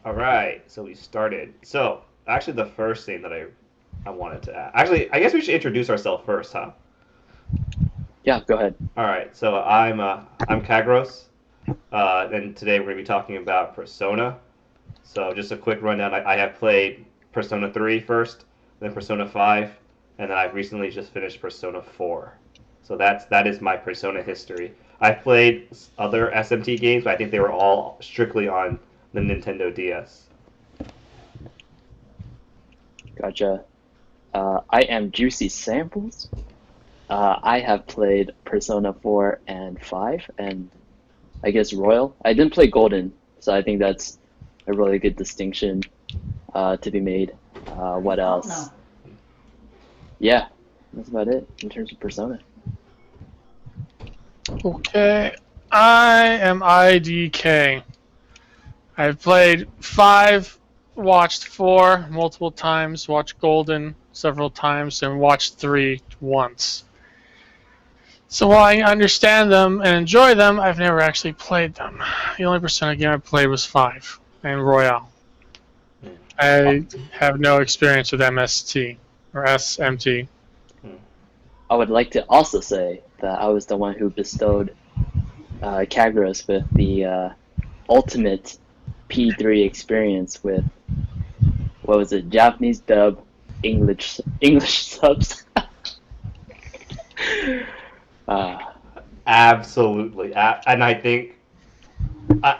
All right, so we started. So actually, the first thing that I wanted to add. Actually, I guess we should introduce ourselves first, huh? Yeah, go ahead. All right, so I'm Kagros, and today we're gonna be talking about Persona. So just a quick rundown. I have played Persona 3 first, then Persona 5, and then I've recently just finished Persona 4. So that is my Persona history. I've played other SMT games, but I think they were all strictly on the Nintendo DS. Gotcha. I am Juicy Samples. I have played Persona 4 and 5, and I guess Royal. I didn't play Golden, so I think that's a really good distinction to be made. What Oh else? no. Yeah, that's about it in terms of Persona. Okay, I am IDK. I've played 5, watched 4 multiple times, watched Golden several times, and watched 3 once. So while I understand them and enjoy them, I've never actually played them. The only Persona game I played was 5 and Royale. I have no experience with MST or SMT. I would like to also say that I was the one who bestowed Kagros with the ultimate P3 experience with what was it? Japanese dub, English subs. uh, Absolutely, and I think, I,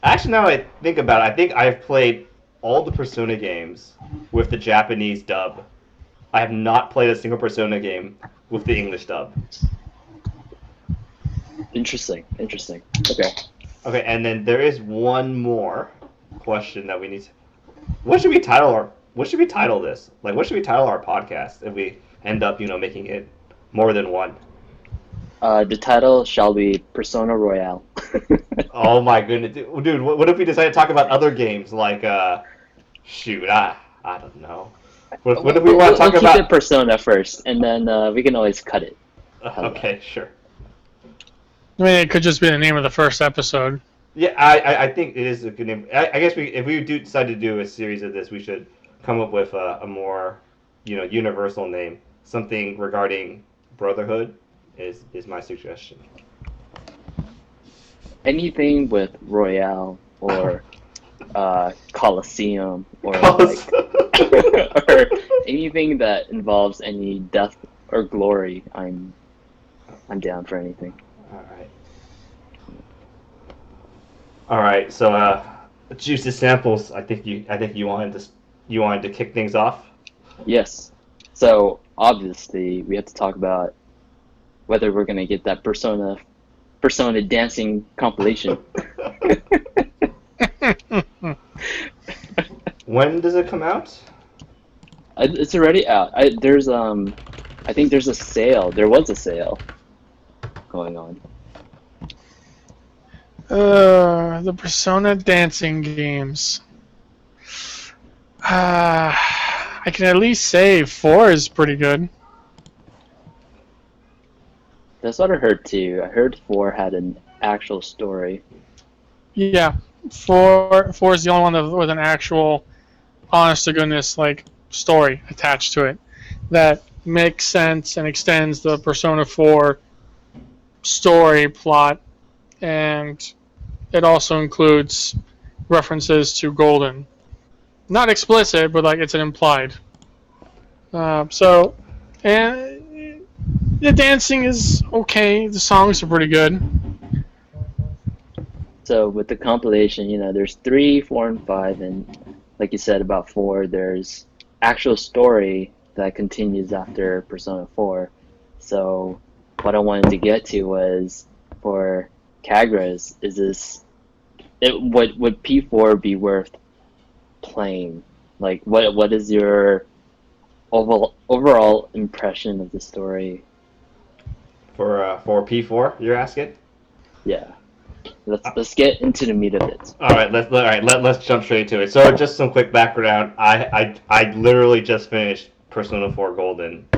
actually now I think about it, I think I've played all the Persona games with the Japanese dub. I have not played a single Persona game with the English dub. interesting. Okay. Okay, and then there is one more question that we need. What should we title this? Like, what should we title our podcast if we end up, making it more than one? The title shall be Persona Royale. Oh my goodness, dude! What if we decide to talk about other games like, shoot, I don't know. What if we want to We'll talk keep it about? Persona first, and then we can always cut it. How's that? Okay, sure. I mean, it could just be the name of the first episode. Yeah, I think it is a good name. I guess if we do decide to do a series of this, we should come up with a more, universal name. Something regarding brotherhood is my suggestion. Anything with Royale or Coliseum or Close. or anything that involves any death or glory, I'm down for anything. All right. All right. So, juicy samples. I think you wanted to kick things off. Yes. So obviously we have to talk about whether we're gonna get that Persona dancing compilation. When does it come out? It's already out. I think there's a sale. There was a sale going on. The Persona dancing games. I can at least say 4 is pretty good. That's what I heard too. I heard 4 had an actual story. Yeah, 4 is the only one with an actual, honest to goodness, like story attached to it that makes sense and extends the Persona 4 story plot, and it also includes references to Golden. Not explicit, but like it's an implied. And the dancing is okay. The songs are pretty good. So with the compilation, there's 3, 4, and 5, and like you said about 4, there's actual story that continues after Persona 4. So what I wanted to get to was for Kagras, would P4 be worth playing? Like what is your overall impression of the story? For P4, you're asking? Yeah. Let's get into the meat of it. Let's jump straight to it. So just some quick background. I literally just finished Persona 4 Golden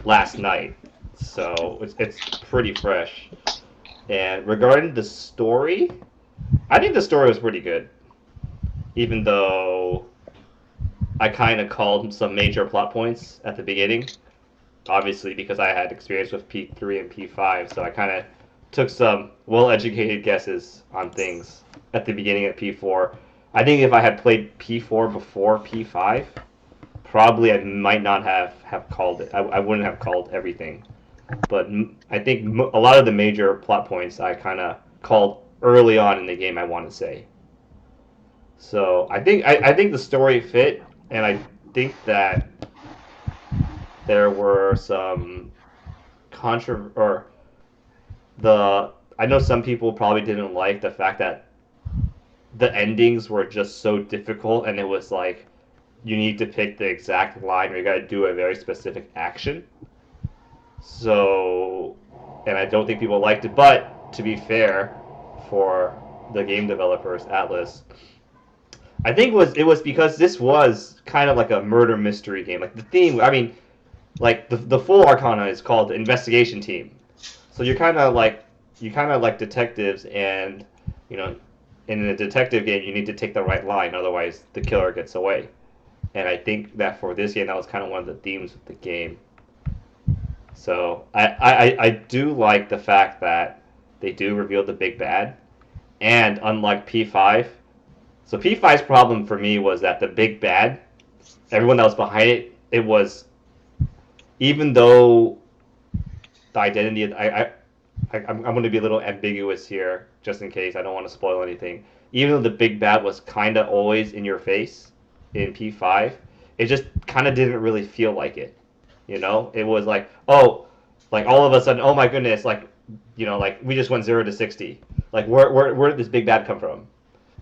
last night, so it's pretty fresh. And regarding the story, I think the story was pretty good. even though I kind of called some major plot points at the beginning, obviously because I had experience with P3 and P5, so I kind of took some well-educated guesses on things at the beginning of P4. I think if I had played P4 before P5, probably I might not have called it. I wouldn't have called everything. But I think a lot of the major plot points I kind of called early on in the game, I want to say. So I think the story fit, and I think that there were some or the I know some people probably didn't like the fact that the endings were just so difficult, and it was like you need to pick the exact line, or you got to do a very specific action. So, and I don't think people liked it. But to be fair, for the game developers, Atlas, I think it was because this was kind of like a murder mystery game. Like the theme, I mean, like the full Arcana is called the Investigation Team. So you're kind of like detectives, and you know, in a detective game, you need to take the right line, otherwise the killer gets away. And I think that for this game, that was kind of one of the themes of the game. So I do like the fact that they do reveal the big bad, and unlike P5, so P5's problem for me was that the big bad, everyone that was behind it, it was, even though the identity of, I'm going to be a little ambiguous here, just in case I don't want to spoil anything. Even though the big bad was kind of always in your face in P5, it just kind of didn't really feel like it. You know, it was like, oh, like all of a sudden, oh my goodness, like, you know, like we just went 0 to 60. Like where did this big bad come from?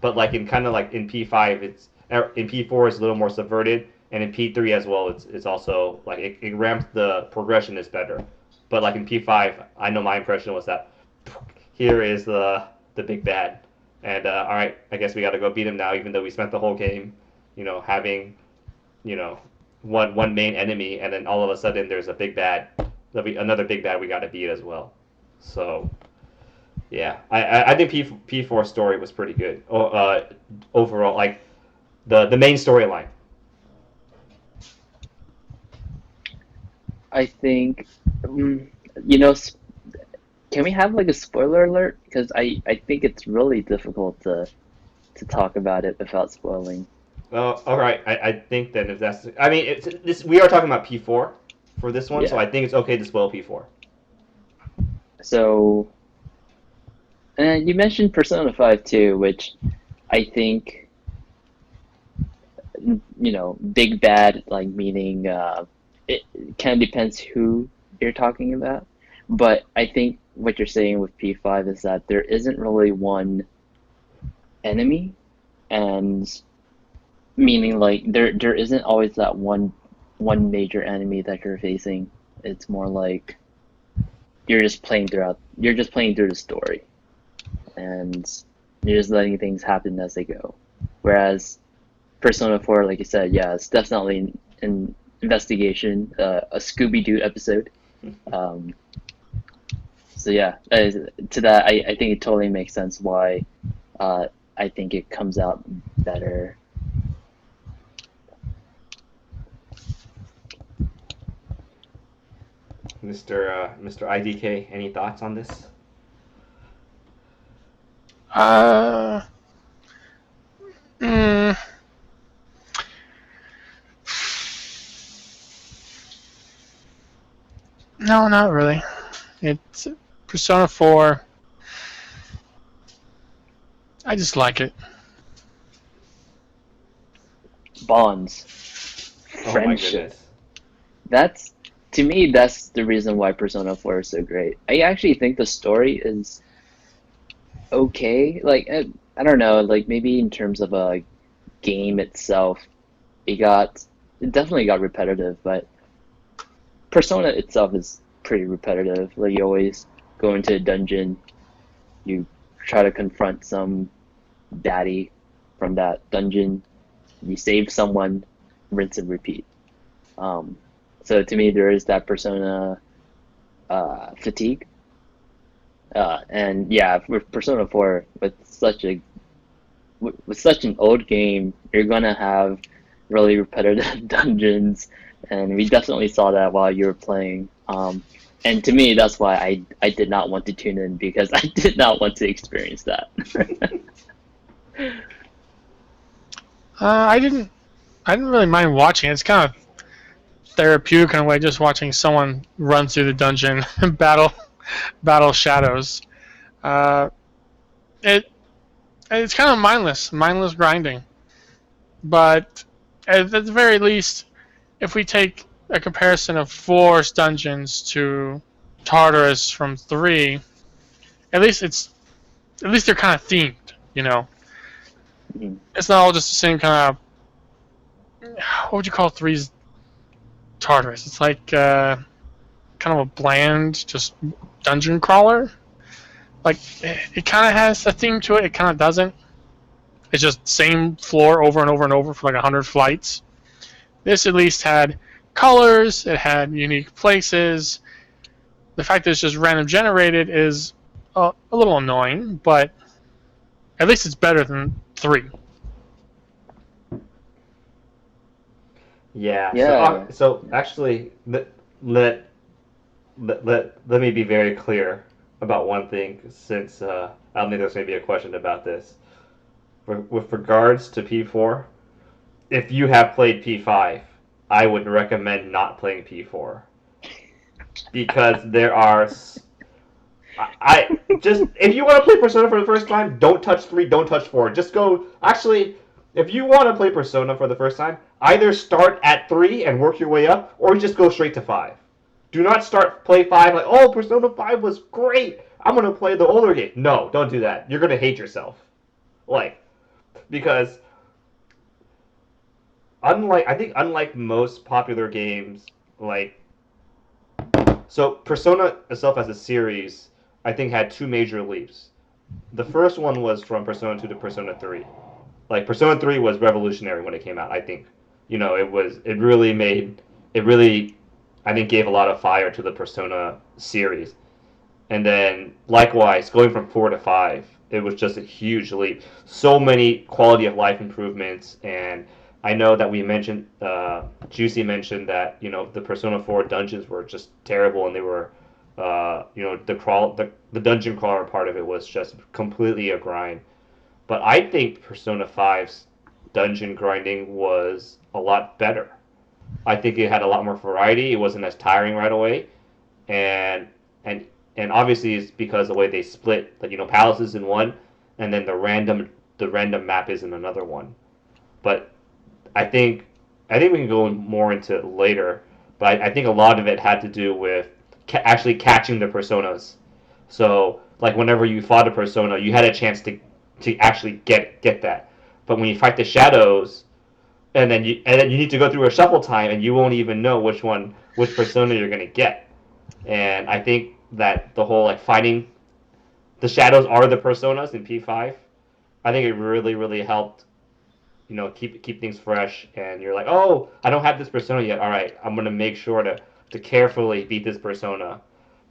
But like in kind of like in P5, in P4 it's a little more subverted, and in P3 as well, it's also like it ramps, the progression is better. But like in P5, I know my impression was that here is the big bad, and all right, I guess we got to go beat him now, even though we spent the whole game, you know, having, you know, one main enemy, and then all of a sudden there's a big bad, another big bad we got to beat as well. So yeah, I think P4 story was pretty good. Overall, like the main storyline. I think, you know, can we have like a spoiler alert? Because I think it's really difficult to talk about it without spoiling. All right. I think then if that's, I mean, it's this. We are talking about P4 for this one, so Yeah. I think it's okay to spoil P4. So, and you mentioned Persona 5 too, which I think, you know, big bad, like meaning it kind of depends who you're talking about. But I think what you're saying with P5 is that there isn't really one enemy, and meaning like there isn't always that one major enemy that you're facing. It's more like you're just playing through the story, and you're just letting things happen as they go. Whereas Persona 4, like you said, yeah, it's definitely an investigation, a Scooby-Doo episode. So yeah, to that, I think it totally makes sense why I think it comes out better. Mr. IDK, any thoughts on this? Uh, mm, no, not really. It's Persona 4. I just like it. Bonds, Oh my friendship. goodness. That's, to me, that's the reason why Persona 4 is so great. I actually think the story is okay. Like, I don't know, like maybe in terms of a game itself, it definitely got repetitive, but Persona itself is pretty repetitive. Like you always go into a dungeon, you try to confront some baddie from that dungeon, you save someone, rinse and repeat. So to me, there is that Persona fatigue. And yeah, with Persona 4, with such a with such an old game, you're gonna have really repetitive dungeons, and we definitely saw that while you were playing. And to me, that's why I did not want to tune in, because I did not want to experience that. I didn't really mind watching it. It's kind of therapeutic in a way, just watching someone run through the dungeon and battle shadows. It's kind of mindless grinding. But at the very least, if we take a comparison of 4's dungeons to Tartarus from 3, at least they're kind of themed, you know. It's not all just the same kind of. What would you call 3's Tartarus? It's like kind of a bland, just dungeon crawler. Like it kind of has a theme to it. It kind of doesn't. It's just same floor over and over and over for like 100 flights. This at least had colors. It had unique places. The fact that it's just random generated is a little annoying, but at least it's better than 3. Yeah. Yeah. So actually, let me be very clear about one thing, since I don't think there's going to be a question about this. With regards to P4, if you have played P5, I would recommend not playing P4, because there are. I just, if you want to play Persona for the first time, don't touch 3, don't touch 4. Just go. Actually, if you want to play Persona for the first time, either start at 3 and work your way up, or just go straight to 5. Do not play 5 like, oh, Persona 5 was great, I'm gonna play the older game. No, don't do that. You're gonna hate yourself. Because unlike most popular games, so Persona itself as a series, I think had 2 major leaps. The first one was from Persona 2 to Persona 3. Like, Persona 3 was revolutionary when it came out, I think. It really, I think, gave a lot of fire to the Persona series. And then, likewise, going from 4 to 5, it was just a huge leap. So many quality of life improvements, and I know that we mentioned, Juicy mentioned that, the Persona 4 dungeons were just terrible, and they were, the dungeon crawler part of it was just completely a grind. But I think Persona 5's dungeon grinding was a lot better. I think it had a lot more variety. It wasn't as tiring right away, and obviously it's because the way they split, palaces in one, and then the random map is in another one. But I think we can go more into it later. But I think a lot of it had to do with actually catching the personas. So, like, whenever you fought a persona, you had a chance to actually get that. But when you fight the shadows, and then you need to go through a shuffle time, and you won't even know which persona you're gonna get. And I think that the whole, fighting the shadows are the personas in P5. I think it really, really helped, keep things fresh. And you're like, oh, I don't have this persona yet. All right, I'm gonna make sure to carefully beat this persona.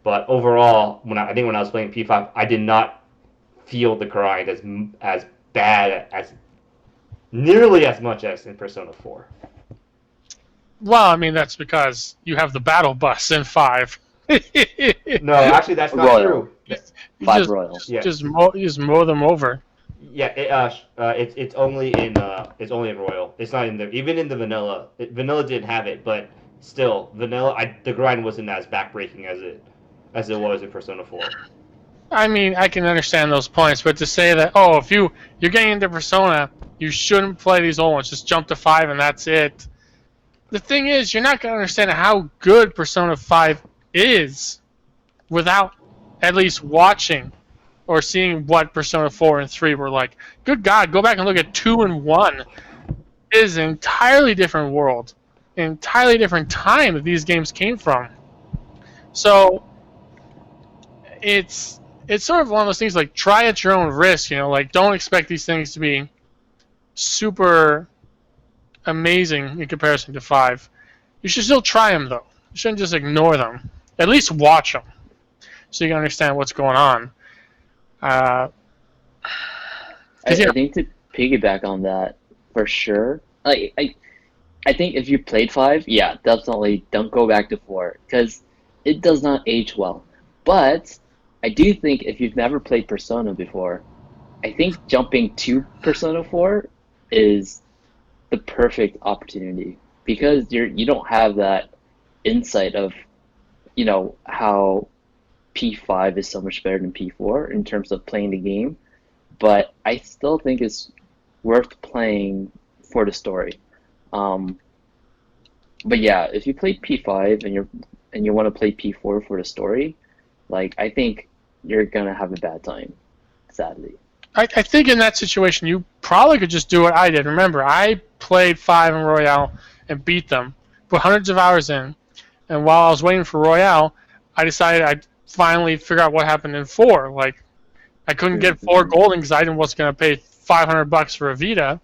But overall, when I was playing P5, I did not feel the grind as bad, as nearly as much as in Persona 4. Well, I mean, that's because you have the battle bus in 5. No, actually, that's not Royale. true. You 5 Royal. just mow them over. Yeah, it's only in Royal. It's not in there. Even in the vanilla, vanilla didn't have it, but still, vanilla. The grind wasn't as backbreaking as it was in Persona 4. I mean, I can understand those points, but to say that, oh, if you're getting into Persona, you shouldn't play these old ones. Just jump to 5 and that's it. The thing is, you're not going to understand how good Persona 5 is without at least watching or seeing what Persona 4 and 3 were like. Good God, go back and look at 2 and 1. It is an entirely different world, an entirely different time that these games came from. So it's sort of one of those things, like, try at your own risk, don't expect these things to be super amazing in comparison to 5. You should still try them, though. You shouldn't just ignore them. At least watch them, so you can understand what's going on. I think piggyback on that for sure. I think if you played 5, yeah, definitely don't go back to 4 because it does not age well. But I do think if you've never played Persona before, I think jumping to Persona 4 is the perfect opportunity because you don't have that insight of how P5 is so much better than P4 in terms of playing the game, but I still think it's worth playing for the story. Um, but yeah, if you play P5 and you want to play P4 for the story, like I think you're gonna have a bad time, sadly. I think in that situation, you probably could just do what I did. Remember, I played 5 in Royale and beat them, put hundreds of hours in, and while I was waiting for Royale, I decided I'd finally figure out what happened in 4. Like, I couldn't get 4 Mm-hmm. golden because I wasn't going to pay $500 for a Vita.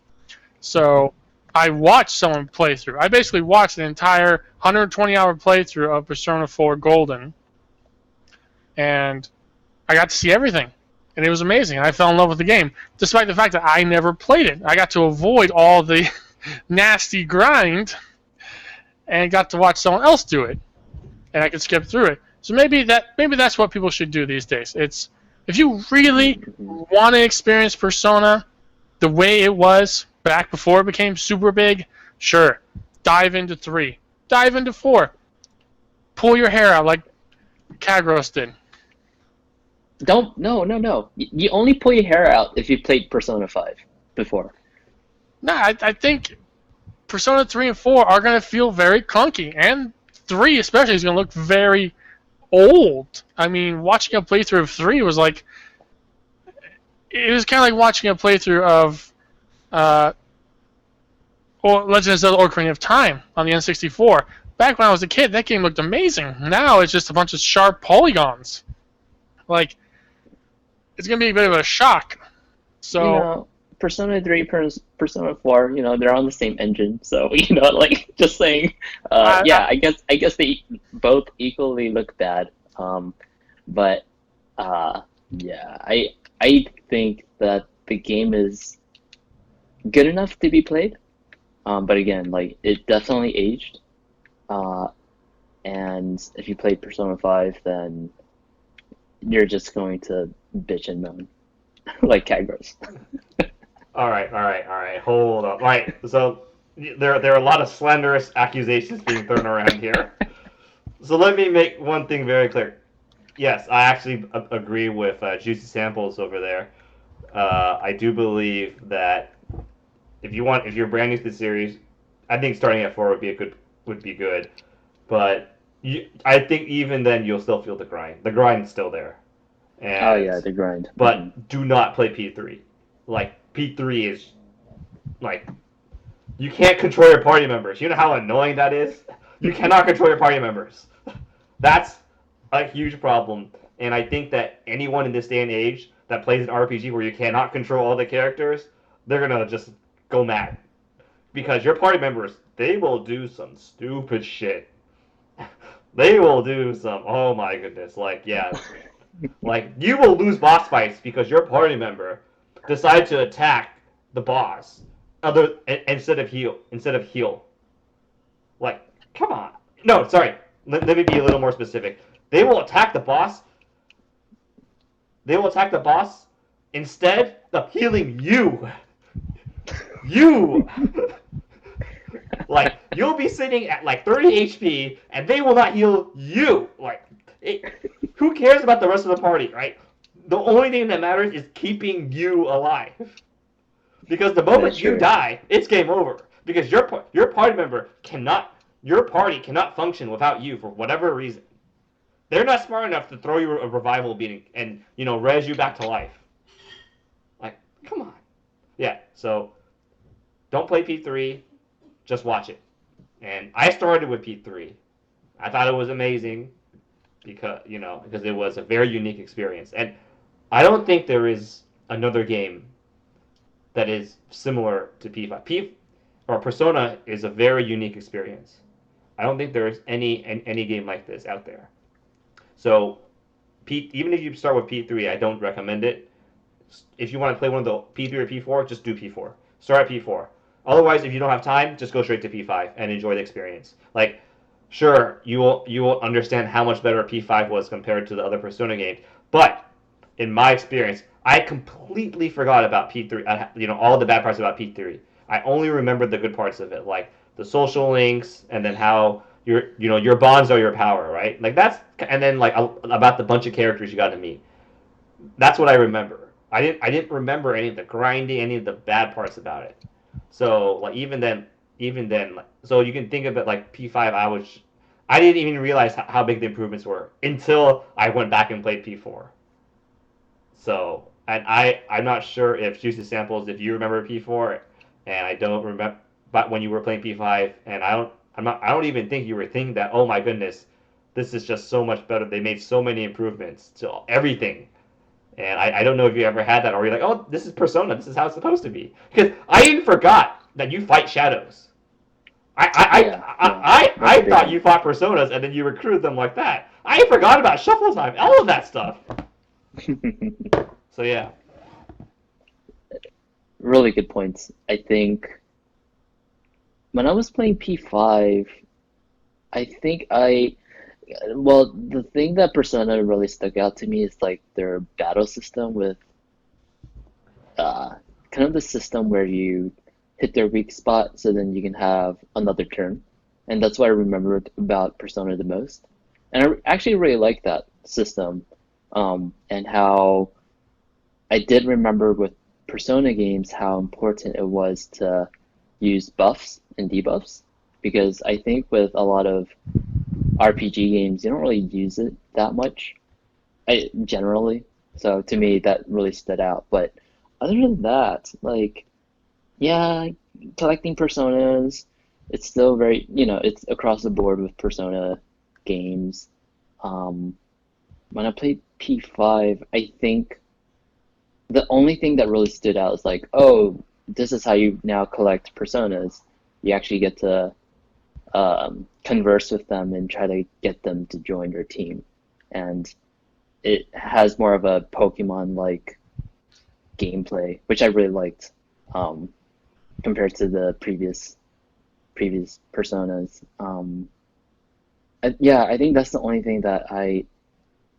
So I watched someone play through. I basically watched an entire 120-hour playthrough of Persona 4 Golden, and I got to see everything. And it was amazing. I fell in love with the game, despite the fact that I never played it. I got to avoid all the nasty grind and got to watch someone else do it, and I could skip through it. So maybe that's what people should do these days. It's if you really Mm-hmm. want to experience Persona the way it was back before it became super big, sure, dive into 3, dive into 4, pull your hair out like Kagros did. Don't no. You only pull your hair out if you played Persona 5 before. No, I think Persona 3 and 4 are going to feel very clunky, and 3 especially is going to look very old. I mean, watching a playthrough of 3 was like, it was kind of like watching a playthrough of Legend of Zelda: Ocarina of Time on the N64. Back when I was a kid, that game looked amazing. Now it's just a bunch of sharp polygons. Like, it's going to be a bit of a shock. You So, know, Persona 3, Persona 4, they're on the same engine, so like just saying. I, Yeah, I guess they both equally look bad. But yeah, I think that the game is good enough to be played. But again, like it definitely aged. Uh, and if you played Persona 5, then you're just going to bitch and moan like Kagros. All right, all right, all right. Hold up. All right, so there are a lot of slanderous accusations being thrown around here. So let me make one thing very clear. Yes, I actually agree with Juicy Samples over there. I do believe that if you're brand new to the series, I think starting at 4 would be good. But I think even then you'll still feel the grind. The grind is still there, Oh and yeah, the grind. but do not play P3. Like P3 is like you can't control your party members. You know how annoying that is. You cannot control your party members. That's a huge problem. And I think that anyone in this day and age that plays an RPG where you cannot control all the characters, they're gonna just go mad because your party members they will do some stupid shit. They will do some. Oh my goodness! Like yeah, like you will lose boss fights because your party member decided to attack the boss instead of heal. Like come on. No, sorry. Let me be a little more specific. They will attack the boss. They will attack the boss instead of healing you. You. Like you'll be sitting at like 30 HP and they will not heal you. Like who cares about the rest of the party, right? The only thing that matters is keeping you alive. Because the That's moment you true. die, it's game over. Because your party member cannot your party cannot function without you for whatever reason. They're not smart enough to throw you a revival beating and res you back to life. Like, come on. Yeah. So don't play P3. Just watch it. And I started with P3. I thought it was amazing because it was a very unique experience. And I don't think there is another game that is similar to P5. Or Persona is a very unique experience. I don't think there is any game like this out there. So even if you start with P3, I don't recommend it. if you want to play one of the P3 or P4, just do P4. Start at P4. Otherwise, if you don't have time, just go straight to P5 and enjoy the experience. Like, sure, you will understand how much better P5 was compared to the other Persona games, but in my experience, I completely forgot about P3. All the bad parts about P3. I only remembered the good parts of it, like the social links, and then how your bonds are your power, right? Like and then like about the bunch of characters you got to meet. That's what I remember. I didn't remember any of the grinding, any of the bad parts about it. So like even then, like, so you can think of it like P5. I didn't even realize how big the improvements were until I went back and played P4. So and I'm not sure if Juicy Samples if you remember P4, and I don't remember, but when you were playing P5, and I don't even think you were thinking that, oh my goodness, this is just so much better. They made so many improvements to everything. And I don't know if you ever had that, or you're like, oh, this is Persona. This is how it's supposed to be. Because I even forgot that you fight shadows. I thought you fought Personas, and then you recruited them like that. I forgot about shuffle time, all of that stuff. So yeah. Really good points. I think when I was playing P5, I think well, the thing that Persona really stuck out to me is like their battle system with kind of the system where you hit their weak spot so then you can have another turn. And that's what I remembered about Persona the most. And I actually really like that system, and how I did remember with Persona games how important it was to use buffs and debuffs, because I think with a lot of RPG games you don't really use it that much, generally. So to me that really stood out. But other than that, like, yeah, collecting Personas, it's still very, it's across the board with Persona games. When I played P5, I think the only thing that really stood out is like, oh, this is how you now collect Personas. You actually get to converse with them and try to get them to join your team. And it has more of a Pokemon-like gameplay, which I really liked, compared to the previous Personas. Yeah, I think that's the only thing that I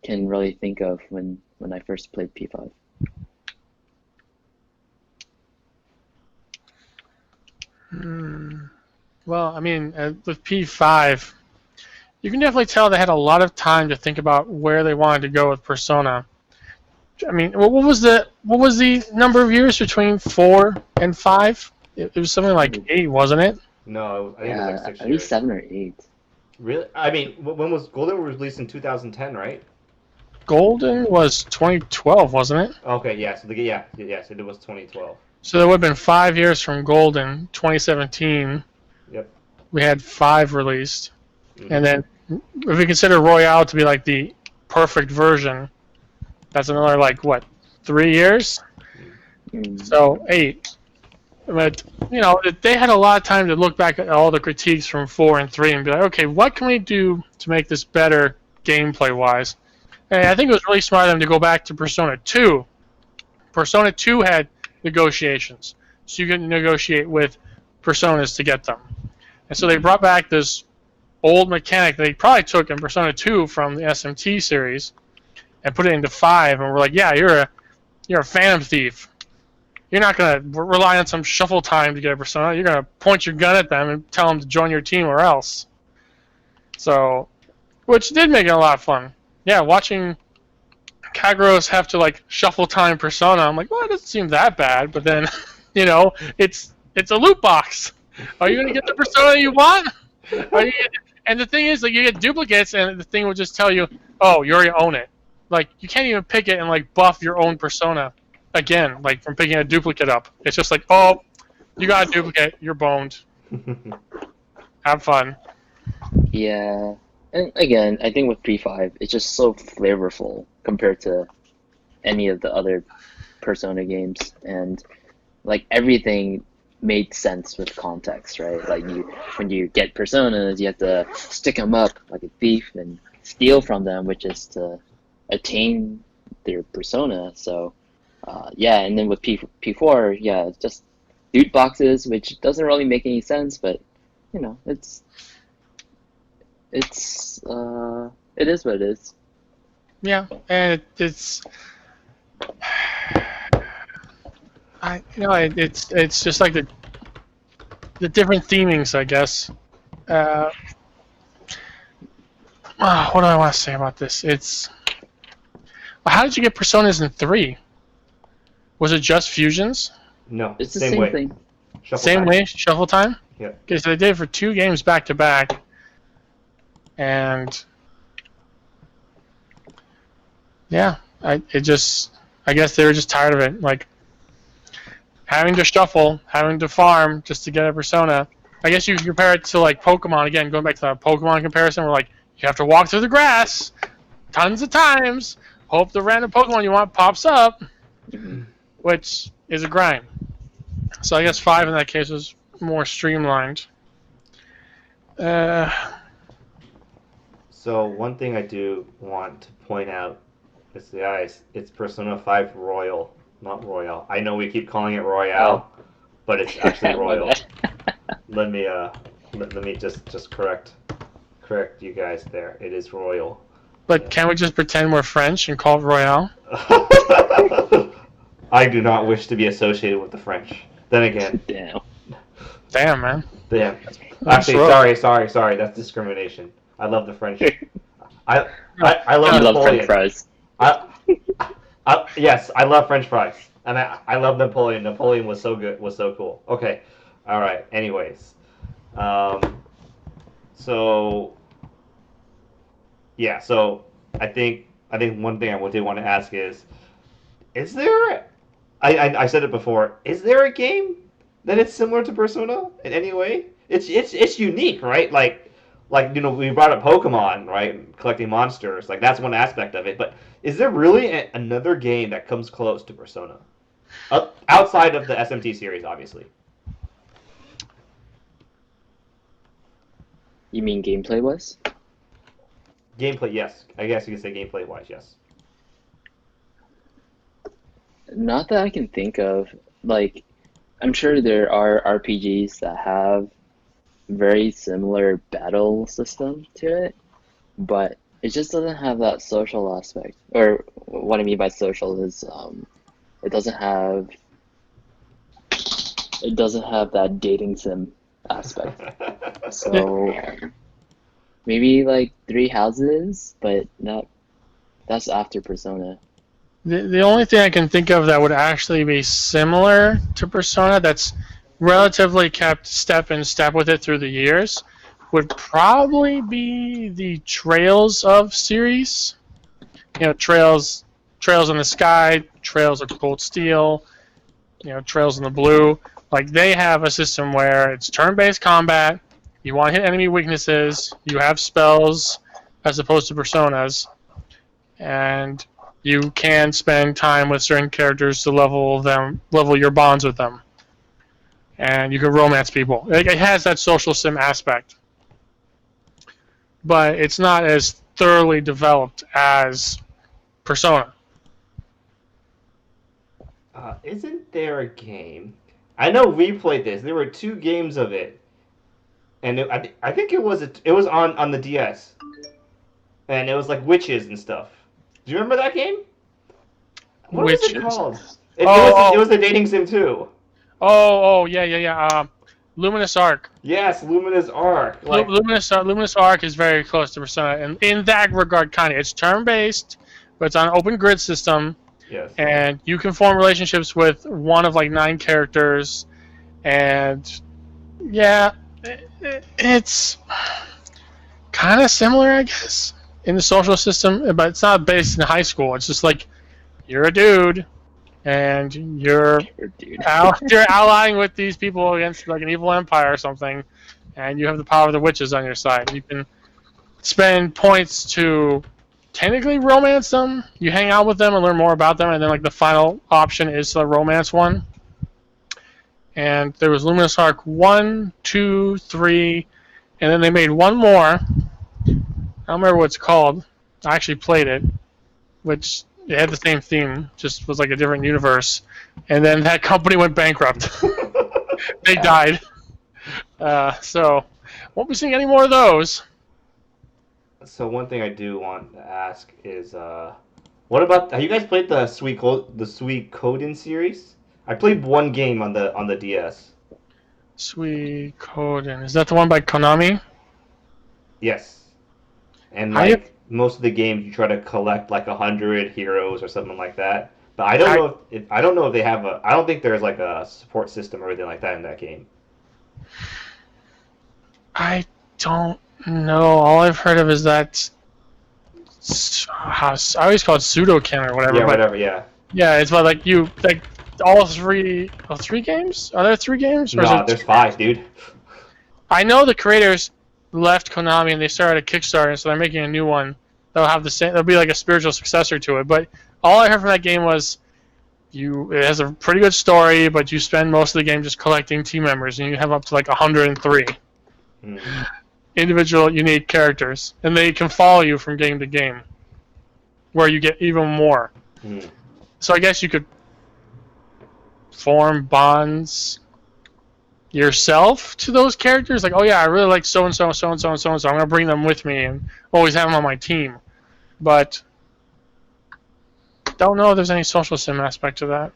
can really think of when I first played P5. Well, I mean, with P5, you can definitely tell they had a lot of time to think about where they wanted to go with Persona. I mean, what was the number of years between 4 and 5? It was something like 8, wasn't it? No, I think it was like 6 at years. least 7 or 8. Really? I mean, when was Golden released in 2010, right? Golden was 2012, wasn't it? Okay, yeah. So yes, it was 2012. So there would have been 5 years from Golden, 2017. Yep. We had 5 released. Mm-hmm. And then if we consider Royale to be like the perfect version, that's another, like, what, 3 years? So 8. But, they had a lot of time to look back at all the critiques from 4 and 3 and be like, okay, what can we do to make this better gameplay-wise? And I think it was really smart of them to go back to Persona 2. Persona 2 had negotiations. So you can negotiate with Personas to get them. And so they brought back this old mechanic they probably took in Persona 2 from the SMT series and put it into 5, and we're like, yeah, you're a phantom thief. You're not going to rely on some shuffle time to get a Persona. You're going to point your gun at them and tell them to join your team or else. So, which did make it a lot of fun. Yeah, watching Kagros have to, like, shuffle time Persona, I'm like, well, it doesn't seem that bad. But then, it's a loot box. Are you going to get the Persona you want? And the thing is, like, you get duplicates, and the thing will just tell you, oh, you already own it. Like, you can't even pick it and, like, buff your own Persona again, like, from picking a duplicate up. It's just like, oh, you got a duplicate, you're boned. Have fun. Yeah. And again, I think with P5, it's just so flavorful compared to any of the other Persona games. And, like, everything made sense with context, right? Like, when you get Personas, you have to stick them up like a thief and steal from them, which is to attain their Persona. So Yeah, and then with P4, yeah, it's just loot boxes, which doesn't really make any sense, but you know, it is what it is. Yeah, and it's it's just like the different themings, I guess. Uh, what do I want to say about this? How did you get Personas in 3? Was it just fusions? No, It's the same same way. thing. Shuffle Same time. way, shuffle time? Yeah. Okay, so they did it for 2 games back to back. And yeah, I guess they were just tired of it. Like having to shuffle, having to farm just to get a persona. I guess you can compare it to like Pokemon again, going back to that Pokemon comparison where like you have to walk through the grass tons of times, hope the random Pokemon you want pops up, which is a grind. So I guess 5 in that case was more streamlined. So one thing I do want to point out is, guys, it's Persona 5 Royal, not Royale. I know we keep calling it Royale, but it's actually Royal. Let me just correct you guys there. It is Royal. But can't we just pretend we're French and call it Royale? I do not wish to be associated with the French. Then again, Damn, man. damn. That's Actually, rough. sorry. That's discrimination. I love the French. I love You love Napoleon. French fries. Yes, I love French fries, and I love Napoleon. Napoleon was so good, was so cool. Okay, all right. Anyways, so yeah, so I think one thing I did want to ask is there? I said it before. Is there a game that is similar to Persona in any way? It's unique, right? Like we brought up Pokemon, right? Collecting monsters, like that's one aspect of it. But is there really another game that comes close to Persona, outside of the SMT series, obviously? You mean gameplay wise? Gameplay, yes. I guess you could say gameplay wise, yes. Not that I can think of. Like, I'm sure there are RPGs that have very similar battle system to it, but it just doesn't have that social aspect. Or what I mean by social is it doesn't have that dating sim aspect. So maybe like Three Houses, but not. That's after Persona. The only thing I can think of that would actually be similar to Persona that's relatively kept step in step with it through the years would probably be the Trails of series. You know, Trails in the Sky, Trails of Cold Steel, Trails in the Blue. Like, they have a system where it's turn-based combat, you want to hit enemy weaknesses, you have spells as opposed to Personas, and you can spend time with certain characters to level your bonds with them. And you can romance people. It has that social sim aspect. But it's not as thoroughly developed as Persona. Isn't there a game? I know we played this. There were 2 games of it, and I think it was on the DS, and it was like witches and stuff. Do you remember that game? What was it called? It was the dating sim too. Yeah. Luminous Arc. Yes, Luminous Arc. Luminous Arc is very close to Persona, and in that regard, kind of, it's turn-based, but it's on an open grid system. Yes. And you can form relationships with one of like 9 characters, and yeah, it's kind of similar, I guess, in the social system, but it's not based in high school. It's just like you're a dude, and you're allying with these people against like an evil empire or something, and you have the power of the witches on your side. You can spend points to technically romance them. You hang out with them and learn more about them, and then like the final option is the romance one. And there was Luminous Arc 1, 2, 3, and then they made one more. I don't remember what it's called. I actually played it, which It had the same theme, just was like a different universe. And then that company went bankrupt. They died. So, won't be seeing any more of those. So one thing I do want to ask is, what about? Have you guys played the Suikoden series? I played one game on the DS. Suikoden. Is that the one by Konami? Yes, and I like most of the games, you try to collect like 100 heroes or something like that. But I don't I know if I don't know if they have a. I don't think there's like a support system or anything like that in that game. I don't know. All I've heard of is that I always call it Pseudokin or whatever. Yeah, But whatever. Yeah. yeah, it's about like you like all three. Oh, 3 games? Are there 3 games? Or is No, it there's 5, dude. I know the creators left Konami and they started a Kickstarter, so they're making a new one. They'll have the same. There'll be like a spiritual successor to it. But all I heard from that game was it has a pretty good story, but you spend most of the game just collecting team members, and you have up to like 103 Hmm. individual unique characters, and they can follow you from game to game, where you get even more. Hmm. So I guess you could form bonds yourself to those characters. Like, oh yeah, I really like so and so, so and so, and so and so. I'm gonna bring them with me and always have them on my team. But don't know if there's any social sim aspect to that.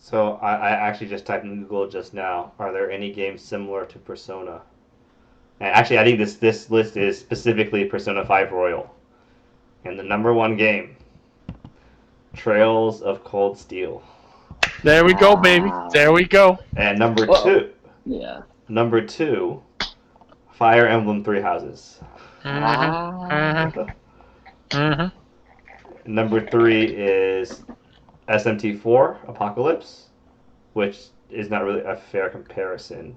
So I actually just typed in Google just now. Are there any games similar to Persona? And actually, I think this list is specifically Persona 5 Royal, and the #1 game, Trails of Cold Steel, There we go, baby. Wow. There we go. and number Whoa. two, Yeah. number two, Fire Emblem Three Houses. Mm-hmm. Mm-hmm. Number 3 is SMT4 Apocalypse, which is not really a fair comparison.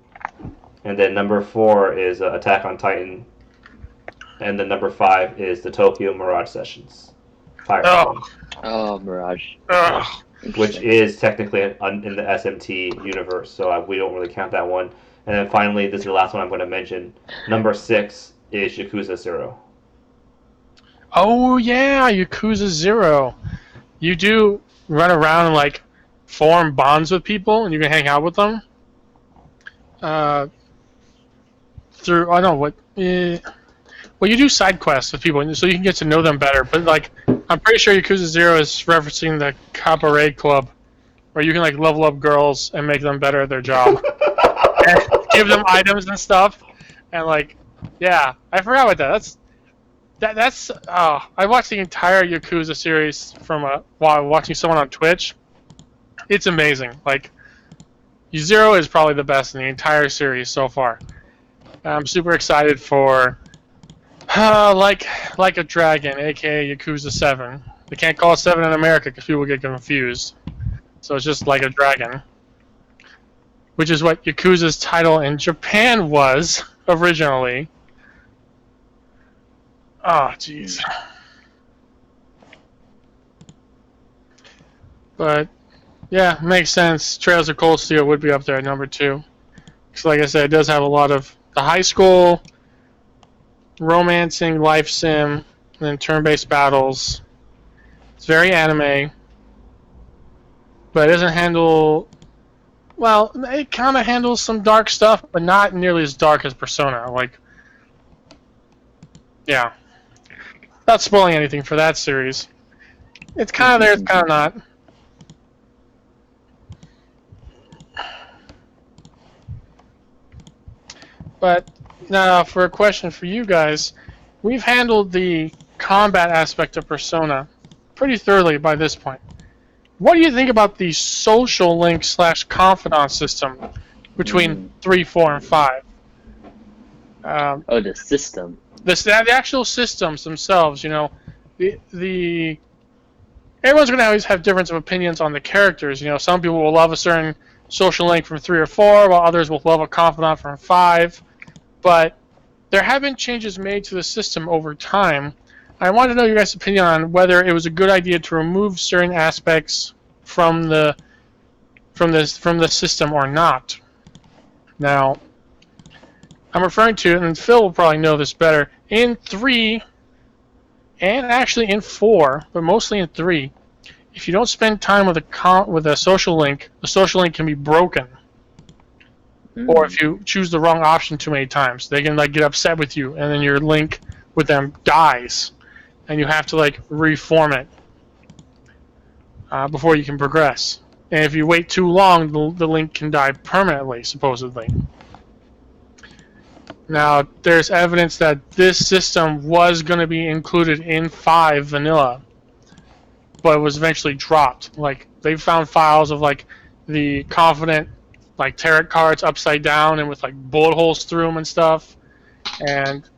And then number 4 is Attack on Titan. And then number 5 is the Tokyo Mirage Sessions. Fire Emblem, Oh, Mirage. which is technically in the SMT universe, so we don't really count that one. And then finally, this is the last one I'm going to mention. Number 6 is Yakuza 0. Oh yeah, Yakuza 0. You do run around and like form bonds with people, and you can hang out with them. Through I don't know what. Well, you do side quests with people, so you can get to know them better. But like, I'm pretty sure Yakuza 0 is referencing the Cabaret Club, where you can like level up girls and make them better at their job, and give them items and stuff, and like, yeah, I forgot about that. That's I watched the entire Yakuza series while watching someone on Twitch. It's amazing. Like, Zero is probably the best in the entire series so far. I'm super excited for like a Dragon, aka Yakuza 7. They can't call it 7 in America because people get confused. So it's just Like a Dragon, which is what Yakuza's title in Japan was originally. Oh, jeez. But, yeah, makes sense. Trails of Cold Steel would be up there at number 2. Because, like I said, it does have a lot of the high school, romancing, life sim, and then turn-based battles. It's very anime. But it doesn't handle... Well, it kind of handles some dark stuff, but not nearly as dark as Persona. Like, yeah. Not spoiling anything for that series. It's kind of there, it's kind of not. But now, for a question for you guys, we've handled the combat aspect of Persona pretty thoroughly by this point. What do you think about the social link / confidant system between 3, 4, and 5? Oh, the system. The actual systems themselves, you know, the everyone's going to always have difference of opinions on the characters. You know, some people will love a certain social link from 3 or 4, while others will love a confidant from 5. But there have been changes made to the system over time. I want to know your guys' opinion on whether it was a good idea to remove certain aspects from the system or not. Now, I'm referring to, and Phil will probably know this better, in 3, and actually in 4, but mostly in 3, if you don't spend time with a social link, the social link can be broken. Or if you choose the wrong option too many times, they can like get upset with you, and then your link with them dies, and you have to like reform it before you can progress. And if you wait too long, the link can die permanently, supposedly. Now, there's evidence that this system was going to be included in 5 vanilla, but it was eventually dropped. Like, they found files of like the confident like tarot cards upside down and with like bullet holes through them and stuff, and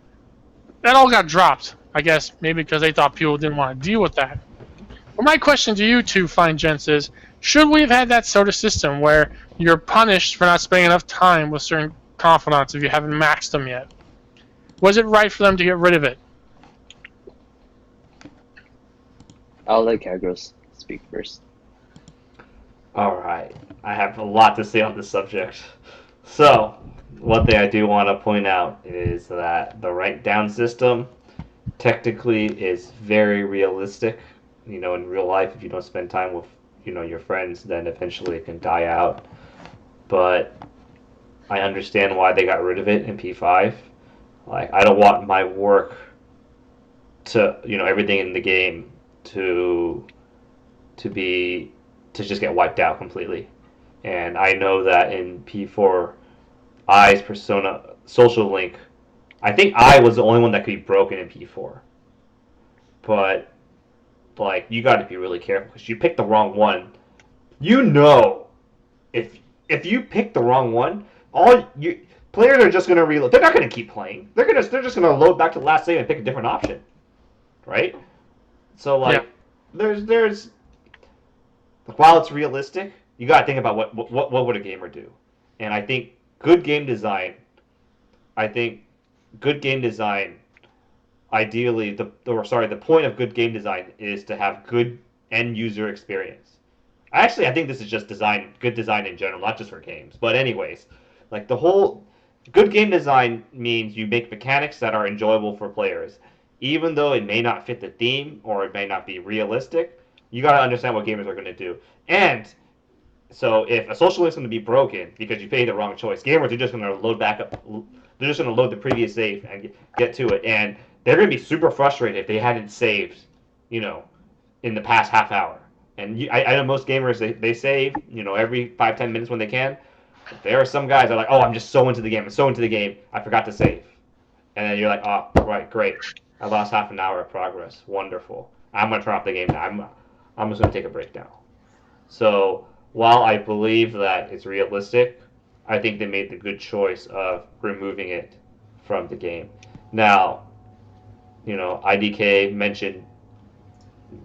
that all got dropped. I guess maybe because they thought people didn't want to deal with that. Well, my question to you two fine gents is, should we have had that sort of system where you're punished for not spending enough time with certain confidants if you haven't maxed them yet? Was it right for them to get rid of it? I'll let Kagros speak first. All right, I have a lot to say on this subject. So, one thing I do want to point out is that the rank down system technically is very realistic. You know, in real life, if you don't spend time with, your friends, then eventually it can die out. But I understand why they got rid of it in P5. Like, I don't want my work to, everything in the game to be to just get wiped out completely. And I know that in P4, I's Persona social link, I think I was the only one that could be broken in P4. But like, you got to be really careful because you pick the wrong one. You know, if you pick the wrong one, all you players are just gonna reload. They're not gonna keep playing. They're just gonna load back to the last save and pick a different option, right? So like, Yeah. there's while it's realistic, you gotta think about what would a gamer do, and I think good game design. I think good game design. Ideally, the point of good game design is to have good end user experience. Actually, I think this is just good design in general, not just for games. But anyways, like the whole good game design means you make mechanics that are enjoyable for players, even though it may not fit the theme or it may not be realistic. You gotta understand what gamers are gonna do, and so if a social link is going to be broken because you made the wrong choice, gamers are just going to load back up. They're just going to load the previous save and get to it, and they're going to be super frustrated if they hadn't saved, you know, in the past half hour. And I know most gamers they save, every 5-10 minutes when they can. But there are some guys that are like, oh, I'm just so into the game. I'm so into the game. I forgot to save. And then you're like, oh, right, great. I lost half an hour of progress. Wonderful. I'm gonna turn off the game now. I'm just gonna take a break now. So while I believe that it's realistic, I think they made the good choice of removing it from the game. Now, IDK mentioned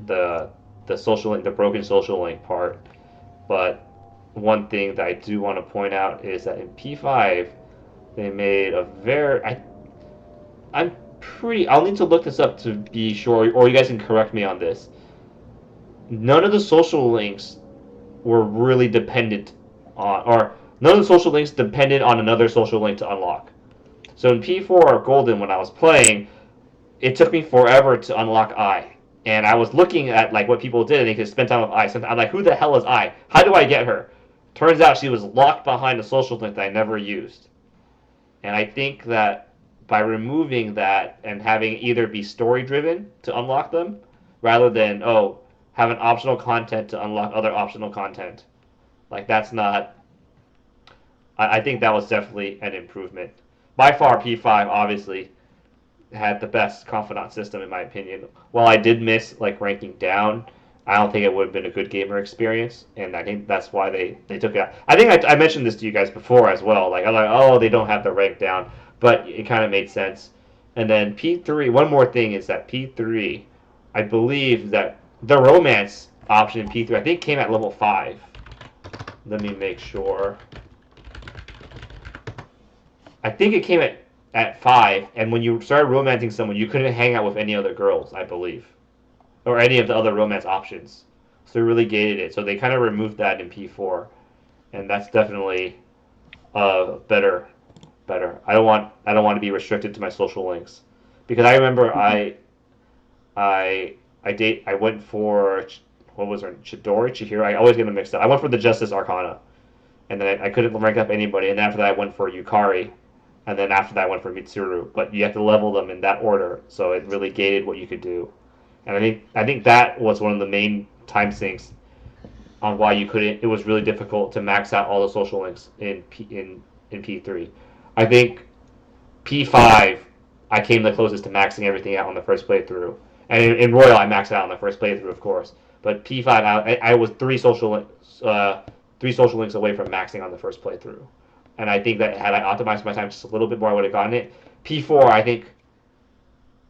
the social link, the broken social link part, but one thing that I do want to point out is that in P5 they made a I'm pretty. I'll need to look this up to be sure, or you guys can correct me on this. None of the social links were really dependent on, or none of the social links depended on another social link to unlock. So in P4 Golden, when I was playing, it took me forever to unlock I. And I was looking at like what people did, and they could spend time with I. So I'm like, who the hell is I? How do I get her? Turns out she was locked behind a social link that I never used. And I think that by removing that and having either be story driven to unlock them, rather than have an optional content to unlock other optional content, like that's not. I think that was definitely an improvement. By far, P5 obviously had the best confidant system in my opinion. While I did miss like ranking down, I don't think it would have been a good gamer experience, and I think that's why they took it out. I think I mentioned this to you guys before as well. Like I'm like, oh, they don't have the rank down, but it kind of made sense. And then P3. One more thing is that P3, I believe that the romance option in P3 I think came at level 5. Let me make sure. I think it came at 5, and when you started romancing someone, you couldn't hang out with any other girls, I believe, or any of the other romance options. So they really gated it. So they kind of removed that in P4, and that's definitely better. Better. I don't want to be restricted to my social links, because I remember I went for what was her Chidori Chihiro. I always get them mixed up. I went for the Justice Arcana, and then I couldn't rank up anybody. And after that, I went for Yukari, and then after that, I went for Mitsuru. But you have to level them in that order, so it really gated what you could do. And I think that was one of the main time sinks on why you couldn't. It was really difficult to max out all the social links in P3. I think P5 I came the closest to maxing everything out on the first playthrough, and in Royal I maxed out on the first playthrough, of course. But P5 I was three social links away from maxing on the first playthrough, and I think that had I optimized my time just a little bit more, I would have gotten it. P4 I think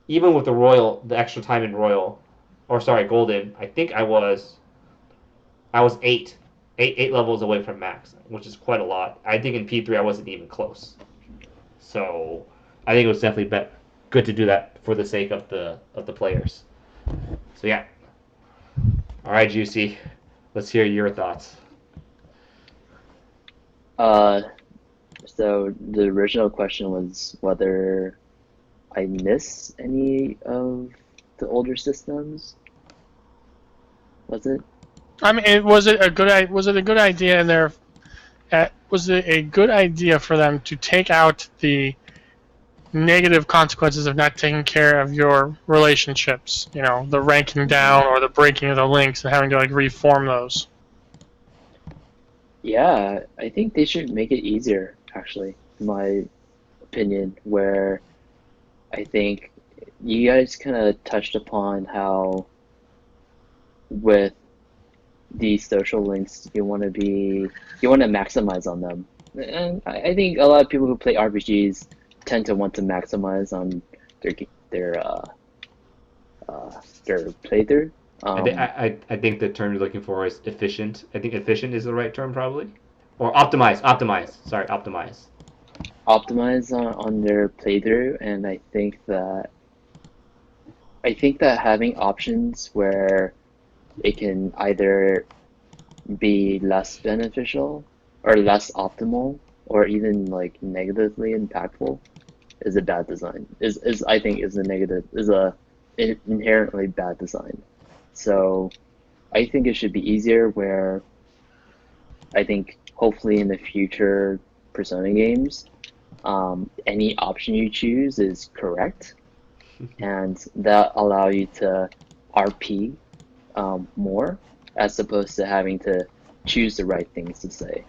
even with the extra time in Royal, or sorry, Golden, I think I was eight levels away from max, which is quite a lot. I think in P3 I wasn't even close. So I think it was definitely good to do that for the sake of the players. So yeah. All right, Juicy. Let's hear your thoughts. Uh, so the original question was whether I miss any of the older systems. Was it? I mean, was it a good idea in there? Was it a good idea for them to take out the negative consequences of not taking care of your relationships? You know, the ranking down or the breaking of the links and having to like reform those. Yeah, I think they should make it easier, actually, in my opinion, where I think you guys kind of touched upon how with these social links you want to maximize on them. And I think a lot of people who play RPGs tend to want to maximize on their playthrough. I think the term you're looking for is efficient. I think efficient is the right term, probably. Or optimize. Optimize. Sorry, optimize. Optimize on their playthrough, and I think that having options where it can either be less beneficial or less optimal or even like negatively impactful is a bad design. Is I think is a inherently bad design. So I think it should be easier where I think hopefully in the future Persona games, any option you choose is correct, and that allow you to RP more as opposed to having to choose the right things to say.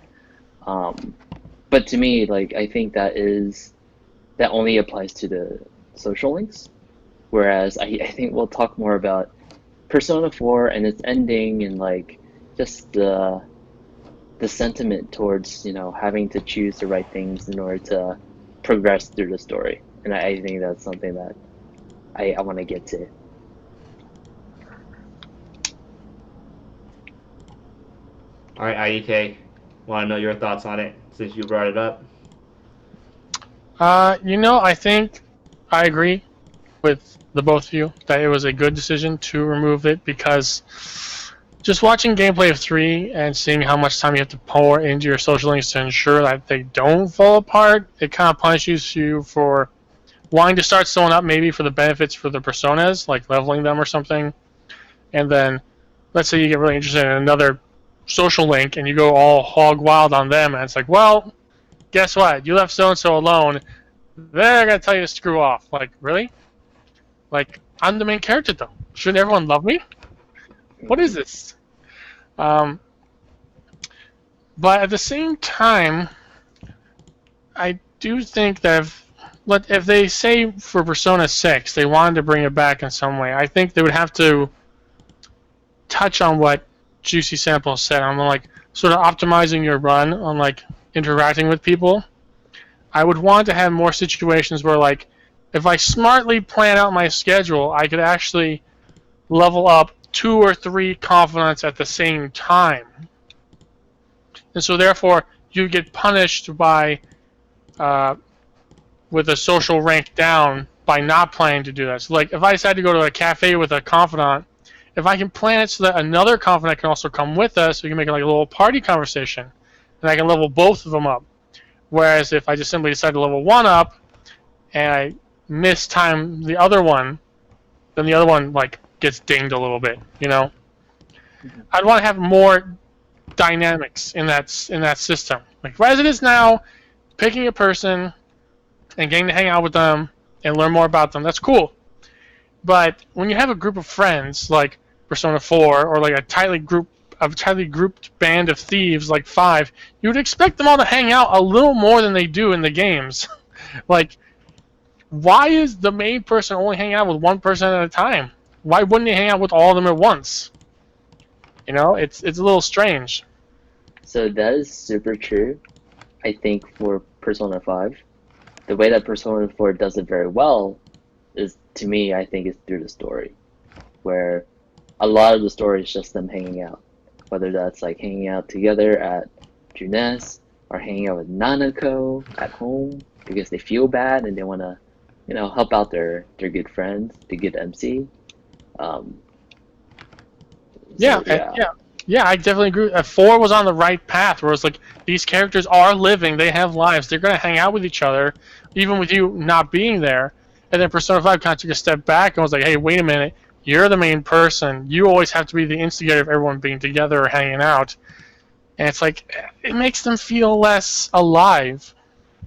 But to me, like I think that only applies to the social links, whereas I think we'll talk more about Persona 4 and its ending and like just the sentiment towards having to choose the right things in order to progress through the story, and I think that's something that I want to get to. All right, IEK. Want to know your thoughts on it since you brought it up? I think I agree with the both of you that it was a good decision to remove it, because just watching gameplay of 3 and seeing how much time you have to pour into your social links to ensure that they don't fall apart, it kind of punishes you for wanting to start someone up maybe for the benefits for the personas, like leveling them or something, and then let's say you get really interested in another social link and you go all hog wild on them, and it's like, well, guess what? You left so-and-so alone. They're going to tell you to screw off. Like, really? Like, I'm the main character, though. Shouldn't everyone love me? What is this? But at the same time, I do think that if they say for Persona 6 they wanted to bring it back in some way, I think they would have to touch on what Juicy Samples said on like sort of optimizing your run on like interacting with people. I would want to have more situations where like if I smartly plan out my schedule, I could actually level up 2 or 3 confidants at the same time. And so therefore you get punished by with a social rank down by not planning to do that. So like if I decide to go to a cafe with a confidant, if I can plan it so that another confidant can also come with us, we can make it like a little party conversation, and I can level both of them up. Whereas if I just simply decide to level one up and I mistime the other one, then the other one like gets dinged a little bit. Mhm. I'd want to have more dynamics in that system. Like as it is now, picking a person and getting to hang out with them and learn more about them, that's cool. But when you have a group of friends like Persona 4 or like a tightly grouped band of thieves like 5, you would expect them all to hang out a little more than they do in the games. Like, why is the main person only hanging out with one person at a time? Why wouldn't he hang out with all of them at once? It's a little strange. So that is super true. I think for Persona 5, the way that Persona 4 does it very well is, to me, I think is through the story, where a lot of the story is just them hanging out, whether that's like hanging out together at Junes or hanging out with Nanako at home because they feel bad and they want to, help out their good friends, the good MC. Um, Yeah, so yeah, yeah. I definitely agree. 4 was on the right path, where it's like these characters are living, they have lives, they're gonna hang out with each other, even with you not being there. And then Persona 5 kind of took a step back and was like, hey, wait a minute, you're the main person. You always have to be the instigator of everyone being together or hanging out. And it's like it makes them feel less alive.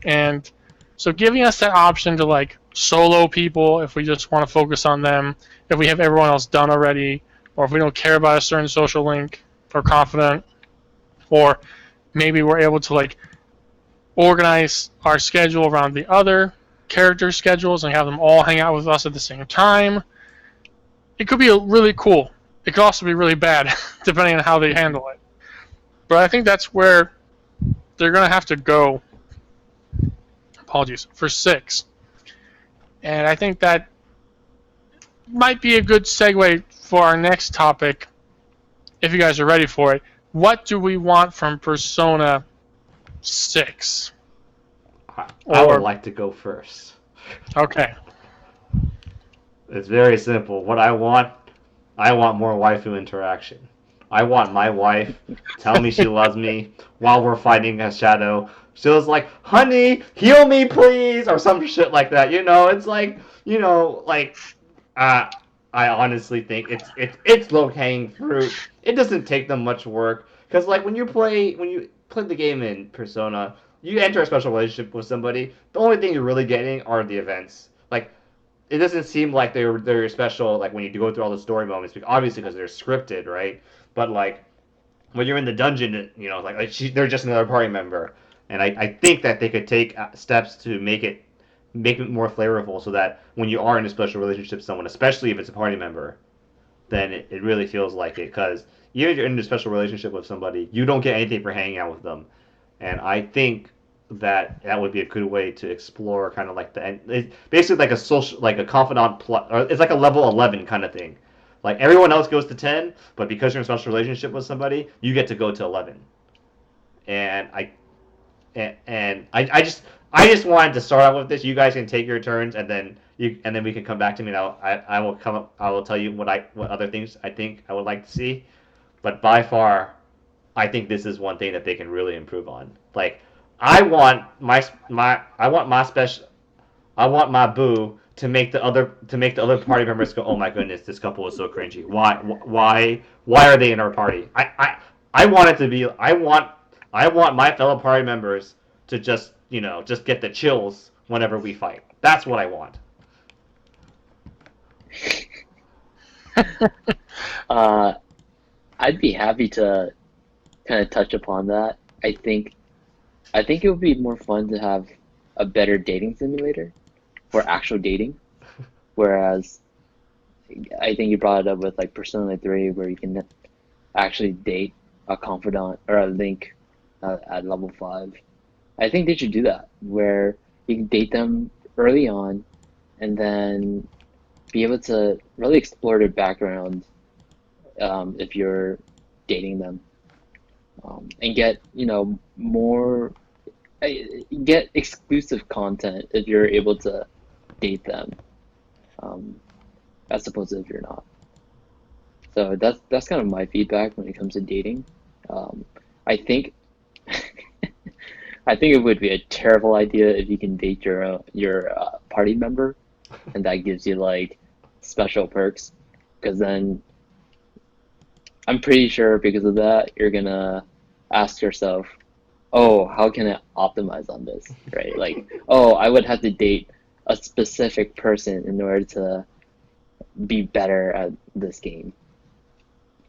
And so giving us that option to like solo people if we just want to focus on them, if we have everyone else done already, or if we don't care about a certain social link or confidant, or maybe we're able to like organize our schedule around the other character schedules and have them all hang out with us at the same time. It could be really cool. It could also be really bad, depending on how they handle it. But I think that's where they're going to have to go, apologies, for 6. And I think that might be a good segue for our next topic, if you guys are ready for it. What do we want from Persona 6? I would like to go first. Okay. It's very simple. What I want more waifu interaction. I want my wife tell me she loves me while we're fighting a shadow. She was like, "Honey, heal me, please," or some shit like that. It's like, uh, I honestly think it's low hanging fruit. It doesn't take them much work because like when you play the game in Persona, you enter a special relationship with somebody. The only thing you're really getting are the events. Like it doesn't seem like they're special like when you go through all the story moments, obviously because they're scripted, right? But like when you're in the dungeon, they're just another party member, and I think that they could take steps to make it more flavorful, so that when you are in a special relationship with someone, especially if it's a party member, then it really feels like it. Because even if you're in a special relationship with somebody, you don't get anything for hanging out with them, and I think that would be a good way to explore kind of like it's basically like a social like a confidant plus, or it's like a level 11 kind of thing. Like everyone else goes to 10, but because you're in a special relationship with somebody, you get to go to 11. And I just wanted to start out with this. You guys can take your turns, and then we can come back to me. And I will come up. I will tell you what other things I think I would like to see. But by far, I think this is one thing that they can really improve on. Like I want my special. I want my boo to make the other party members go, "Oh my goodness, this couple is so cringy. Why are they in our party?" I want it to be. I want my fellow party members to just get the chills whenever we fight. That's what I want. uh, I'd be happy to kind of touch upon that. I think it would be more fun to have a better dating simulator for actual dating, whereas I think you brought it up with like Persona 3, where you can actually date a confidant or a link at level 5. I think they should do that, where you can date them early on and then be able to really explore their background if you're dating them, and get more get exclusive content if you're able to date them, um, as opposed to if you're not. So that's kind of my feedback when it comes to dating. I think I think it would be a terrible idea if you can date your party member, and that gives you like special perks, because then I'm pretty sure because of that you're gonna ask yourself, oh, how can I optimize on this, right? Like, oh, I would have to date a specific person in order to be better at this game.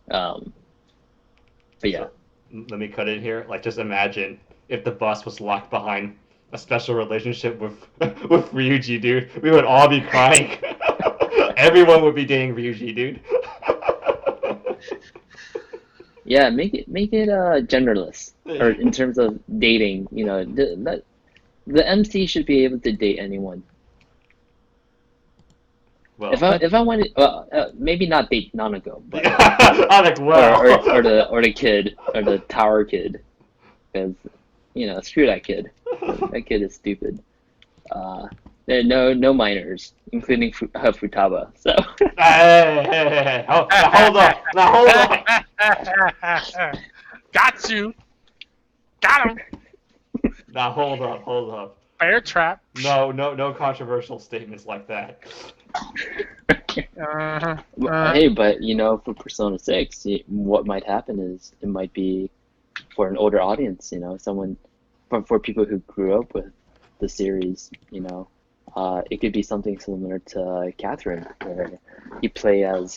But yeah. Let me cut in here. Like, just imagine if the bus was locked behind a special relationship with with Ryuji, dude. We would all be crying. Everyone would be dating Ryuji, dude. Yeah, make it genderless, or in terms of dating. You know, the MC should be able to date anyone. Well, If I wanted, maybe not date Nanako, but I'm like, wow. or the kid, or the tower kid, because screw that kid. That kid is stupid. There are no minors, including Futaba. So Hey. Oh, now hold up. Got you. Got him. Now hold up. Bear trap. No controversial statements like that. Hey, but for Persona 6, what might happen is it might be for an older audience. Someone for people who grew up with the series. It could be something similar to Catherine, where you play in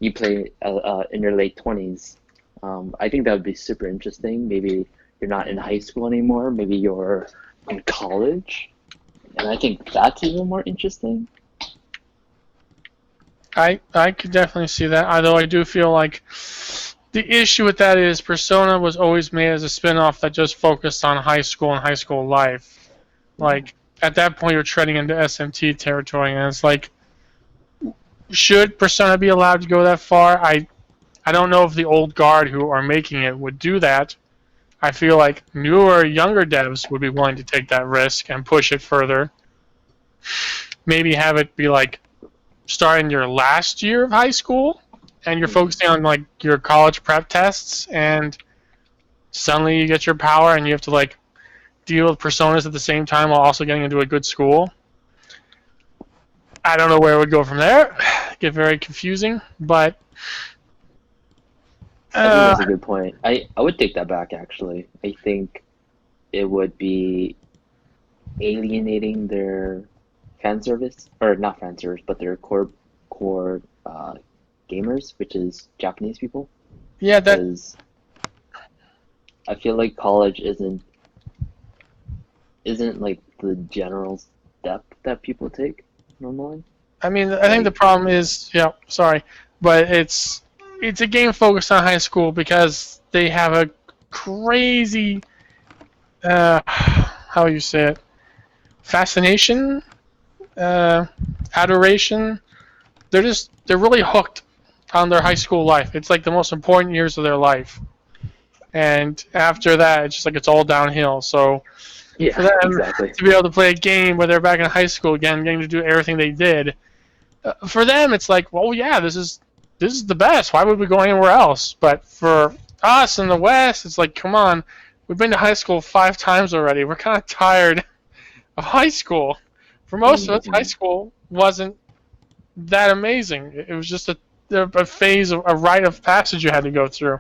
your late 20s. I think that would be super interesting. Maybe you're not in high school anymore. Maybe you're in college, and I think that's even more interesting. I could definitely see that, although I do feel like the issue with that is Persona was always made as a spin-off that just focused on high school and high school life. Like, at that point, you're treading into SMT territory, and it's like, should Persona be allowed to go that far? I don't know if the old guard who are making it would do that. I feel like newer, younger devs would be willing to take that risk and push it further. Maybe have it be like starting your last year of high school, and you're focusing on like your college prep tests, and suddenly you get your power, and you have to like deal with personas at the same time while also getting into a good school. I don't know where it would go from there. Get very confusing, but I think that's a good point. I would take that back, actually. I think it would be alienating their fan service, or not fan service, but their core gamers, which is Japanese people. Yeah, that. Because I feel like college isn't like the general step that people take normally. I mean, I think the problem is, but it's a game focused on high school because they have a crazy, how you say it, fascination, adoration. They're really hooked on their high school life. It's like the most important years of their life, and after that, it's just like it's all downhill. So Yeah, for them exactly. to be able to play a game where they're back in high school again, getting to do everything they did, for them it's like, well, yeah, this is the best. Why would we go anywhere else? But for us in the West, it's like, come on, we've been to high school 5 times already. We're kind of tired of high school. For most of us, high school wasn't that amazing. It was just a phase, a rite of passage you had to go through.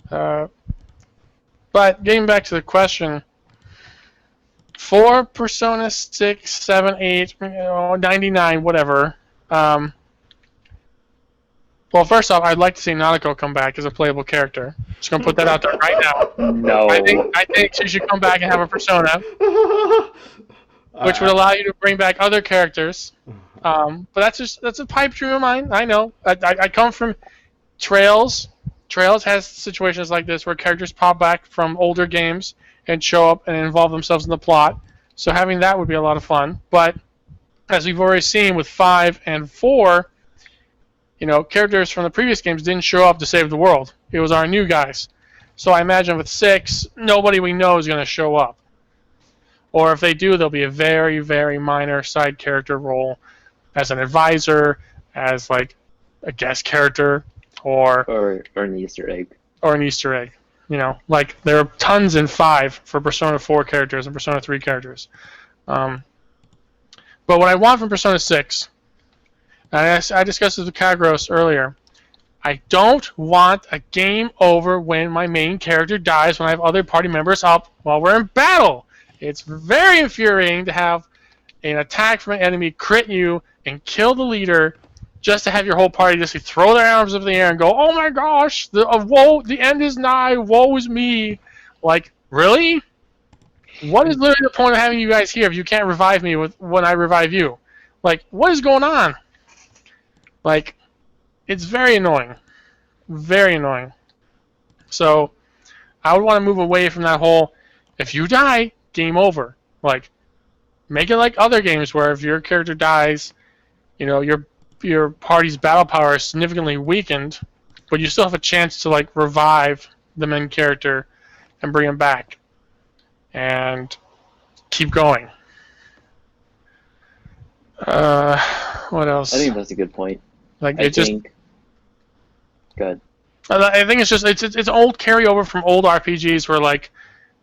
But getting back to the question, for Persona 6, 7, 8, 99, whatever, well, first off, I'd like to see Nanako come back as a playable character. Just gonna put that out there right now. No. I think she should come back and have a persona, which would allow you to bring back other characters. But that's a pipe dream of mine. I know. I come from Trails. Trails has situations like this where characters pop back from older games and show up and involve themselves in the plot. So having that would be a lot of fun. But as we've already seen with 5 and 4, characters from the previous games didn't show up to save the world. It was our new guys. So I imagine with 6, nobody we know is going to show up. Or if they do, there'll be a very, very minor side character role as an advisor, as like a guest character, or an Easter egg. Or an Easter egg. Like there are tons in 5 for Persona 4 characters and Persona 3 characters. But what I want from Persona 6, and I discussed this with Kagros earlier, I don't want a game over when my main character dies when I have other party members up while we're in battle. It's very infuriating to have an attack from an enemy crit you and kill the leader just to have your whole party just throw their arms up in the air and go, oh my gosh, the end is nigh, woe is me. Like, really? What is literally the point of having you guys here if you can't revive me when I revive you? Like, what is going on? Like, it's very annoying. Very annoying. So, I would want to move away from that whole, if you die, game over. Like, make it like other games where if your character dies, you know, your party's battle power is significantly weakened, but you still have a chance to like revive the main character and bring him back and keep going. What else? I think that's a good point. Like I think. Good. I think it's just it's old carryover from old RPGs where like,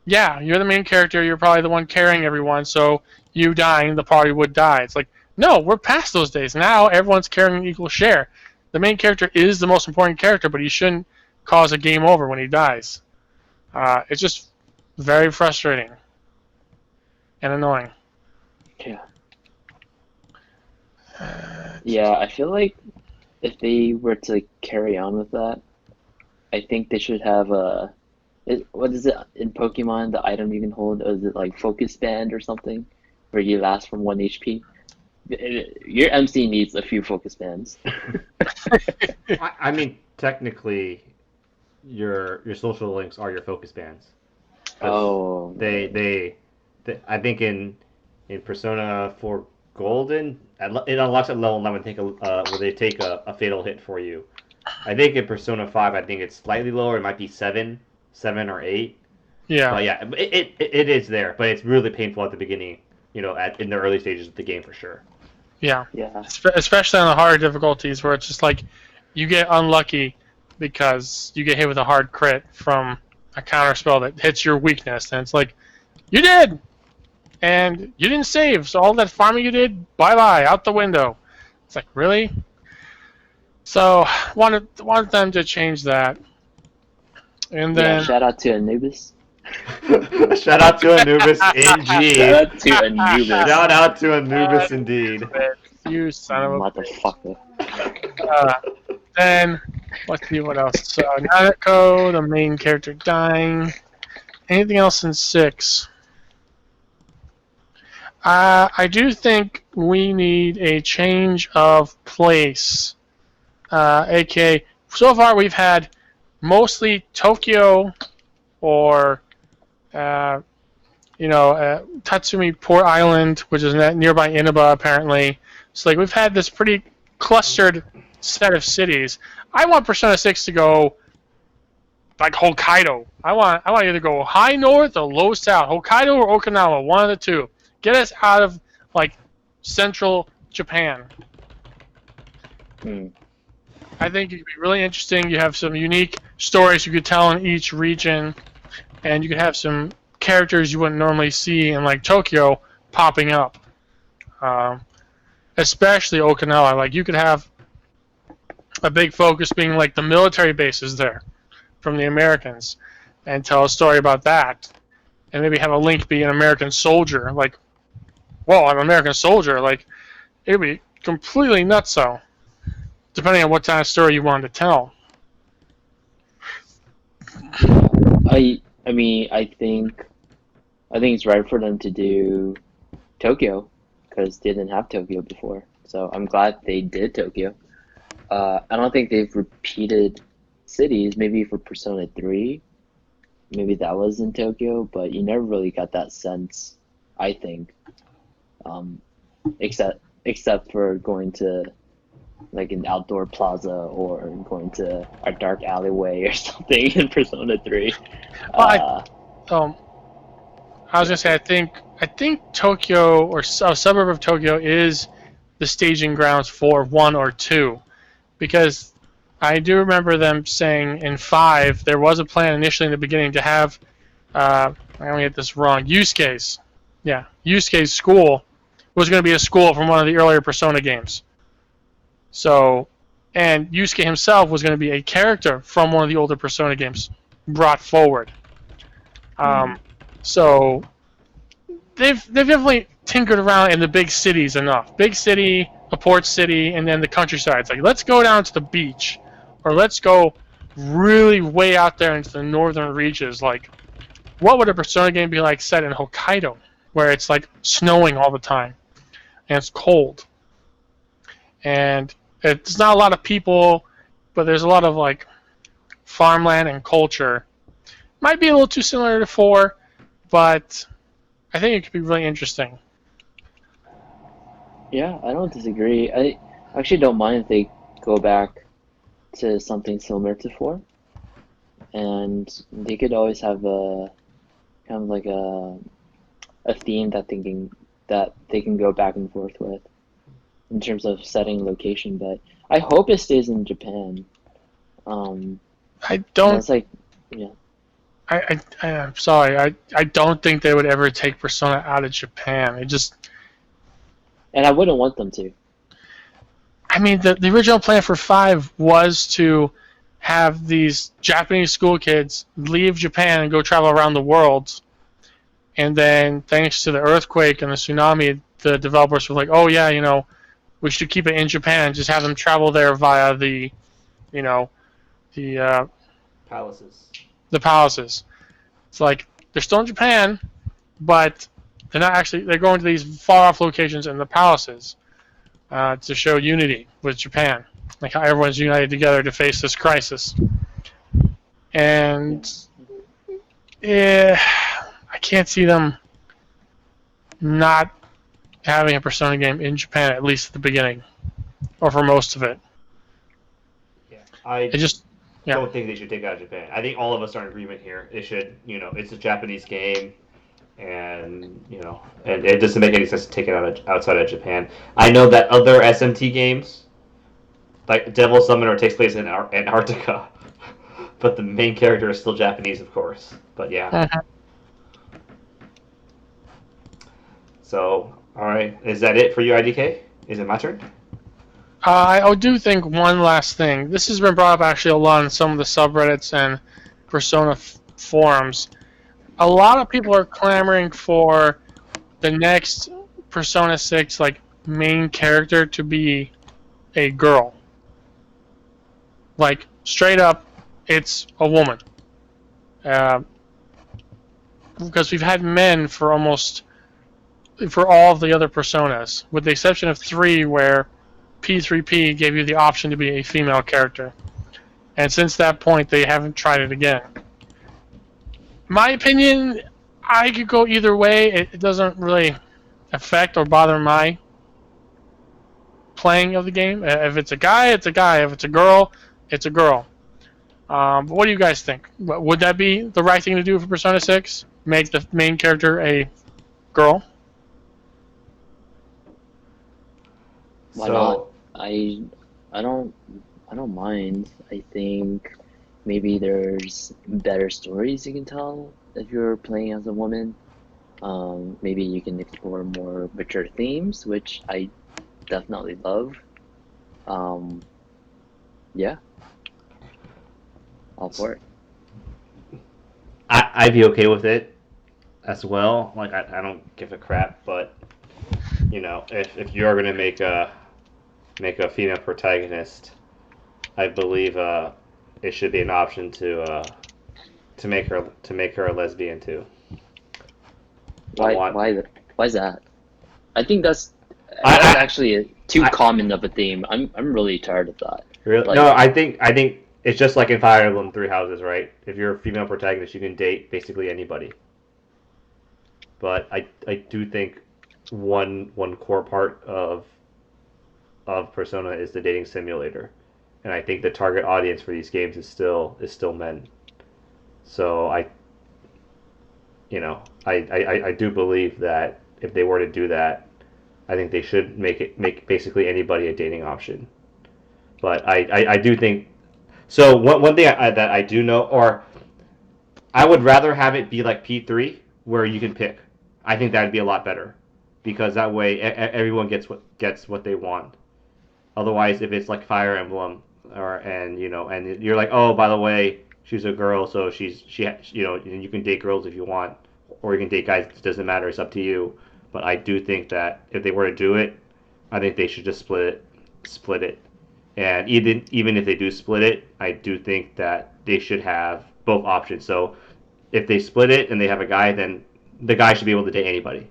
yeah, you're the main character, you're probably the one carrying everyone, so you dying, the party would die. It's like, no, we're past those days. Now everyone's carrying an equal share. The main character is the most important character, but he shouldn't cause a game over when he dies. It's just very frustrating and annoying. Yeah. Yeah, I feel like if they were to carry on with that, I think they should have what is it in Pokemon, the item you can hold? Is it like Focus Band or something? Where you last from 1 HP? Your MC needs a few Focus Bands. I mean, technically, your social links are your focus bands. Oh. They I think in Persona 4 Golden, it unlocks at level 11. Where they take a fatal hit for you. I think in Persona 5, I think it's slightly lower. It might be 7 or 8. Yeah. But yeah, it is there, but it's really painful at the beginning. You know, in the early stages of the game for sure. Yeah. Yeah. Especially on the harder difficulties where it's just like you get unlucky because you get hit with a hard crit from a counter spell that hits your weakness, and it's like, you did! And you didn't save, so all that farming you did, bye-bye, out the window. It's like, really? So, wanted them to change that. And then... Yeah, shout out to Anubis. Shout out to Anubis, indeed. Shout out to Anubis. Shout out to Anubis, indeed. You son of a motherfucker. Then, let's see what else. So, Nanako, the main character dying. Anything else in 6? I do think we need a change of place. aka, so far we've had mostly Tokyo or, Tatsumi Port Island, which is nearby Inaba, apparently. So, like, we've had this pretty clustered set of cities. I want Persona 6 to go like Hokkaido. I want either go high north or low south. Hokkaido or Okinawa, one of the two. Get us out of like central Japan. I think it could be really interesting. You have some unique stories you could tell in each region, and you could have some characters you wouldn't normally see in like Tokyo popping up. Especially Okinawa. Like, you could have a big focus being like the military bases there from the Americans, and tell a story about that, and maybe have a link be an American soldier. Like, whoa, I'm an American soldier. Like, it'd be completely nutso, depending on what kind of story you wanted to tell. I mean, I think it's right for them to do Tokyo, because they didn't have Tokyo before. So I'm glad they did Tokyo. I don't think they've repeated cities. Maybe for Persona 3, maybe that was in Tokyo, but you never really got that sense, I think. Except for going to like an outdoor plaza or going to a dark alleyway or something in Persona 3. I was gonna say, I think Tokyo, or a suburb of Tokyo, is the staging grounds for 1 or 2, because I do remember them saying in 5 there was a plan initially in the beginning to have, I'm gonna get this wrong, Yusuke's school was going to be a school from one of the earlier Persona games. So, and Yusuke himself was going to be a character from one of the older Persona games brought forward. So they've definitely tinkered around in the big cities enough. Big city, a port city, and then the countryside. It's like, let's go down to the beach, or let's go really way out there into the northern reaches. Like, what would a Persona game be like set in Hokkaido, where it's like snowing all the time and it's cold, and it's not a lot of people, but there's a lot of like farmland and culture. Might be a little too similar to 4, but I think it could be really interesting. Yeah, I don't disagree. I actually don't mind if they go back to something similar to 4, and they could always have a kind of like a theme that they can go back and forth with in terms of setting location. But I hope it stays in Japan. I don't. It's like, yeah. I'm sorry. I don't think they would ever take Persona out of Japan. It just. And I wouldn't want them to. I mean, the original plan for 5 was to have these Japanese school kids leave Japan and go travel around the world. And then, thanks to the earthquake and the tsunami, the developers were like, "Oh yeah, we should keep it in Japan and just have them travel there via the Palaces. the palaces." It's like they're still in Japan, but they're not actually. They're going to these far-off locations in the palaces to show unity with Japan, like how everyone's united together to face this crisis. And I can't see them not having a Persona game in Japan, at least at the beginning, or for most of it. Yeah, I just don't think they should take it out of Japan. I think all of us are in agreement here. It should, it's a Japanese game, and and it doesn't make any sense to take it outside of Japan. I know that other SMT games, like Devil Summoner, takes place in Antarctica, but the main character is still Japanese, of course. But yeah. Uh-huh. So, all right, is that it for you, IDK? Is it my turn? I do think one last thing. This has been brought up actually a lot in some of the subreddits and Persona forums. A lot of people are clamoring for the next Persona 6 main character to be a girl. Like, straight up, it's a woman. Because we've had men for all of the other Personas, with the exception of 3 where P3P gave you the option to be a female character. And since that point, they haven't tried it again. My opinion, I could go either way. It doesn't really affect or bother my playing of the game. If it's a guy, it's a guy. If it's a girl, it's a girl. But what do you guys think? Would that be the right thing to do for Persona 6? Make the main character a girl? Why not? I don't mind. I think maybe there's better stories you can tell if you're playing as a woman. Maybe you can explore more mature themes, which I definitely love. Yeah, all for it. I'd be okay with it as well. Like, I don't give a crap, but if you're gonna make a female protagonist, I believe it should be an option to make her a lesbian too. Why is that? I think that's actually too common of a theme. I'm really tired of that. Really? No, I think it's just like in Fire Emblem Three Houses, right? If you're a female protagonist, you can date basically anybody. But I do think one core part of Persona is the dating simulator, and I think the target audience for these games is still men. So I do believe that if they were to do that, I think they should make basically anybody a dating option. But I do think so. One thing that I do know, or I would rather have it be like P3 where you can pick. I think that'd be a lot better. because that way everyone gets what they want. Otherwise, if it's like Fire Emblem, and you're like, oh, by the way, she's a girl, so you can date girls if you want, or you can date guys. It doesn't matter. It's up to you. But I do think that if they were to do it, I think they should just split it. And even if they do split it, I do think that they should have both options. So if they split it and they have a guy, then the guy should be able to date anybody,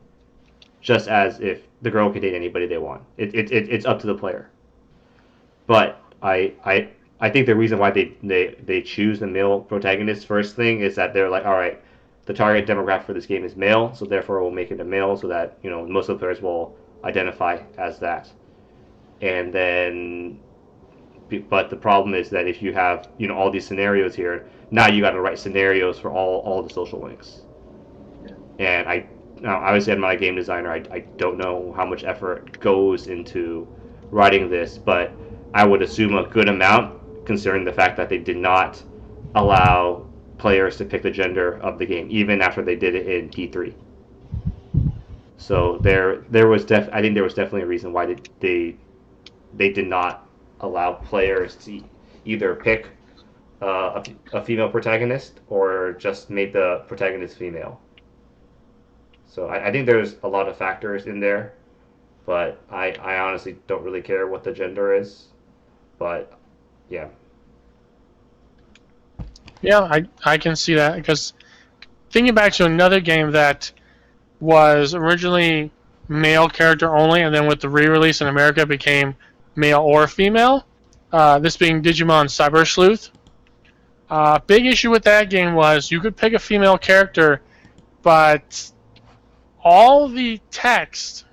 just as if the girl can date anybody they want. It's up to the player. But I think the reason why they choose the male protagonist first thing is that they're like, all right, the target demographic for this game is male, so therefore we'll make it a male so that most of the players will identify as that. And then, but the problem is that if you have all these scenarios here, now you got to write scenarios for all the social links. And obviously I'm not a game designer. I don't know how much effort goes into writing this, but I would assume a good amount, considering the fact that they did not allow players to pick the gender of the game, even after they did it in P3. So I think there was definitely a reason why they did not allow players to either pick a female protagonist or just make the protagonist female. So I think there's a lot of factors in there, but I honestly don't really care what the gender is. But yeah. Yeah, I can see that, because thinking back to another game that was originally male character only, and then with the re-release in America became male or female, this being Digimon Cyber Sleuth. Big issue with that game was you could pick a female character, but all the text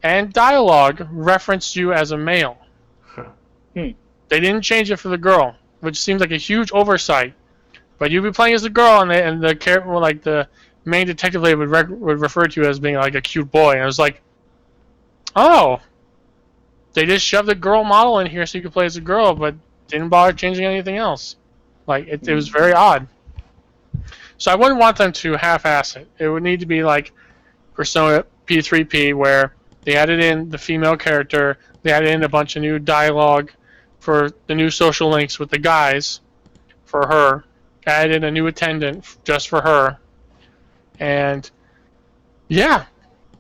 and dialogue referenced you as a male. They didn't change it for the girl, which seems like a huge oversight. But you'd be playing as a girl, and the character, like the main detective lady, would refer to you as being like a cute boy, and I was like, oh, they just shoved a girl model in here so you could play as a girl, but didn't bother changing anything else. Like it was very odd. So I wouldn't want them to half-ass it. It would need to be like Persona P3P, where they added in the female character, they added in a bunch of new dialogue for the new social links with the guys for her, added in a new attendant just for her, and yeah,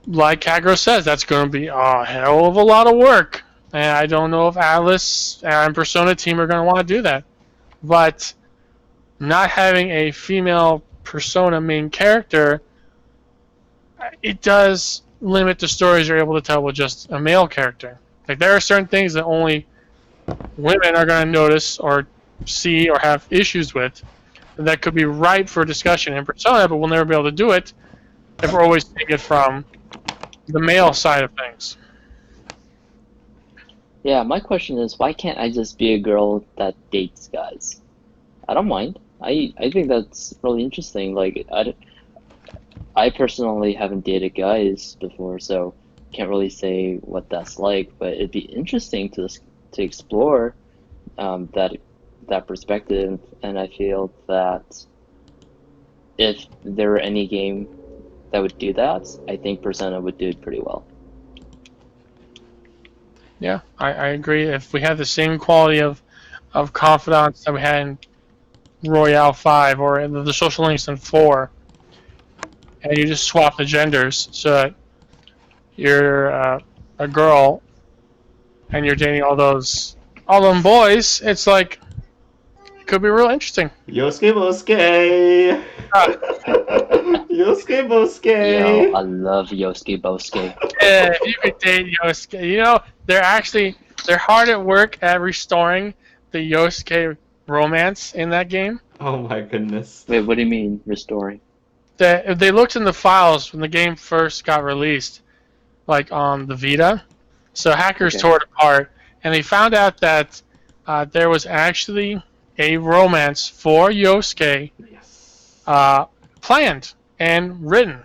like Kagros says, that's going to be a hell of a lot of work, and I don't know if Atlas and Persona team are going to want to do that. But not having a female Persona main character, it does limit the stories you're able to tell with just a male character. Like, there are certain things that only women are going to notice or see or have issues with that could be ripe for discussion in Persona, but we'll never be able to do it if we're always seeing it from the male side of things. Yeah, my question is, why can't I just be a girl that dates guys? I don't mind. I think that's really interesting. Like, I personally haven't dated guys before, so can't really say what that's like. But it'd be interesting to explore that perspective. And I feel that if there were any game that would do that, I think Persona would do it pretty well. Yeah, I agree. If we had the same quality of confidants that we had in Royale 5 or in the social links in 4, and you just swap the genders so that you're a girl and you're dating all them boys, it's like, it could be real interesting. Yosuke Bosuke! Yosuke Bosuke! Yo, I love Yosuke Bosuke. Yeah, if you could date Yosuke, they're hard at work at restoring the Yosuke romance in that game. Oh my goodness. Wait, what do you mean, restoring? They looked in the files when the game first got released, like on the Vita. So hackers tore it apart, and they found out that there was actually a romance for Yosuke planned and written.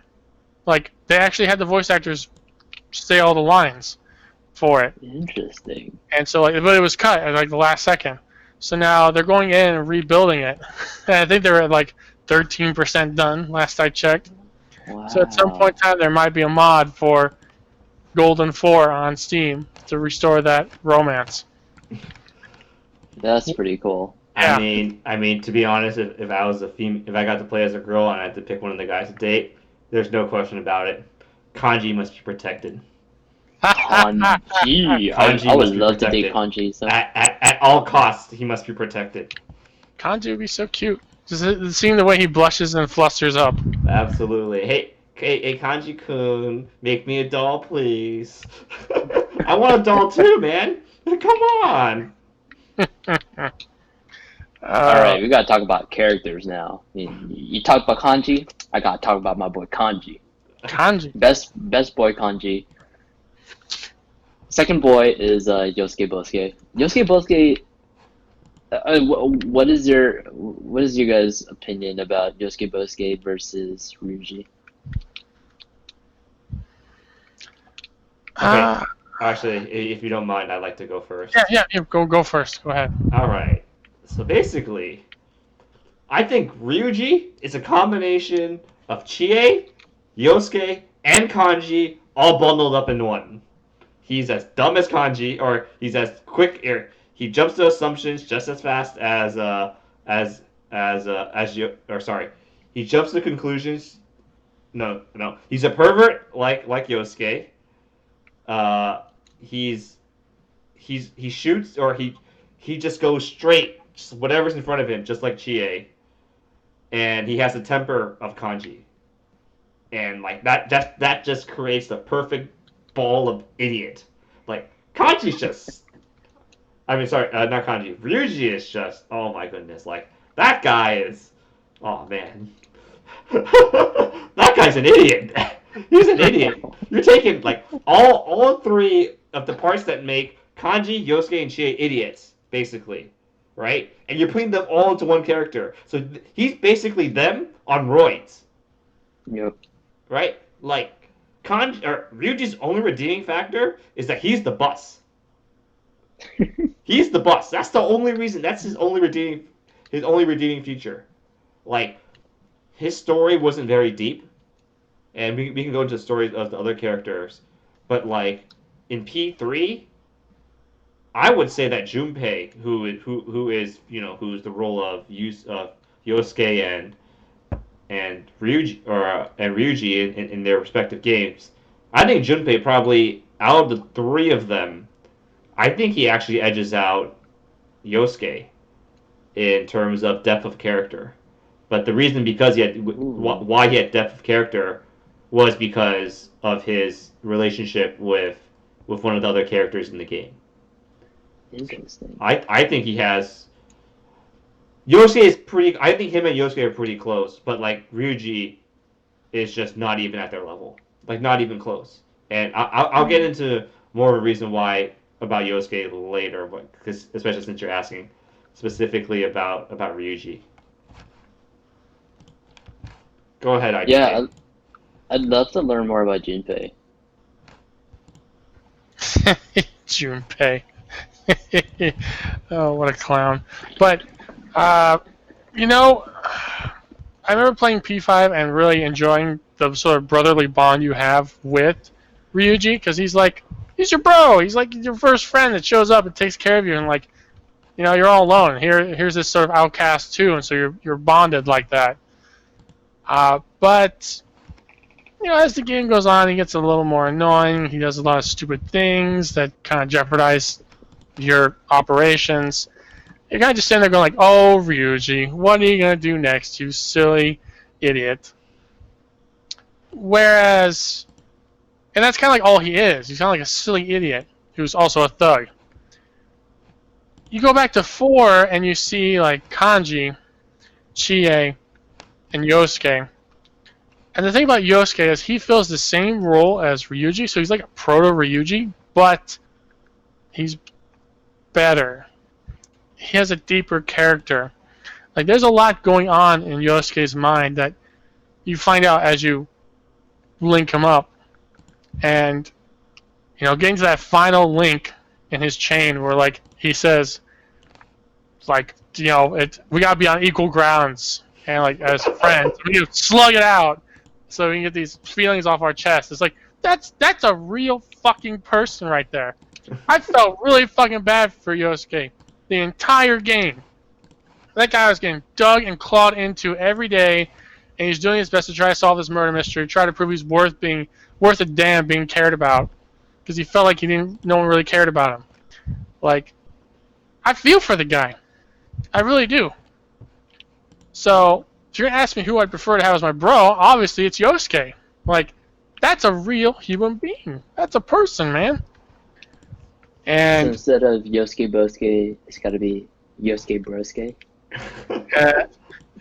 Like, they actually had the voice actors say all the lines for it. Interesting. And so, but it was cut at like the last second. So now they're going in and rebuilding it. And I think they're at like 13% done, last I checked. So at some point in time, there might be a mod for Golden 4 on Steam to restore that romance. That's pretty cool. Yeah. I mean, to be honest, if I was if I got to play as a girl and I had to pick one of the guys to date, there's no question about it. Kanji must be protected. Kanji. Kanji I would must be love to protected. date Kanji. So. At all costs, he must be protected. Kanji would be so cute. Just seeing the way he blushes and flusters up. Absolutely. Hey, Kanji-kun, make me a doll, please. I want a doll too, man. Come on. Alright, we gotta talk about characters now. You talk about Kanji, I gotta talk about my boy Kanji. Kanji. Best boy Kanji. Second boy is Yosuke Bosuke. Yosuke Bosuke. What is your guys' opinion about Yosuke Bosuke versus Ryuji? Okay. Actually, if you don't mind, I'd like to go first. Yeah. Go first. Go ahead. All right. So basically, I think Ryuji is a combination of Chie, Yosuke, and Kanji all bundled up in one. He's as dumb as Kanji, or he's as quick. He jumps to assumptions just as fast as he jumps to conclusions. No. He's a pervert like Yosuke. He shoots, or he just goes straight, just whatever's in front of him, just like Chie. And he has the temper of Kanji. And like that just creates the perfect ball of idiot. Like Kanji's just, I mean, sorry, not Kanji. Ryuji is just, oh my goodness, like that guy is, oh man, that guy's an idiot. He's an idiot. You're taking like all three of the parts that make Kanji, Yosuke, and Chie idiots, basically, right? And you're putting them all into one character. So he's basically them on roids. Yep. Right? Like Ryuji's only redeeming factor is that he's the bus. He's the bus. That's the only reason. That's his only redeeming feature. Like his story wasn't very deep, and we can go into the stories of the other characters, but like in P3, I would say that Junpei, who is who's the role of Yosuke and Ryuji in their respective games, I think Junpei probably, out of the three of them, I think he actually edges out Yosuke in terms of depth of character. But the reason why he had depth of character was because of his relationship with one of the other characters in the game. Interesting. I think he has. Yosuke is pretty. I think him and Yosuke are pretty close, but like Ryuji is just not even at their level, like not even close. And I'll get into more of a reason why about Yosuke later, because especially since you're asking specifically about Ryuji. Go ahead, IDK. Yeah, I'd love to learn more about Junpei. Junpei. Oh, what a clown. But, I remember playing P5 and really enjoying the sort of brotherly bond you have with Ryuji, because he's your bro. He's like your first friend that shows up and takes care of you, and like, you're all alone. Here's this sort of outcast too, and so you're bonded like that. But as the game goes on, he gets a little more annoying. He does a lot of stupid things that kind of jeopardize your operations. You're kind of just sitting there going like, oh, Ryuji, what are you going to do next, you silly idiot? Whereas, and that's kind of like all he is. He's kind of like a silly idiot who's also a thug. You go back to 4 and you see like Kanji, Chie, and Yosuke. And the thing about Yosuke is he fills the same role as Ryuji, so he's like a proto-Ryuji, but he's better. He has a deeper character. Like, there's a lot going on in Yosuke's mind that you find out as you link him up. And, getting to that final link in his chain where, like, he says, like, we gotta be on equal grounds. And, like, as friends, we slug it out. so we can get these feelings off our chest. It's like, that's a real fucking person right there. I felt really fucking bad for Yosuke the entire game. That guy was getting dug and clawed into every day, and he's doing his best to try to solve this murder mystery, try to prove he's worth a damn being cared about, because he felt like no one really cared about him. Like, I feel for the guy. I really do. So, if you're gonna ask me who I'd prefer to have as my bro, obviously it's Yosuke. Like, that's a real human being. That's a person, man. So And instead of Yosuke Bosuke, it's got to be Yosuke Brosuke.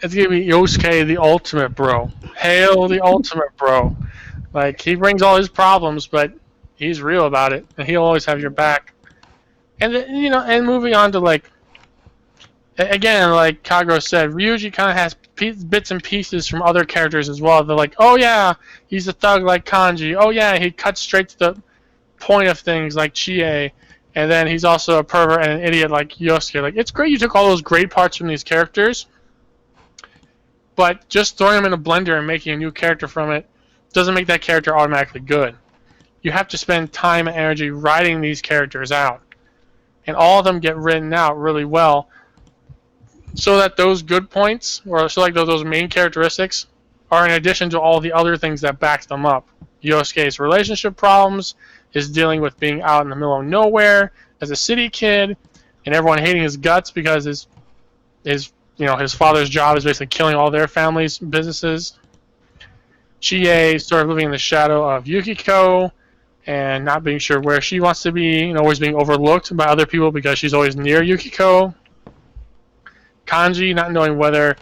it's gonna be Yosuke, the ultimate bro. Hail the ultimate bro. Like, he brings all his problems, but he's real about it, and he'll always have your back. And then, and moving on to like, again, like Kagros said, Ryuji kind of has bits and pieces from other characters as well. They're like, oh yeah, he's a thug like Kanji. Oh yeah, he cuts straight to the point of things like Chie. And then he's also a pervert and an idiot like Yosuke. Like, it's great you took all those great parts from these characters, but just throwing them in a blender and making a new character from it doesn't make that character automatically good. You have to spend time and energy writing these characters out. And all of them get written out really well, so that those good points, or so like those main characteristics, are in addition to all the other things that back them up. Yosuke's relationship problems, his dealing with being out in the middle of nowhere as a city kid, and everyone hating his guts because his father's job is basically killing all their family's businesses. Chie sort of living in the shadow of Yukiko and not being sure where she wants to be, always being overlooked by other people because she's always near Yukiko. Kanji not knowing whether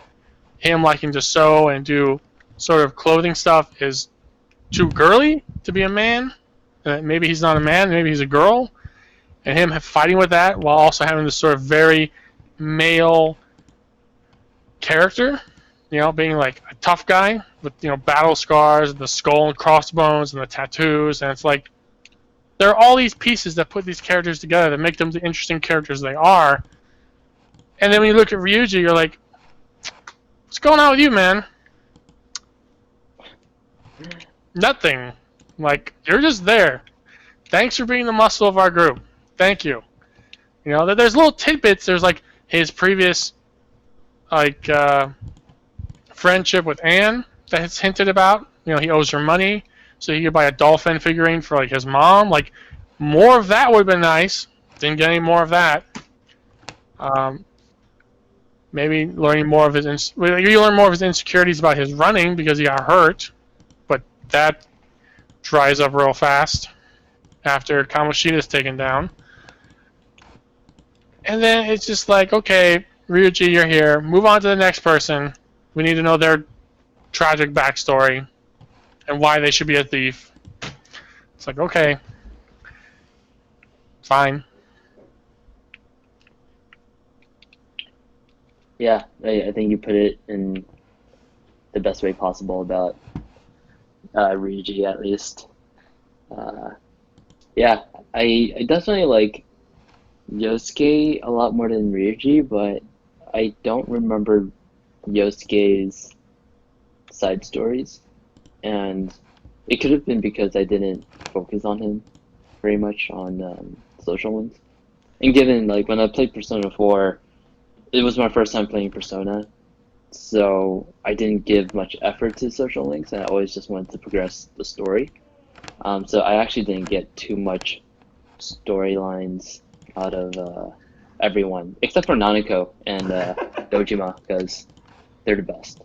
him liking to sew and do sort of clothing stuff is too girly to be a man. Maybe he's not a man, maybe he's a girl. And him fighting with that while also having this sort of very male character, being like a tough guy with, battle scars, and the skull and crossbones, and the tattoos. And it's like, there are all these pieces that put these characters together that make them the interesting characters they are. And then when you look at Ryuji, you're like, what's going on with you, man? Nothing. Like, you're just there. Thanks for being the muscle of our group. Thank you. There's little tidbits. There's like his previous, like, friendship with Anne that it's hinted about. He owes her money, so he could buy a dolphin figurine for like his mom. Like, more of that would have been nice. Didn't get any more of that. Maybe learning more of his you learn more of his insecurities about his running because he got hurt, but that dries up real fast after Kamoshida's taken down. And then it's just like, okay, Ryuji, you're here. Move on to the next person. We need to know their tragic backstory and why they should be a thief. It's like, okay, fine. Yeah, I think you put it in the best way possible about Ryuji, at least. Yeah, I definitely like Yosuke a lot more than Ryuji, but I don't remember Yosuke's side stories, and it could have been because I didn't focus on him very much on social ones. And given, like, when I played Persona 4, it was my first time playing Persona, so I didn't give much effort to social links, and I always just wanted to progress the story. So I actually didn't get too much storylines out of everyone, except for Nanako and Dojima, because they're the best.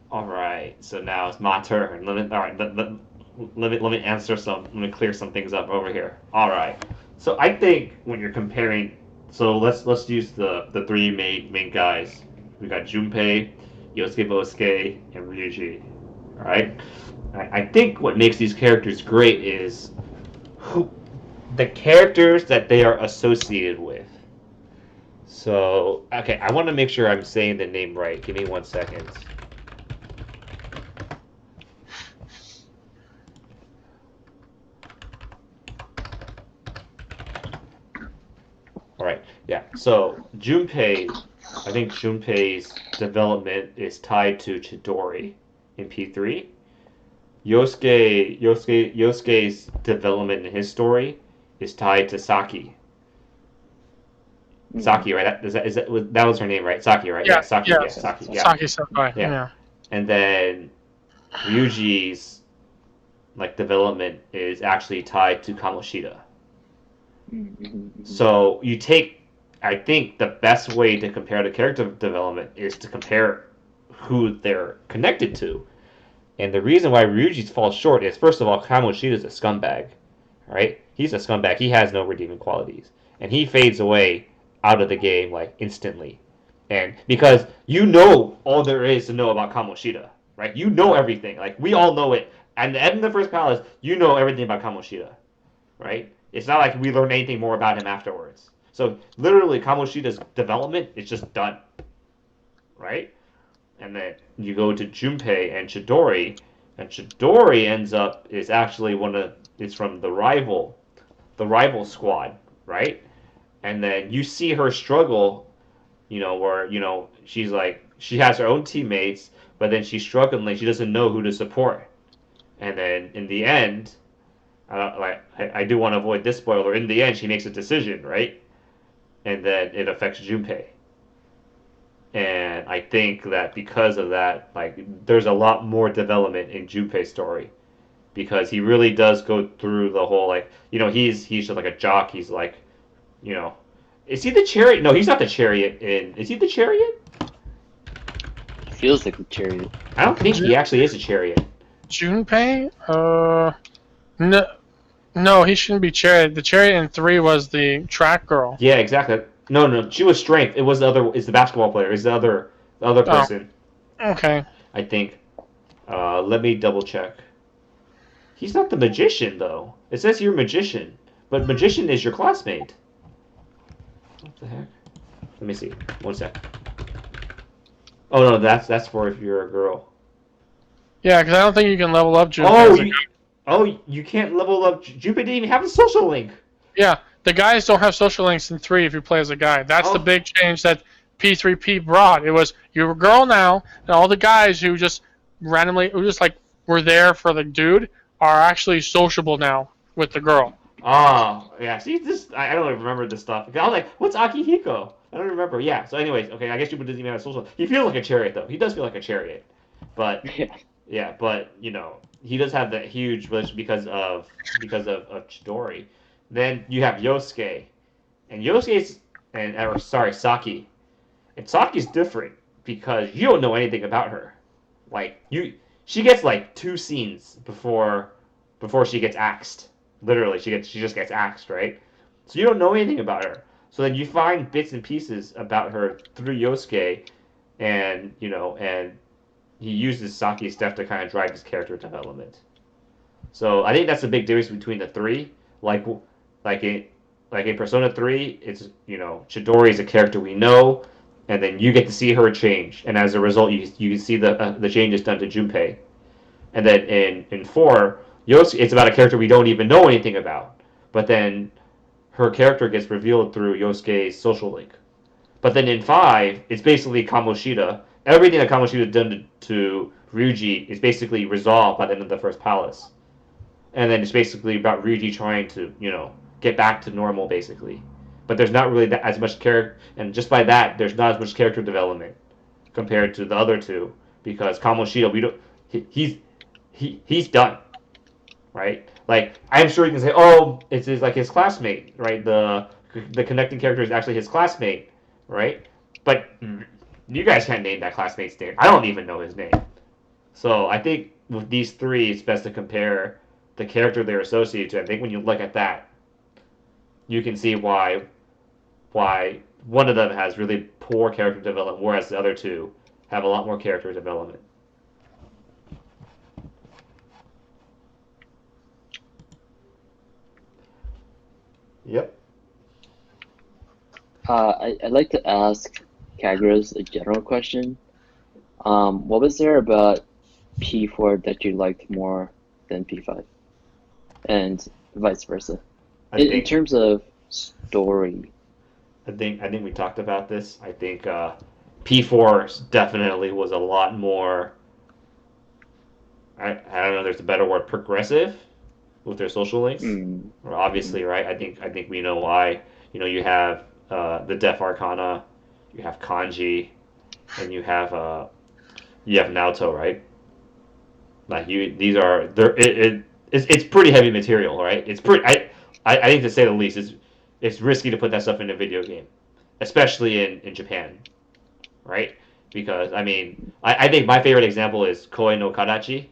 All right, so now it's my turn. Let me answer let me clear some things up over here. All right, so I think when you're comparing, so let's use the three main guys. We got Junpei, Yosuke Bosuke, and Ryuji. All right, I think what makes these characters great is the characters that they are associated with. So, okay, I want to make sure I'm saying the name right. Give me 1 second. All right, yeah. So Junpei I think Junpei's development is tied to Chidori in P3. Yosuke's development in his story is tied to Saki. Saki, right? That was her name, right? Saki, right? Yeah, Yeah, Saki. yeah. Yeah, Saki. Yeah, Saki Senpai. yeah. Yeah. And then Ryuji's development is actually tied to Kamoshida. So you take, I think the best way to compare the character development is to compare who they're connected to. And the reason why Ryuji's falls short is, first of all, Kamoshida's a scumbag, right? He's a scumbag. He has no redeeming qualities, and he fades away out of the game instantly. And because you know all there is to know about Kamoshida, right? You know everything. We all know it. And at the end of the first palace, you know everything about Kamoshida, right? It's not like we learn anything more about him afterwards. So literally, Kamoshida's development is just done, right? And then you go to Junpei and Chidori ends up is actually is from the rival squad, right? And then you see her struggle, where she has her own teammates, but then she's struggling, she doesn't know who to support, and then in the end, I do want to avoid this spoiler. In the end, she makes a decision, right? And then it affects Junpei. And I think that because of that, there's a lot more development in Junpei's story, because he really does go through the whole he's just like a jock. He's is he the chariot? No, he's not the chariot. Is he the chariot? Feels like a chariot. I don't think he actually is a chariot. Junpei? No, he shouldn't be chariot. The chariot in 3 was the track girl. Yeah, exactly. No, she was strength. It was the other. It's the basketball player. It's the other person. Oh, okay. I think. Let me double check. He's not the magician though. It says you're a magician, but magician is your classmate. What the heck? Let me see. One sec. Oh no, that's for if you're a girl. Yeah, because I don't think you can level up Junpei. You can't level up. Junpei didn't even have a social link. Yeah, the guys don't have social links in 3 if you play as a guy. That's the big change that P3P brought. It was you're a girl now, and all the guys who just randomly were there for the dude are actually sociable now with the girl. Oh, yeah. See, I don't even remember this stuff. I was like, what's Akihiko? I don't remember. Yeah. So, anyways, okay. I guess Junpei doesn't even have a social. He feels like a chariot though. He does feel like a chariot, but yeah. But he does have that huge relationship because of Chidori. Then you have Yosuke, and Saki, and Saki's different because you don't know anything about her. She gets 2 scenes before she gets axed. Literally, she just gets axed, right? So you don't know anything about her. So then you find bits and pieces about her through Yosuke, and he uses Saki's stuff to kind of drive his character development. So I think that's the big difference between the 3. Like in Persona 3, it's Chidori is a character we know, and then you get to see her change, and as a result, you can see the changes done to Junpei. And then in 4, Yosuke, it's about a character we don't even know anything about, but then her character gets revealed through Yosuke's social link. But then in 5, it's basically Kamoshida. Everything that Kamoshida done to Ryuji is basically resolved by the end of the first palace. And then it's basically about Ryuji trying to, get back to normal, basically. But there's not really as much character, and just by that, there's not as much character development compared to the other 2, because Kamoshida, he's done, right? I'm sure you can say, oh, it's his classmate, right? The connecting character is actually his classmate, right? But you guys can't name that classmate's name. I don't even know his name. So I think with these 3, it's best to compare the character they're associated to. I think when you look at that, you can see why one of them has really poor character development, whereas the other 2 have a lot more character development. Yep. I'd like to ask Kagros a general question. What was there about P4 that you liked more than P5? And vice versa. In terms of story. I think we talked about this. I think P4 definitely was a lot more. I don't know. There's a better word, progressive, with their social links. Mm. Or obviously, right? I think we know why. You have the Deaf Arcana, you have Kanji, and you have Naoto, right? Like these are it's pretty heavy material, right? It's pretty. I think to say the least, it's risky to put that stuff in a video game, especially in Japan, right? Because I think my favorite example is Koe no Kadachi,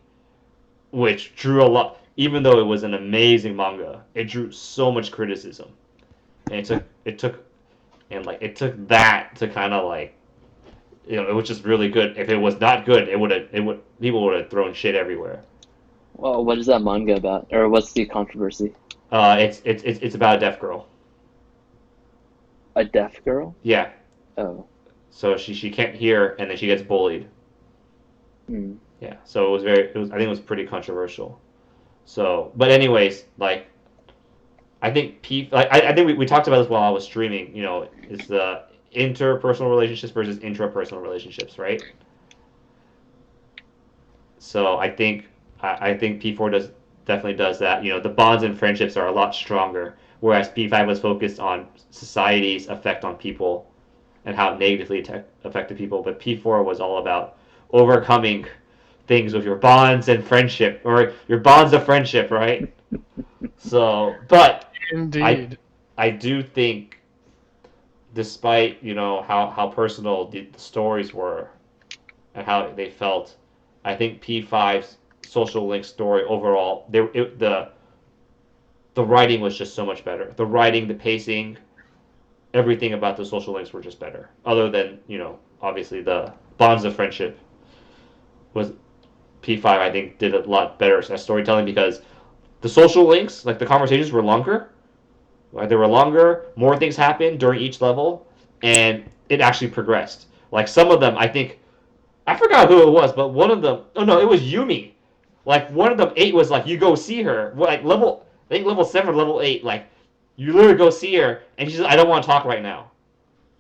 which drew a lot. Even though it was an amazing manga, it drew so much criticism, and it took that to kind of like, it was just really good. If it was not good, people would have thrown shit everywhere. Well, what is that manga about, or what's the controversy? It's about a deaf girl. A deaf girl? Yeah. Oh. So she can't hear, and then she gets bullied. Hmm. Yeah. So I think it was pretty controversial. So, but anyways, like, I think I think we talked about this while I was streaming. It's the interpersonal relationships versus intrapersonal relationships, right? So I think P4 definitely does that. The bonds and friendships are a lot stronger, whereas P5 was focused on society's effect on people and how it negatively affected people. But P4 was all about overcoming things with your bonds and friendship, or your bonds of friendship, right? So, but Indeed. I do think, despite how personal the stories were and how they felt, I think P5's social link story overall, the writing was just so much better. The writing, the pacing, everything about the social links were just better. Other than obviously the bonds of friendship was P5. I think did a lot better at storytelling because the social links, like the conversations, were longer. Right? They were longer. More things happened during each level, and it actually progressed. Like some of them, I forgot who it was, but one of them. Oh no, it was Yumi. Like one of them, 8 was like you go see her. Like I think level 7, level 8. Like you literally go see her, and she's like, I don't want to talk right now.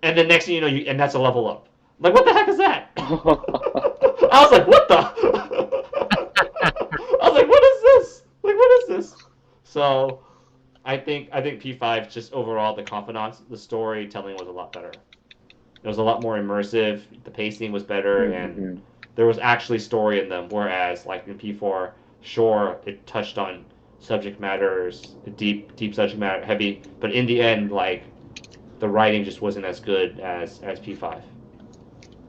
And then next thing you know, and that's a level up. Like what the heck is that? I was like, what the? I was like, what is this? Like what is this? So I think P5 just overall the confidants, the storytelling was a lot better. It was a lot more immersive. The pacing was better, and Mm-hmm. there was actually story in them. Whereas, like in P4, sure, it touched on subject matters, deep subject matter, heavy. But in the end, like the writing just wasn't as good as P5.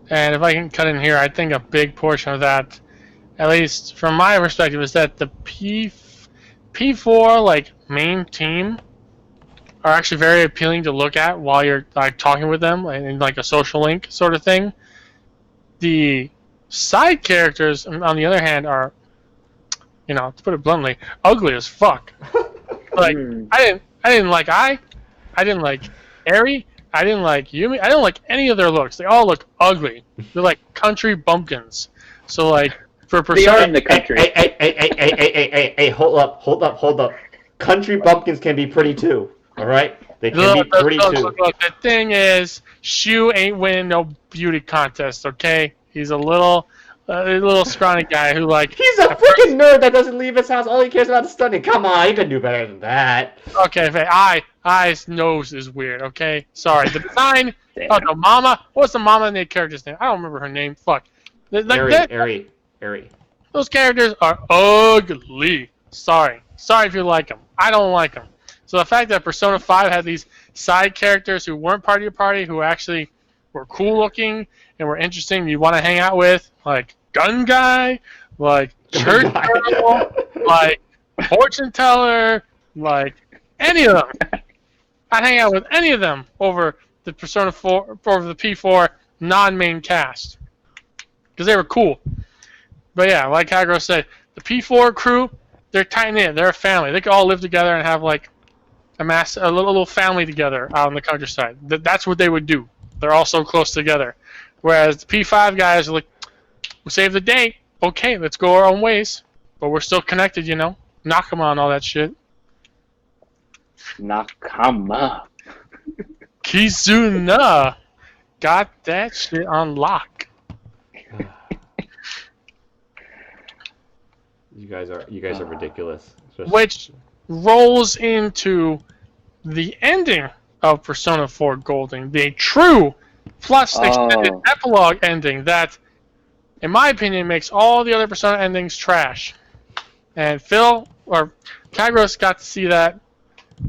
And if I can cut in here, I think a big portion of that, at least from my perspective, is that the P4 like main team are actually very appealing to look at while you're like talking with them in like a social link sort of thing. The side characters, on the other hand, are, to put it bluntly, ugly as fuck. Like Mm. I didn't like I didn't like Eri, I didn't like Yumi, I didn't like any of their looks. They all look ugly. They're like country bumpkins. So like for They are in Persona, the country. Hey, hold up. Country bumpkins can be pretty too. All right, they can be pretty too. look, the thing is, Shu ain't winning no beauty contest. Okay, he's a little scrawny guy who like. He's a freaking nerd that doesn't leave his house. All he cares about is studying. Come on, he can do better than that. Okay, Eye's nose is weird. Okay, sorry. The design. Damn. Oh, the mama. What's the mama name character's name? I don't remember her name. Fuck. Like Eri. those characters are ugly. Sorry if you like them. I don't like them. So the fact that Persona 5 had these side characters who weren't part of your party, who actually were cool looking and were interesting, you want to hang out with, like Gun Guy, like Church Girl, like Fortune Teller, like any of them. I'd hang out with any of them over the Persona 4, over the P4 non-main cast, because they were cool. But yeah, like Kagros said, the P4 crew, they're tight knit. They're a family. They can all live together and have like a little family together out in the countryside. That's what they would do. They're all so close together. Whereas the P5 guys are like, we saved the day. Okay, let's go our own ways. But we're still connected, Nakama and all that shit. Nakama. Kizuna. got that shit on lock. You guys are ridiculous. Which rolls into the ending of Persona 4 Golden, the true plus extended epilogue ending that, in my opinion, makes all the other Persona endings trash. And Phil or Kagros got to see that,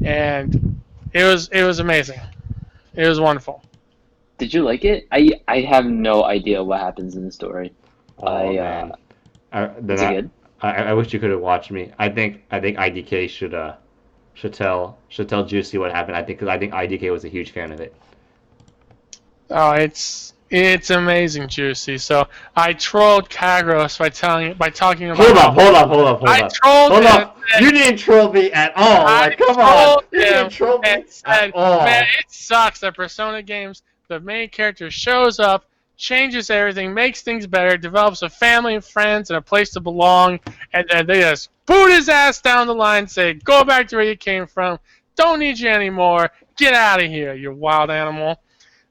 and it was amazing. It was wonderful. Did you like it? I have no idea what happens in the story. Oh man, is it good? I wish you could have watched me. I think IDK should tell Juicy what happened. Because I think IDK was a huge fan of it. Oh, it's amazing, Juicy. So I trolled Kagros by talking about. Hold up. I trolled him. You didn't troll me at all. Come on. You didn't troll me at all. Man, it sucks that Persona games, the main character shows up, changes everything, makes things better, develops a family and friends and a place to belong, and then they just boot his ass down the line, say, go back to where you came from, don't need you anymore, get out of here, you wild animal.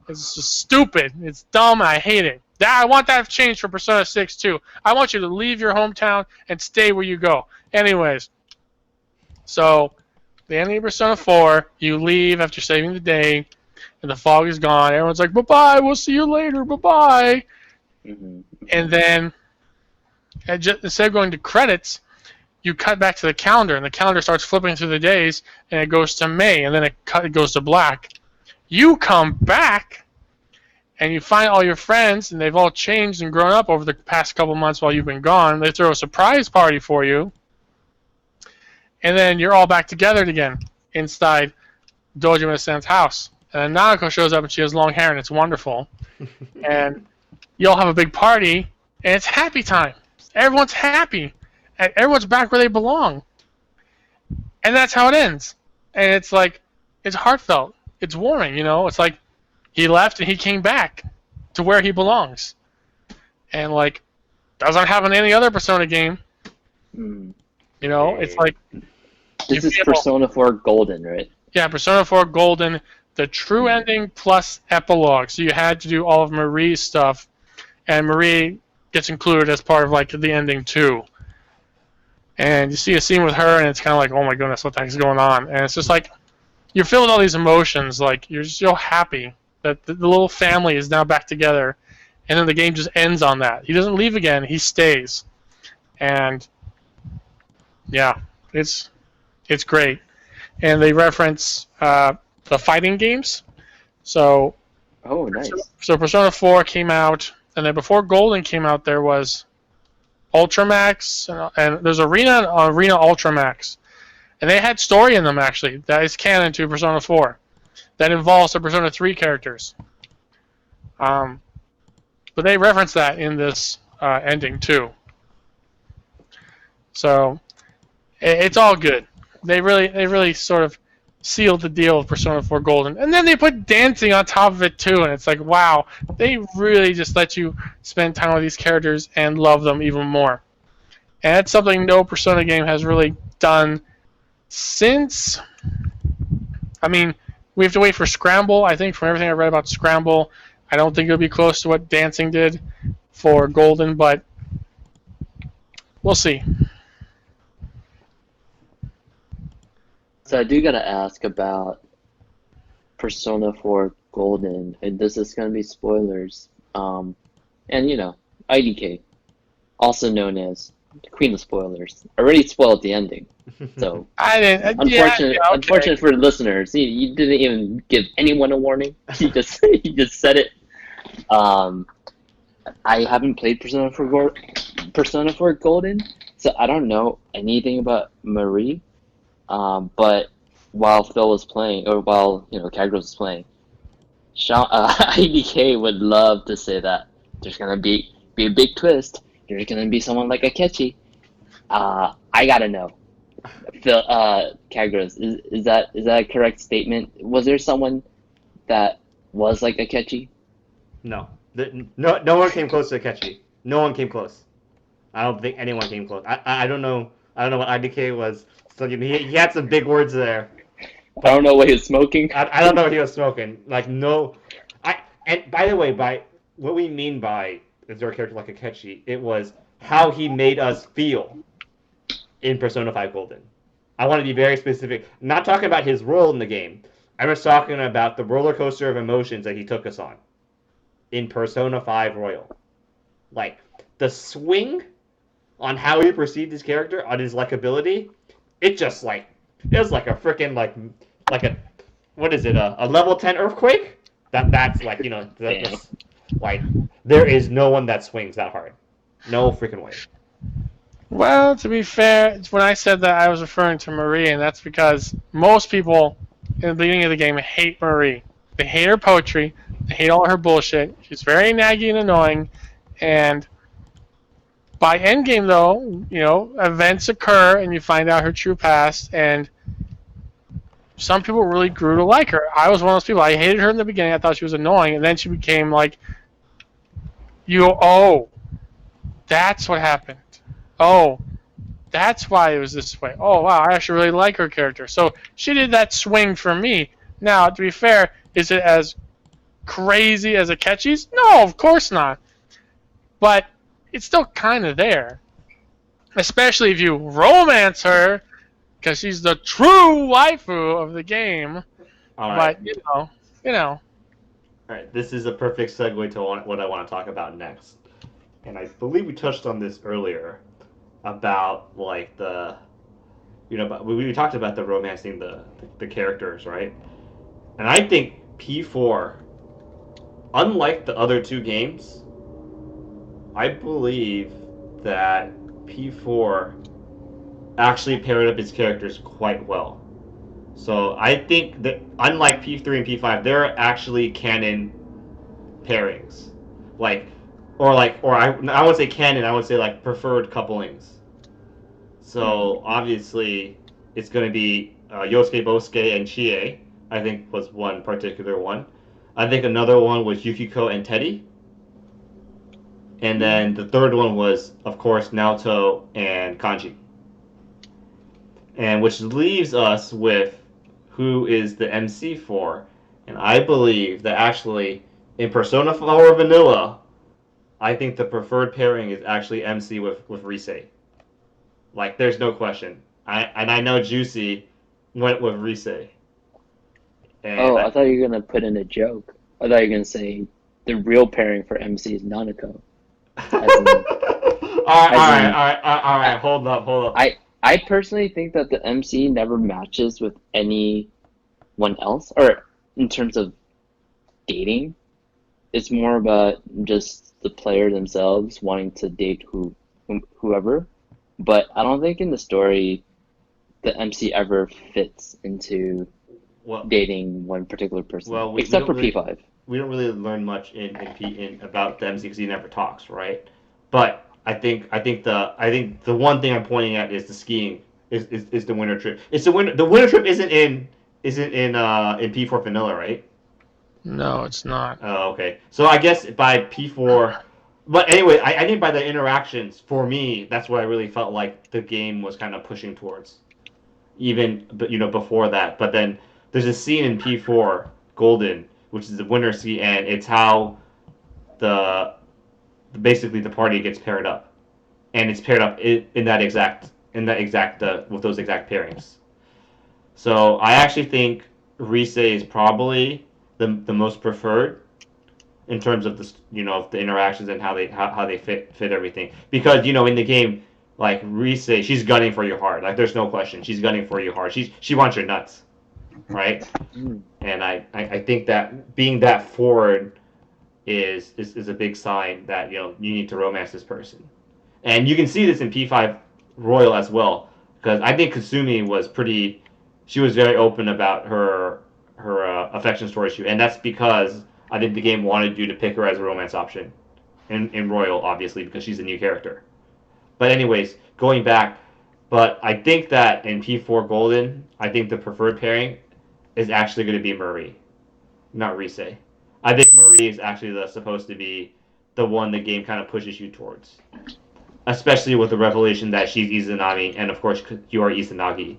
It's just stupid. It's dumb. I hate it. I want that changed for Persona 6 too. I want you to leave your hometown and stay where you go. Anyways, so the ending of Persona 4, you leave after saving the day, and the fog is gone. Everyone's like, bye-bye, we'll see you later, bye-bye. Mm-hmm. And then, instead of going to credits, you cut back to the calendar, and the calendar starts flipping through the days, and it goes to May, and then it goes to black. You come back, and you find all your friends, and they've all changed and grown up over the past couple months while you've been gone. They throw a surprise party for you, and then you're all back together again inside Dojima-san's house. And then Nanako shows up, and she has long hair, and it's wonderful. And you all have a big party, and it's happy time. Everyone's happy, and everyone's back where they belong. And that's how it ends. And it's like, it's heartfelt. It's warming, you know? It's like he left and he came back to where he belongs. And, like, doesn't happen in any other Persona game. Mm. You know? It's like... This is Persona 4 Golden, right? Yeah, Persona 4 Golden, the true ending plus epilogue. So you had to do all of Marie's stuff. And Marie gets included as part of, like, the ending, too. And you see a scene with her, and it's kind of like, oh my goodness, what the heck's going on? And it's just like... You're feeling all these emotions, like you're just so happy that the little family is now back together, and then the game just ends on that. He doesn't leave again; he stays, and yeah, it's great. And they reference the fighting games, so nice. So Persona 4 came out, and then before Golden came out, there was Ultramax, and there's Arena Ultramax. And they had story in them, actually. That is canon to Persona 4. That involves the Persona 3 characters. But they reference that in this ending, too. So, it's all good. They really sort of sealed the deal with Persona 4 Golden. And then they put dancing on top of it, too. And it's like, wow. They really just let you spend time with these characters and love them even more. And that's something no Persona game has really done since, I mean, we have to wait for Scramble. I think from everything I read about Scramble, I don't think it'll be close to what Dancing did for Golden, but we'll see. So I do gotta ask about Persona 4 Golden, and this is gonna be spoilers. And you know, IDK, also known as the Queen of Spoilers, already spoiled the ending. So I didn't. Unfortunate for the listeners. You didn't even give anyone a warning. You just said it. I haven't played Persona 4 Golden, so I don't know anything about Marie. But while Phil was playing, or while Kagros was playing, IDK would love to say that there's gonna be a big twist. There's gonna be someone like Akechi. I gotta know. Phil, Kagros, is that a correct statement? Was there someone that was like Akechi? No. No one came close to Akechi. No one came close. I don't think anyone came close. I don't know. I don't know what IDK was. So he had some big words there. I don't know what he was smoking. I don't know what he was smoking. Like no, And by the way, by what we mean by is there a character like Akechi, it was how he made us feel in Persona 5 Golden. I want to be very specific. I'm not talking about his role in the game. I'm just talking about the roller coaster of emotions that he took us on in Persona 5 Royal. Like the swing on how he perceived his character, on his likability, it just like it was like a freaking like a what is it a level 10 earthquake? That's like Damn. like there is no one that swings that hard, no freaking way. Well, to be fair, when I said that, I was referring to Marie, and that's because most people in the beginning of the game hate Marie. They hate her poetry. They hate all her bullshit. She's very naggy and annoying. And by endgame, though, events occur, and you find out her true past, and some people really grew to like her. I was one of those people. I hated her in the beginning. I thought she was annoying, and then she became like, oh, that's what happened. Oh, that's why it was this way. Oh, wow, I actually really like her character. So she did that swing for me. Now, to be fair, is it as crazy as Akechi's? No, of course not. But it's still kind of there. Especially if you romance her, because she's the true waifu of the game. All right, But, you know. all right. This is a perfect segue to what I want to talk about next, and I believe we touched on this earlier about like but we talked about the romancing the characters, right? And I think P4, unlike the other two games, I believe that P4 actually paired up its characters quite well. So I think that unlike P3 and P5, they're actually canon pairings, like, or I would say canon. I would say like preferred couplings. So obviously, it's going to be Yosuke Bosuke and Chie. I think was one particular one. I think another one was Yukiko and Teddy. And then the third one was, of course, Naoto and Kanji. And which leaves us with who is the MC for. And I believe that actually in Persona 4 Vanilla, I think the preferred pairing is actually MC with Rise. Like, there's no question. I know Juicy went with Rise. Oh, I thought you were gonna put in a joke. I thought you were gonna say the real pairing for MC is Nanako. all right. Hold up. I personally think that the MC never matches with anyone else, or in terms of dating. It's more about just the player themselves wanting to date whoever. But I don't think in the story the MC ever fits into dating one particular person, except for P5. We don't really learn much in about the MC because he never talks, right? But I think the one thing I'm pointing at is the skiing is the winter trip. It's the winter trip isn't in P4 Vanilla, right? No, it's not. Oh, okay. So I guess by P4, but anyway, I think by the interactions for me, that's what I really felt like the game was kind of pushing towards, even before that. But then there's a scene in P4 Golden, which is the winter ski, and it's how basically the party gets paired up, and it's paired up in that exact with those exact pairings. So I actually think Rise is probably the most preferred in terms of the interactions and how they fit everything, because in the game, like Rise, she's gunning for your heart, like there's no question, she's gunning for your heart, she wants your nuts, right? And I think that being that forward is a big sign that you need to romance this person. And you can see this in P5 Royal as well, because I think Kasumi she was very open about her affection towards you, and that's because I think the game wanted you to pick her as a romance option in Royal, obviously, because she's a new character. But anyways, going back, but I think that in P4 Golden, I think the preferred pairing is actually going to be Marie, not Rise. I think Marie is actually supposed to be the one the game kind of pushes you towards, especially with the revelation that she's Izanami, and of course you are Izanagi,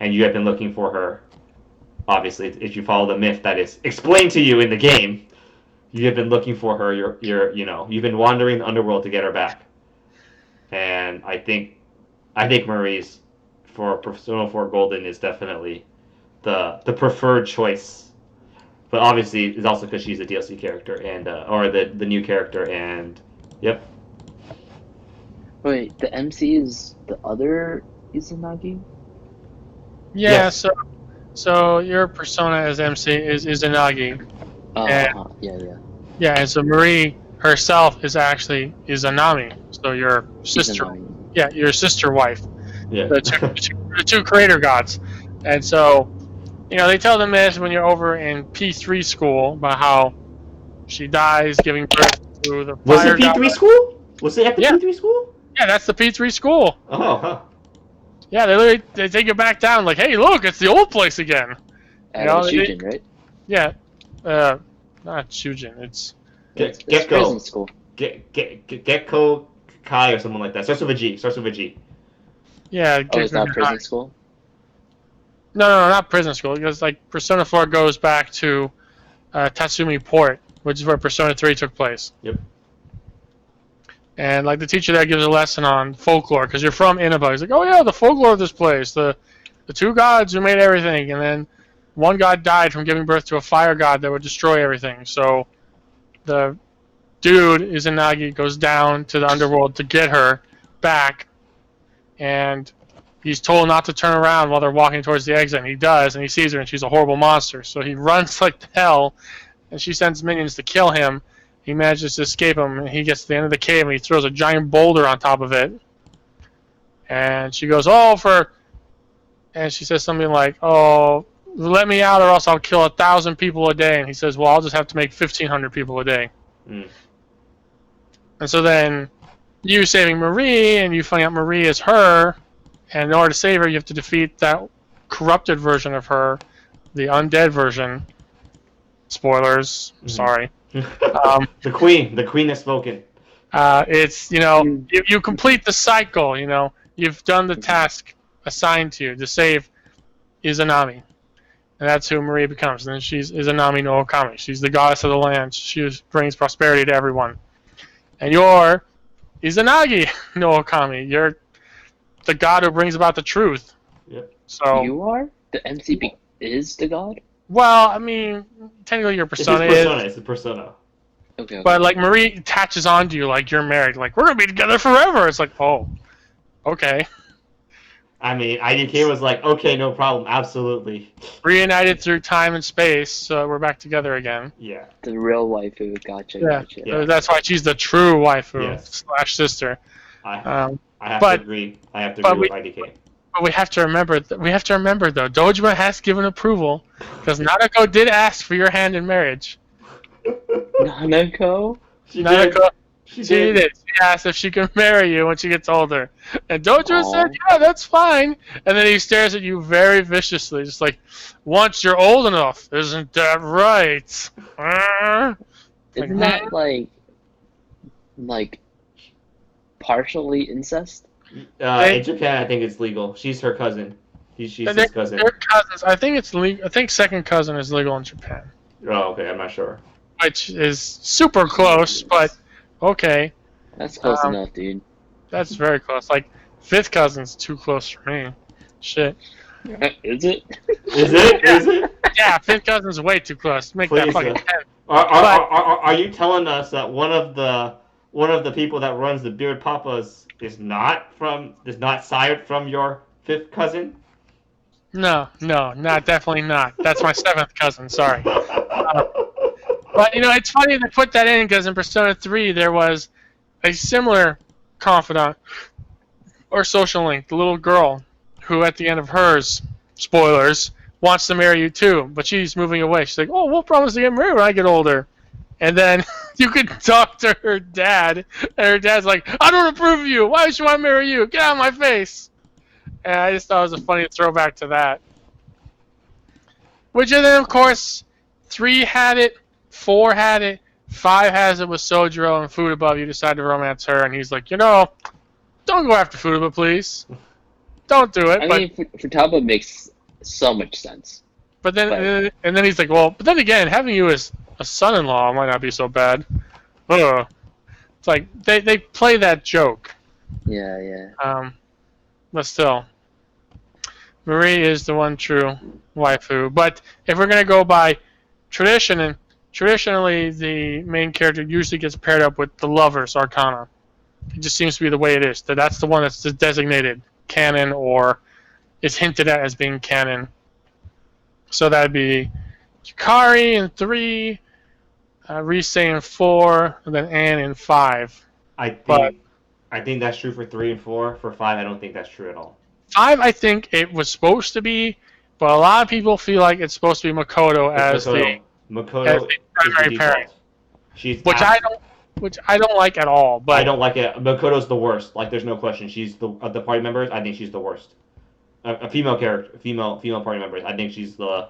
and you have been looking for her. Obviously, if you follow the myth that is explained to you in the game, you have been looking for her. You've been wandering the underworld to get her back. And I think Marie's for Persona 4 Golden is definitely the preferred choice. But obviously, it's also because she's a DLC character and or the new character and yep. Wait, the MC is the other Izanagi? Yeah, Yes. so your persona as MC is Izanagi. And- Yeah. Yeah, and so Marie herself is actually Izanami. So your sister, Izanagi. yeah, your sister wife, Yeah. the two creator gods. And so, they tell them this when you're over in P3 school about how she dies giving birth to the Was fire it P3 god. school? Was it at the Yeah. P3 school? Yeah, that's the P3 school. Oh, huh. Yeah, they take you back down like, hey, look, it's the old place again. Shujin, right? Yeah, not Shujin. It's It's Gecko. prison school. Gecko Kai or something like that. Starts with a G. yeah. Oh, it's not Gekko- prison school? No, not prison school, because like Persona 4 goes back to Tatsumi Port, which is where Persona 3 took place. Yep. And like the teacher there gives a lesson on folklore, because you're from Inaba. He's like, oh yeah, the folklore of this place, the two gods who made everything, and then one god died from giving birth to a fire god that would destroy everything. So the dude, Izanagi, goes down to the underworld to get her back, and he's told not to turn around while they're walking towards the exit, and he does, and he sees her, and she's a horrible monster. So he runs like hell, and she sends minions to kill him. He manages to escape him, and he gets to the end of the cave, and he throws a giant boulder on top of it. And she goes, and she says something like, oh, let me out or else I'll kill 1,000 people a day. And he says, well, I'll just have to make 1,500 people a day. Mm. And so then you saving Marie, and you find out Marie is her, and in order to save her, you have to defeat that corrupted version of her, the undead version. Spoilers, sorry. The queen has spoken. It's, you complete the cycle, you've done the task assigned to you to save Izanami. And that's who Marie becomes. And then she's Izanami no Okami. She's the goddess of the land. She brings prosperity to everyone. And you're Izanagi no Okami. You're the god who brings about the truth. Yep. So You are? The MC is the god? well, I mean, technically your persona It's the persona. Okay. but like Marie attaches onto you like you're married. Like, we're gonna be together forever. It's like, oh, okay. I mean, IDK was like, okay, no problem, absolutely. Reunited through time and space, so we're back together again. Yeah. The real waifu. Gotcha. Yeah. That's why she's the true waifu Yes. / sister. I have but- to agree. I have to but agree with IDK. But we have to remember. Though, Dojima has given approval because Nanako did ask for your hand in marriage. Nanako? She Nanako, She she did. did. She asked if she can marry you when she gets older, and Dojima Aw. said, "Yeah, that's fine." And then he stares at you very viciously, just like, "Once you're old enough, isn't that right?" Isn't that like partially incest? In Japan, I think it's legal. She's her cousin. She's his cousin. They're cousins. I think it's legal. I think second cousin is legal in Japan, Oh, okay. I'm not sure. which is super close, but okay, That's close enough, dude. that's very close. Like fifth cousin's too close for me. Shit. Is it? Is it? Is it? Yeah, fifth cousin's way too close. Make that Please, fucking 10. Are you telling us that one of the people that runs the Beard Papas is not sired from your fifth cousin? No, definitely not. That's my seventh cousin. Sorry. But it's funny to put that in because in Persona 3 there was a similar confidant or social link, the little girl who at the end of hers, spoilers, wants to marry you too, but she's moving away. She's like, "Oh, we'll promise to get married when I get older." And then you could talk to her dad, and her dad's like, "I don't approve of you. Why would she want to marry you? Get out of my face." And I just thought it was a funny throwback to that. Which, and then, of course, 3 had it, 4 had it, 5 has it with Sojiro, and Futaba, you decide to romance her, and he's like, don't go after Futaba, please. Don't do it. I mean, Futaba makes so much sense. But then, and then he's like, well, but then again, having you as a son-in-law might not be so bad. Ugh. It's like they play that joke. Yeah. But still, Marie is the one true waifu. But if we're gonna go by tradition, and traditionally the main character usually gets paired up with the lover's arcana. It just seems to be the way it is. That's the one that's designated canon or is hinted at as being canon. So that'd be Yukari in 3, Rise in 4, and then Anne in 5. I But think that's true for 3 and 4. For 5, I don't think that's true at all. 5, I think it was supposed to be, but a lot of people feel like it's supposed to be Makoto as Makoto the primary is the parent, She's which I don't like at all. But I don't like it. Makoto's the worst. Like, there's no question. She's of the party members. I think she's the worst. A female character, female party members. I think she's the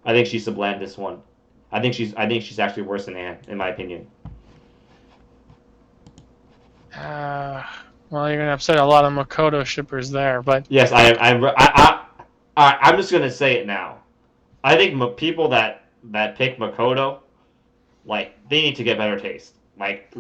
blandest one. I think she's actually worse than Anne, in my opinion. Well, you're gonna upset a lot of Makoto shippers there, but Yes, I'm just gonna say it now. I think people that pick Makoto, like, they need to get better taste. Like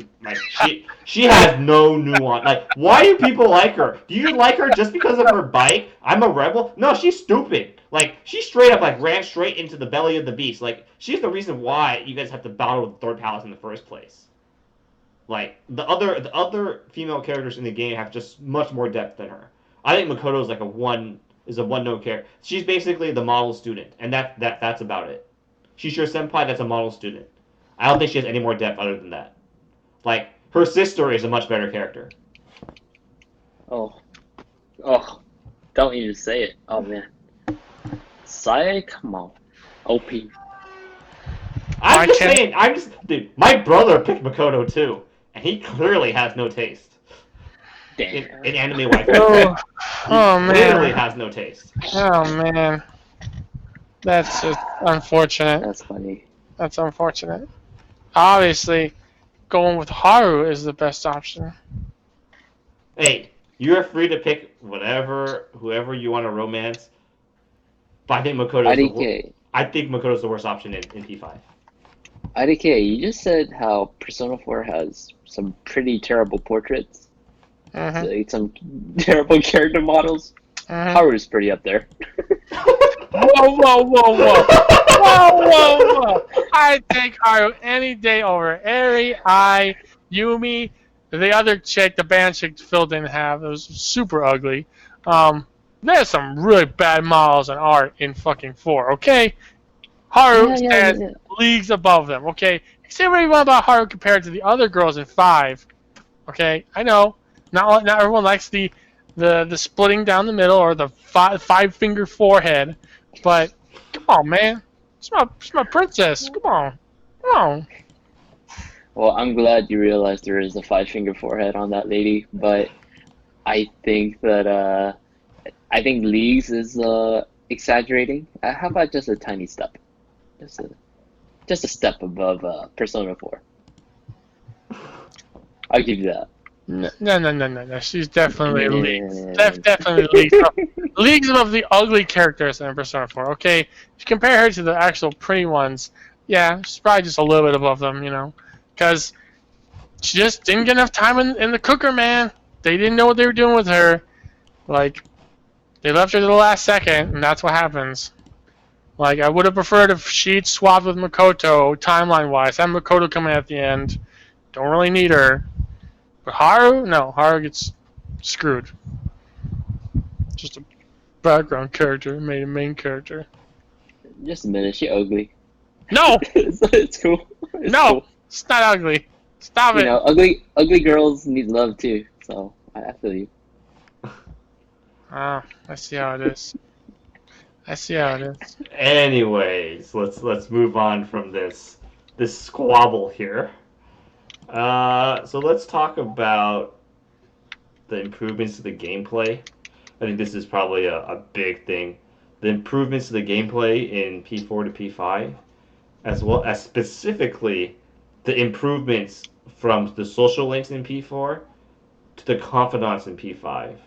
she has no nuance. Like, why do people like her? Do you like her just because of her bike? I'm a rebel. No, she's stupid. Like, she straight up ran straight into the belly of the beast. Like, she's the reason why you guys have to battle with the third palace in the first place. Like, the other female characters in the game have just much more depth than her. I think Makoto is a one note character. She's basically the model student, and that's about it. She's your senpai that's a model student. I don't think she has any more depth other than that. Like, her sister is a much better character. Oh, don't even say it. Oh man, Sai, come on, OP. Dude, my brother picked Makoto too, and he clearly has no taste. Damn. In anime waifu. Oh He man, literally has no taste. oh man, that's just unfortunate. That's funny. That's unfortunate. Obviously, going with Haru is the best option. Hey, you're free to pick whoever you want to romance. But I think Makoto's the worst option in P5. IDK, you just said how Persona 4 has some pretty terrible portraits, Mm-hmm. like some terrible character models. Mm-hmm. Haru's pretty up there. Whoa! I take Haru any day over Eri, Yumi, the other chick, the band chick Phil didn't have. It was super ugly. There's some really bad models and art in fucking 4, okay? Haru stands leagues above them, okay? Say what you want about Haru compared to the other girls in 5, okay? I know, not everyone likes the splitting down the middle or the five-finger forehead, but come on, man. She's my princess. Come on. Well, I'm glad you realized there is a 5-finger forehead on that lady, but I think that Leagues is exaggerating. How about just a tiny step? Just a step above Persona 4. I'll give you that. No. She's definitely leagues. Definitely leagues. Leagues above the ugly characters in Persona 4. Okay, if you compare her to the actual pretty ones, yeah, she's probably just a little bit above them, because she just didn't get enough time in the cooker, man. They didn't know what they were doing with her. Like, they left her to the last second, and that's what happens. Like, I would have preferred if she'd swapped with Makoto, timeline-wise. Have Makoto coming at the end. Don't really need her. But Haru? No, Haru gets screwed. Just a background character, made a main character. Just a minute, she ugly. No! It's cool. Cool. It's not ugly. Stop it. Ugly girls need love too, so I feel you. I see how it is. Anyways, let's move on from this squabble here. So let's talk about the improvements to the gameplay. I think this is probably a big thing. The improvements to the gameplay in P4 to P5, as well as specifically the improvements from the social links in P4 to the confidants in P5.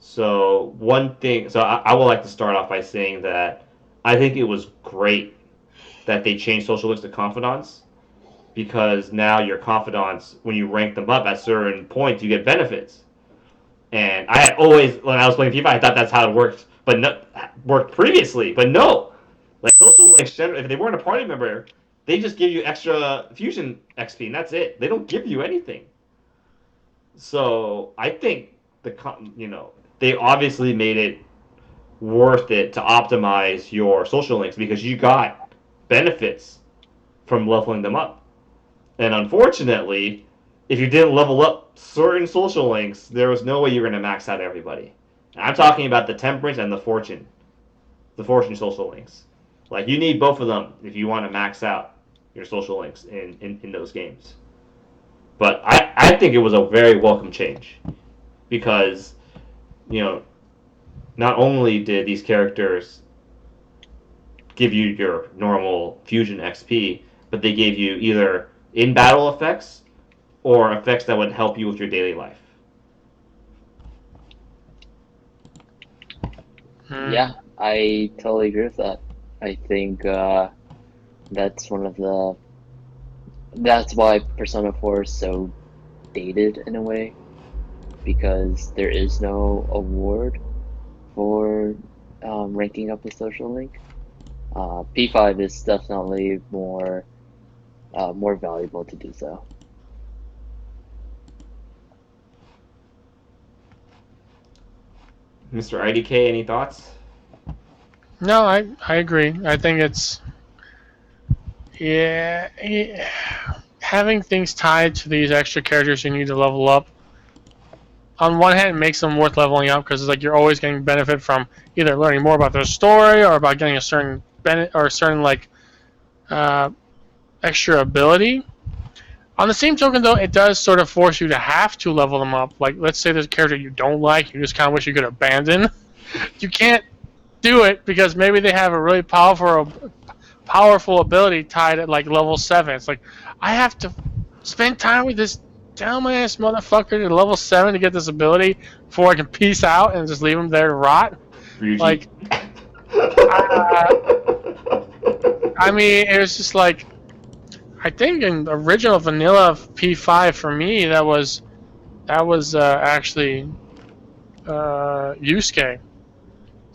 So I would like to start off by saying that I think it was great that they changed social links to confidants, because now your confidants, when you rank them up at certain points, you get benefits. And I had always, when I was playing FIFA, I thought that's how it worked, but no, worked previously. But no, like social links, if they weren't a party member, they just give you extra fusion XP, and that's it. They don't give you anything. So I think they obviously made it worth it to optimize your social links because you got benefits from leveling them up. And unfortunately, if you didn't level up certain social links, there was no way you were going to max out everybody. And I'm talking about the temperance and the fortune social links. Like you need both of them if you want to max out your social links in those games. But I think it was a very welcome change because, not only did these characters give you your normal fusion XP, but they gave you either in battle effects or effects that would help you with your daily life. Yeah, I totally agree with that. I think that's that's why Persona 4 is so dated in a way, because there is no award for ranking up the social link. P5 is definitely more valuable to do so. Mr. IDK, any thoughts? No, I agree. I think it's having things tied to these extra characters you need to level up. On one hand, it makes them worth leveling up because it's like you're always getting benefit from either learning more about their story or about getting a certain extra ability. On the same token, though, it does sort of force you to have to level them up. Like, let's say there's a character you don't like, you just kind of wish you could abandon. You can't do it because maybe they have a really powerful ability tied at like level 7. It's like, I have to spend time with this dumbass motherfucker to level 7 to get this ability before I can peace out and just leave him there to rot. Ryuji. Like, I mean, it was just like, I think in original vanilla P5 for me, that was actually Yusuke.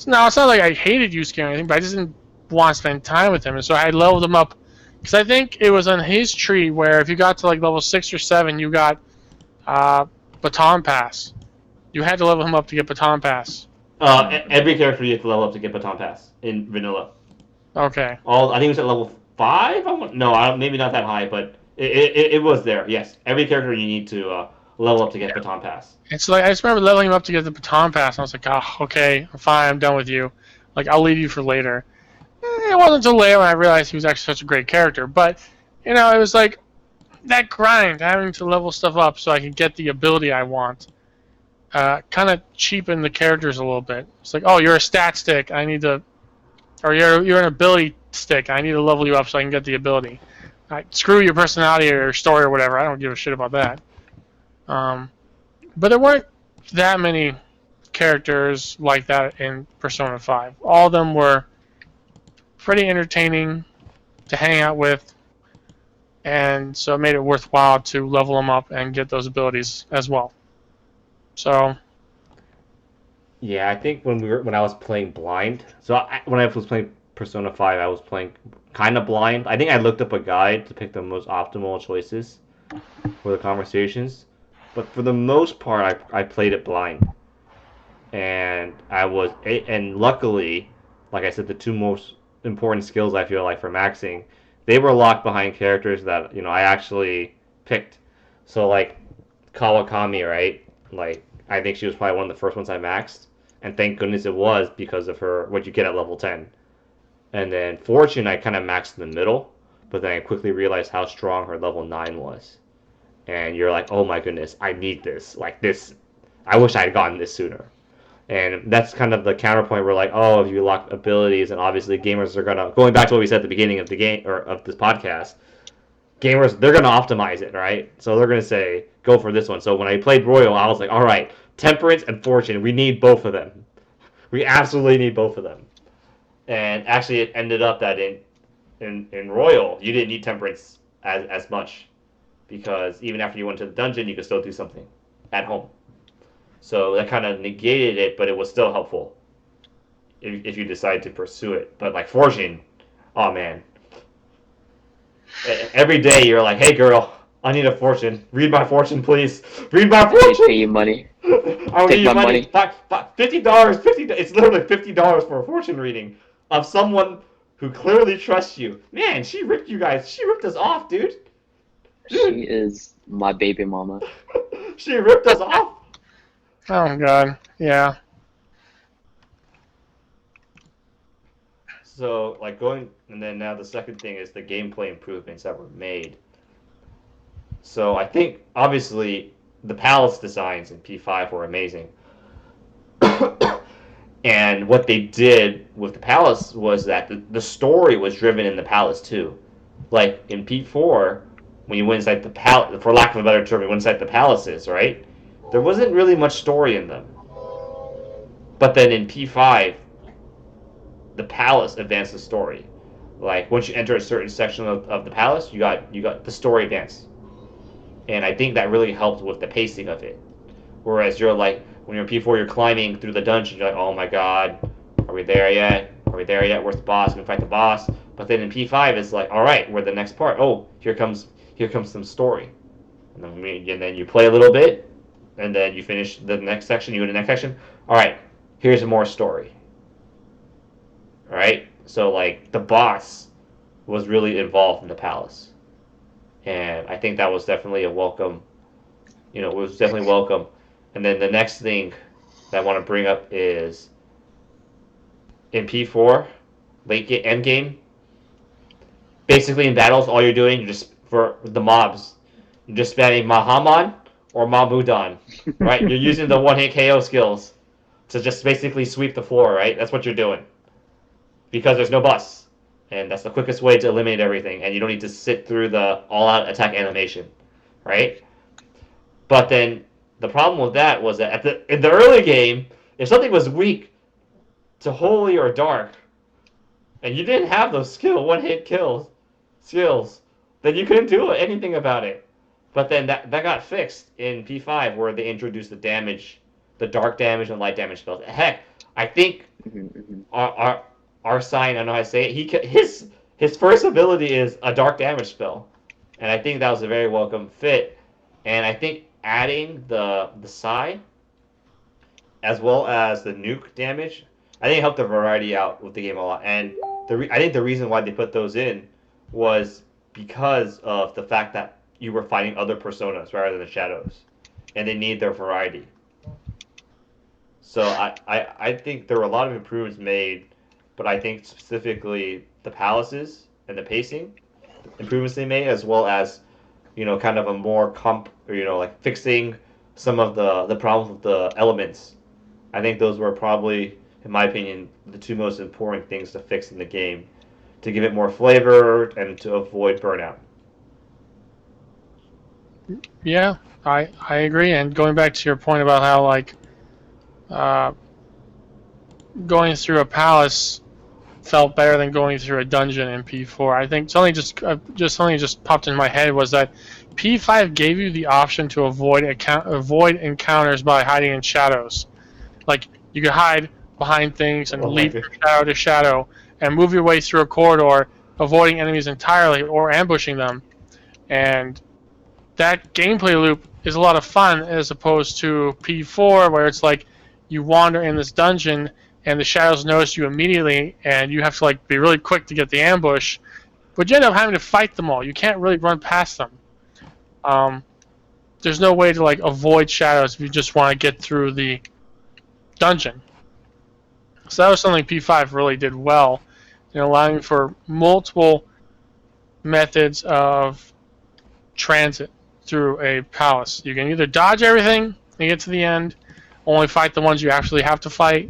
No, it's not like I hated Yusuke or anything, but I just didn't want to spend time with him, and so I leveled him up because I think it was on his tree where if you got to like level 6 or 7, you got Baton Pass. You had to level him up to get Baton Pass. Every character you have to level up to get Baton Pass in vanilla. Okay. I think it was at level 5. No, maybe not that high, but it was there. Yes, every character you need to level up to get Baton Pass. It's like I just remember leveling him up to get the Baton Pass, and I was like, oh, okay, I'm fine, I'm done with you. Like, I'll leave you for later. It wasn't until later when I realized he was actually such a great character, but it was like that grind, having to level stuff up so I could get the ability I want. Kind of cheapened the characters a little bit. It's like, oh, you're a stat stick, I need to, or you're an ability stick, I need to level you up so I can get the ability. Screw your personality or your story or whatever. I don't give a shit about that. But there weren't that many characters like that in Persona 5. All of them were pretty entertaining to hang out with, and so it made it worthwhile to level them up and get those abilities as well. So, yeah, I think when I was playing blind, when I was playing Persona 5, I was playing kind of blind. I think I looked up a guide to pick the most optimal choices for the conversations, but for the most part, I played it blind, and luckily, like I said, the two most important skills I feel like for maxing, they were locked behind characters that I actually picked. So like Kawakami, right? Like I think she was probably one of the first ones I maxed, and thank goodness it was because of her what you get at level 10. And then Fortune I kind of maxed in the middle, but then I quickly realized how strong her level 9 was. And you're like, oh my goodness, I need this. Like this, I wish I had gotten this sooner. And that's kind of the counterpoint where like, oh, if you lock abilities, and obviously gamers are going back to what we said at the beginning of the game or of this podcast, gamers, they're gonna optimize it, right? So they're gonna say, go for this one. So when I played Royal, I was like, all right, Temperance and Fortune, we need both of them. We absolutely need both of them. And actually, it ended up that in Royal, you didn't need temperance as much because even after you went to the dungeon, you could still do something at home. So that kind of negated it, but it was still helpful if you decide to pursue it. But like forging, oh man, every day you're like, hey girl, I need a fortune. Read my fortune, please. Read my They fortune. pay you money. I'll give Take you my money. money. $50. It's literally $50 for a fortune reading of someone who clearly trusts you. Man, she ripped you guys. She ripped us off, dude. She is my baby mama. She ripped us off. Oh god, yeah. So like going, and then now the second thing is the gameplay improvements that were made. So I think obviously the palace designs in P5 were amazing. And what they did with the palace was that the story was driven in the palace too. Like in P4, when you went inside the palace, for lack of a better term, you went inside the palaces, right? There wasn't really much story in them. But then in P5, the palace advanced the story. Like once you enter a certain section of the palace, you got the story advance, and I think that really helped with the pacing of it. Whereas you're like when you're in P4, you're climbing through the dungeon, you're like, oh my god, are we there yet? Are we there yet? Where's the boss? Can we fight the boss? But then in P5, it's like, all right, we're the next part. Oh, here comes some story, and then you play a little bit, and then you finish the next section. You go to the next section. All right, here's more story. Right? So like the boss was really involved in the palace, and I think that was definitely a welcome. It was definitely welcome. And then the next thing that I want to bring up is in P4, end game. Basically in battles, all you're doing, you're just for the mobs, you're just spamming Mahaman or Mamudan, right? You're using the one-hit KO skills to just basically sweep the floor, right? That's what you're doing. Because there's no boss, and that's the quickest way to eliminate everything, and you don't need to sit through the all-out attack animation, right? But then the problem with that was that in the early game, if something was weak to holy or dark, and you didn't have those one-hit kills skills, then you couldn't do anything about it. But then that got fixed in P5 where they introduced the dark damage and light damage spells. Heck, I think our sign, I don't know how to say it. His first ability is a dark damage spell, and I think that was a very welcome fit. And I think adding the Psy as well as the nuke damage, I think it helped the variety out with the game a lot. And I think the reason why they put those in was because of the fact that you were fighting other personas rather than the shadows, and they need their variety. So I think there were a lot of improvements made, but I think specifically the palaces and the pacing improvements they made, as well as kind of a more like fixing some of the problems with the elements. I think those were probably, in my opinion, the two most important things to fix in the game to give it more flavor and to avoid burnout. Yeah, I agree. And going back to your point about how like going through a palace felt better than going through a dungeon in P4. I think something just popped in my head was that P5 gave you the option to avoid encounters by hiding in shadows. Like you could hide behind things and leap from shadow to shadow and move your way through a corridor, avoiding enemies entirely or ambushing them. And that gameplay loop is a lot of fun as opposed to P4 where it's like you wander in this dungeon and the shadows notice you immediately, and you have to like be really quick to get the ambush, but you end up having to fight them all. You can't really run past them. There's no way to like avoid shadows if you just want to get through the dungeon. So that was something P5 really did well, allowing for multiple methods of transit through a palace. You can either dodge everything and get to the end, only fight the ones you actually have to fight,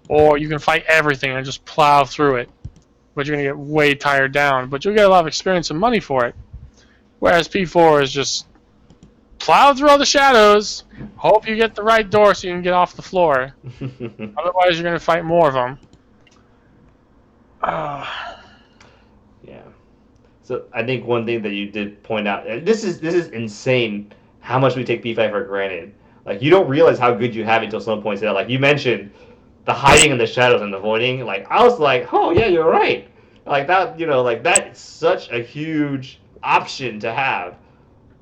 or you can fight everything and just plow through it, but you're going to get way tired down, but you'll get a lot of experience and money for it. Whereas P4 is just plow through all the shadows, hope you get the right door so you can get off the floor. Otherwise, you're going to fight more of them. Yeah, So I think one thing that you did point out, and this is insane how much we take P5 for granted. Like you don't realize how good you have it until someone points it out. Like you mentioned, the hiding in the shadows and avoiding. Like I was like, oh yeah, you're right. Like that, like that's such a huge option to have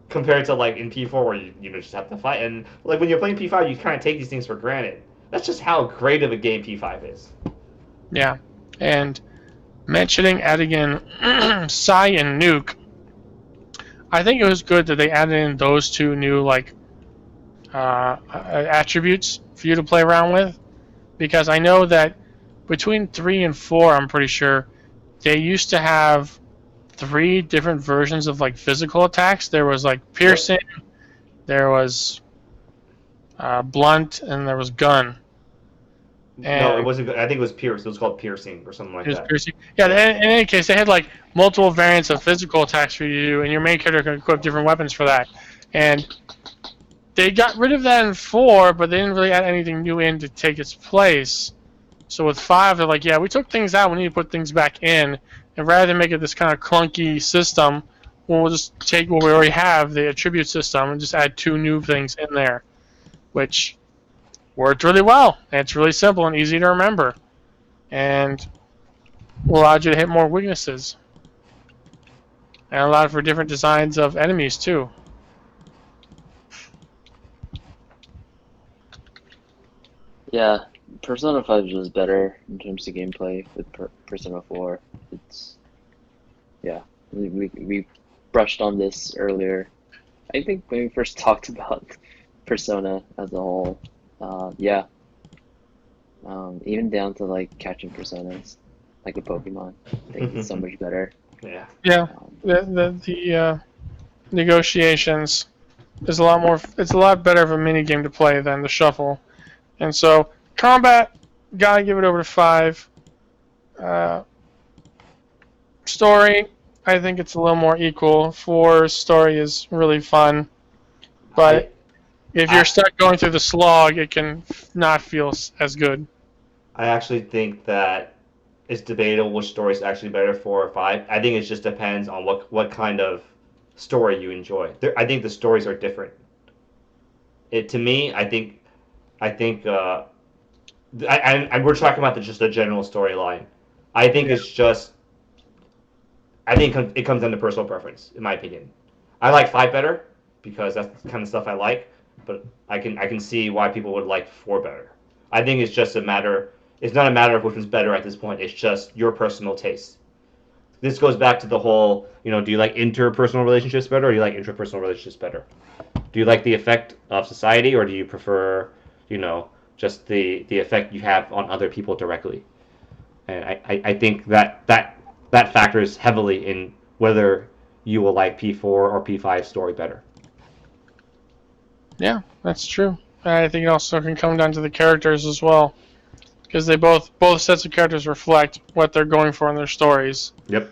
compared to like in P4 where you just have to fight. And like when you're playing P5, you kind of take these things for granted. That's just how great of a game P5 is. Yeah, and mentioning adding in Psy and Nuke, I think it was good that they added in those two new attributes for you to play around with, because I know that between 3 and 4, I'm pretty sure they used to have 3 different versions of physical attacks. There was piercing, there was blunt, and there was gun. No, it wasn't good. I think it was pierce. It was called piercing or something like that. Piercing. Yeah, in any case, they had multiple variants of physical attacks for you to do, and your main character can equip different weapons for that. And they got rid of that in 4, but they didn't really add anything new in to take its place. So with 5, they're like, yeah, we took things out, we need to put things back in. And rather than make it this kind of clunky system, we'll just take what we already have, the attribute system, and just add 2 new things in there, which worked really well. And it's really simple and easy to remember. And allowed you to hit more weaknesses. And allowed for different designs of enemies, too. Yeah, Persona 5 is just better in terms of gameplay with Persona 4. It's we brushed on this earlier. I think when we first talked about Persona as a whole, even down to catching personas like a Pokemon. I think it's so much better. Yeah. Yeah, the negotiations is a lot more. It's a lot better of a mini game to play than the shuffle, and so combat, gotta give it over to 5. Story, I think it's a little more equal. 4 story is really fun, but if you're stuck going through the slog, it can not feel as good. I actually think that it's debatable which story is actually better, 4 or 5. I think it just depends on what kind of story you enjoy. I think the stories are different. To me, and we're talking about just the general storyline. I think it's just. I think it comes down to personal preference, in my opinion. I like 5 better because that's the kind of stuff I like, but I can see why people would like 4 better. I think it's just a matter. It's not a matter of which one's better at this point. It's just your personal taste. This goes back to the whole, do you like interpersonal relationships better, or do you like intrapersonal relationships better? Do you like the effect of society, or do you prefer, just the effect you have on other people directly? And I think that factors heavily in whether you will like P4 or P5 story better. Yeah, that's true. I think it also can come down to the characters as well, because they both sets of characters reflect what they're going for in their stories. Yep.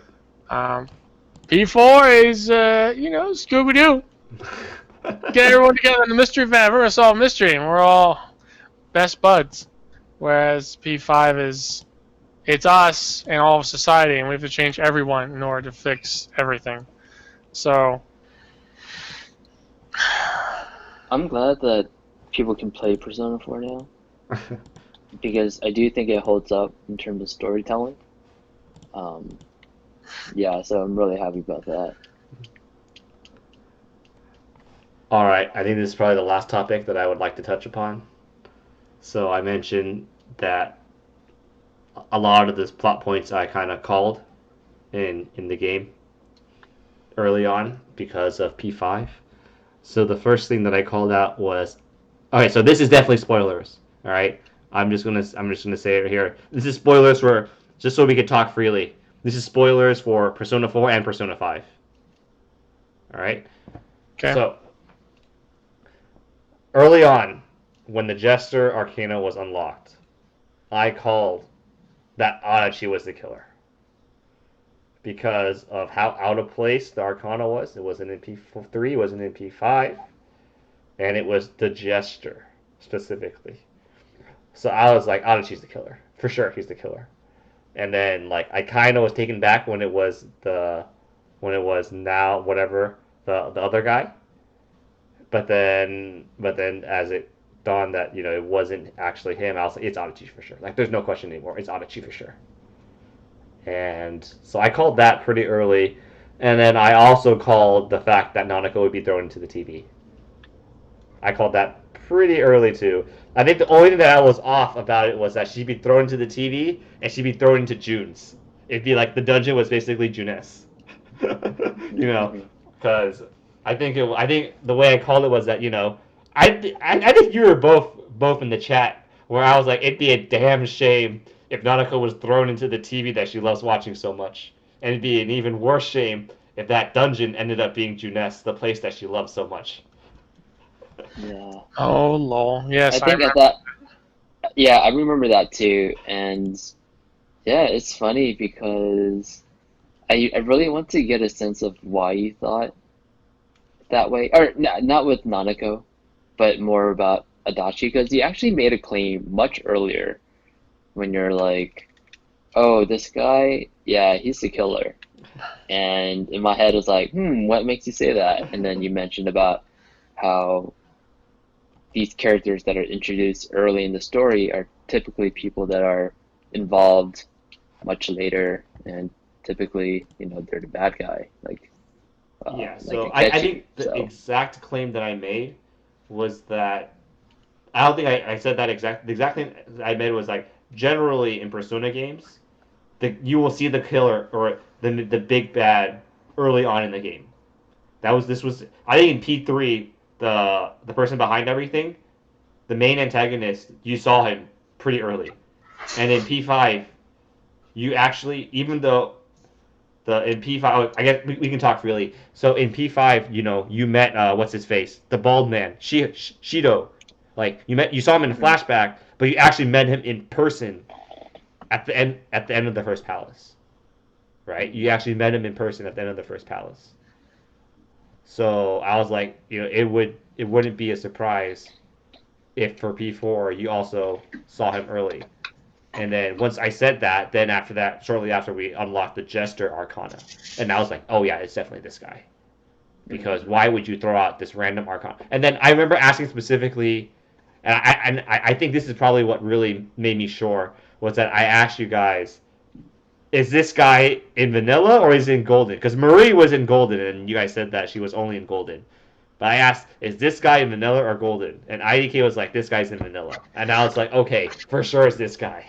P4 is Scooby Doo. Get everyone together in a mystery van. We're gonna solve a mystery, and we're all best buds. Whereas P5 is, it's us and all of society, and we have to change everyone in order to fix everything. So I'm glad that people can play Persona 4 now, because I do think it holds up in terms of storytelling. So I'm really happy about that. All right, I think this is probably the last topic that I would like to touch upon. So I mentioned that a lot of these plot points I kind of called in the game early on because of P5. So the first thing that I called out was, okay, so this is definitely spoilers. All right, I'm just gonna say it here. This is spoilers for, just so we can talk freely. This is spoilers for Persona 4 and Persona 5. All right. okay. So early on, when the Jester Arcana was unlocked, I called that Adachi was the killer because of how out of place the Arcana was. It wasn't in P3, it wasn't in P5, and it was the Jester specifically. So I was like, Adachi's the killer. For sure, he's the killer. And then, I kind of was taken back when it was the when it was now whatever the other guy. But then as it dawned that it wasn't actually him, I was like, it's Adachi for sure. Like there's no question anymore. It's Adachi for sure. And so I called that pretty early, and then I also called the fact that Nanako would be thrown into the TV. I called that pretty early too. I think the only thing that I was off about it was that she'd be thrown into the TV and she'd be thrown into June's. It'd be like the dungeon was basically Junes. Because I think the way I called it was that I think you were both in the chat where I was like, it'd be a damn shame if Nanako was thrown into the TV that she loves watching so much, and it'd be an even worse shame if that dungeon ended up being Junes, the place that she loves so much. Yeah. Oh lol. Yes, I think at that. Yeah, I remember that too, and yeah, it's funny because I really want to get a sense of why you thought that way, or not with Nanako, but more about Adachi, because you actually made a claim much earlier when you're like, "Oh, this guy, yeah, he's the killer," and in my head it was like, what makes you say that? And then you mentioned about how these characters that are introduced early in the story are typically people that are involved much later, and typically, they're the bad guy. Yeah, Like so I Akechi. think the exact claim that I made was that I don't think I said that the exact thing I made was like generally in Persona games, you will see the killer or the big bad early on in the game. This was I think in P3 the person behind everything, the main antagonist, you saw him pretty early, and in P5 you actually even though the in P5, I guess we can talk freely. So in P5, you met what's his face, the bald man, Shido. Like you saw him in a flashback, but you actually met him in person at the end of the first palace, right? You actually met him in person at the end of the first palace. So I was like, it wouldn't be a surprise if for P4 you also saw him early. And then once I said that, then after that, shortly after, we unlocked the Jester Arcana. And I was like, oh yeah, it's definitely this guy. Because why would you throw out this random Arcana? And then I remember asking specifically, and I think this is probably what really made me sure, was that I asked you guys, is this guy in Vanilla or is he in Golden? Because Marie was in Golden, and you guys said that she was only in Golden. But I asked, is this guy in Vanilla or Golden? And IDK was like, this guy's in Vanilla. And I was like, okay, for sure it's this guy.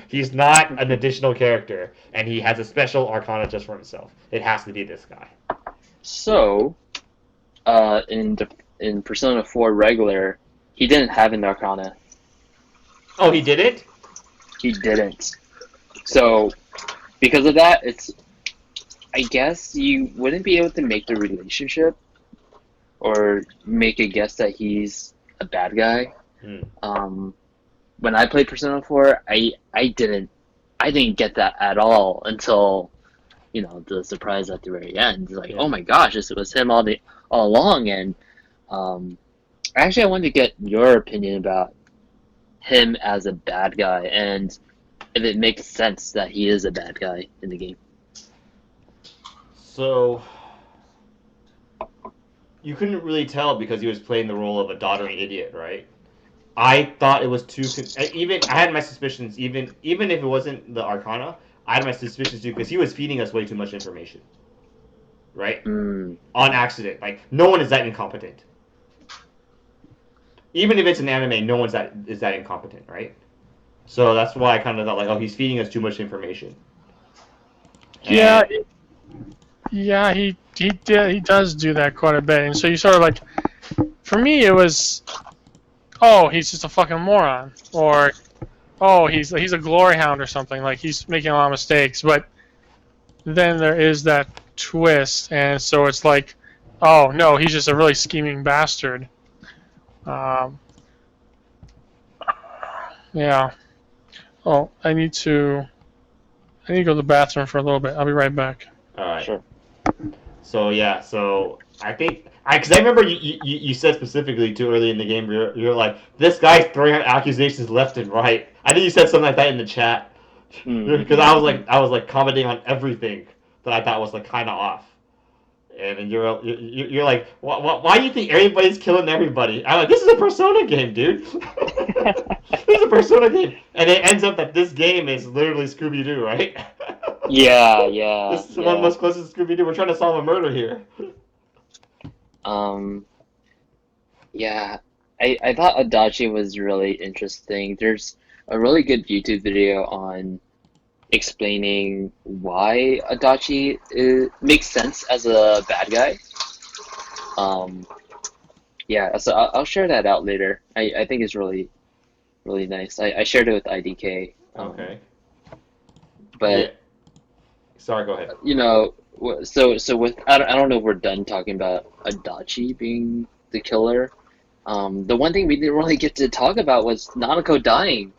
He's not an additional character, and he has a special Arcana just for himself. It has to be this guy. So, in Persona 4 regular, he didn't have an Arcana. Oh, he didn't? He didn't. So, because of that, I guess you wouldn't be able to make the relationship or make a guess that he's a bad guy. When I played Persona 4, I didn't get that at all until the surprise at the very end. It's like, Yeah. oh my gosh, this was him all along. And actually, I wanted to get your opinion about him as a bad guy and if it makes sense that he is a bad guy in the game. So you couldn't really tell because he was playing the role of a doddering idiot, right? I thought it was too. I had my suspicions. Even if it wasn't the Arcana, I had my suspicions too because he was feeding us way too much information, right? On accident. Like no one is that incompetent. Even if it's an anime, no one's that incompetent, right? So that's why I kind of thought like, oh, he's feeding us too much information. Yeah, he does do that quite a bit, and so you sort of like, for me, it was, oh, he's just a fucking moron, or, oh, he's a glory hound or something, like he's making a lot of mistakes, but then there is that twist, and so it's like, oh no, he's just a really scheming bastard. Yeah. Oh, I need to go to the bathroom for a little bit. I'll be right back. All right. Sure. So yeah, so I think because I remember you said specifically too early in the game you're like, this guy's throwing out accusations left and right. I think you said something like that in the chat because I was like commenting on everything that I thought was like kind of off. And you're like, why do you think everybody's killing everybody? I'm like, this is a Persona game, dude. This is a Persona game, and it ends up that this game is literally Scooby Doo, right? Yeah, yeah, This is the one yeah. most closest to Scooby Doo. We're trying to solve a murder here. Um, yeah. I thought Adachi was really interesting. There's a really good YouTube video on explaining why Adachi makes sense as a bad guy. Um, yeah, so I'll share that out later. I think it's really, really nice. I shared it with IDK. Okay. Yeah. But Sorry. Go ahead. so with I don't know if we're done talking about Adachi being the killer. The one thing we didn't really get to talk about was Nanako dying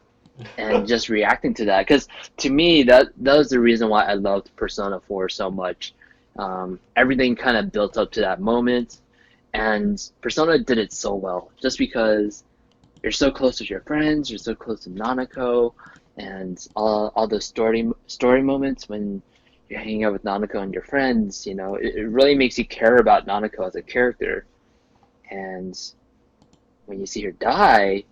and just reacting to that. Because to me, that was the reason why I loved Persona 4 so much. Everything kind of built up to that moment, and Persona did it so well. Just because you're so close with your friends, you're so close to Nanako, and all the story moments when you're hanging out with Nanako and your friends. It really makes you care about Nanako as a character. And when you see her die,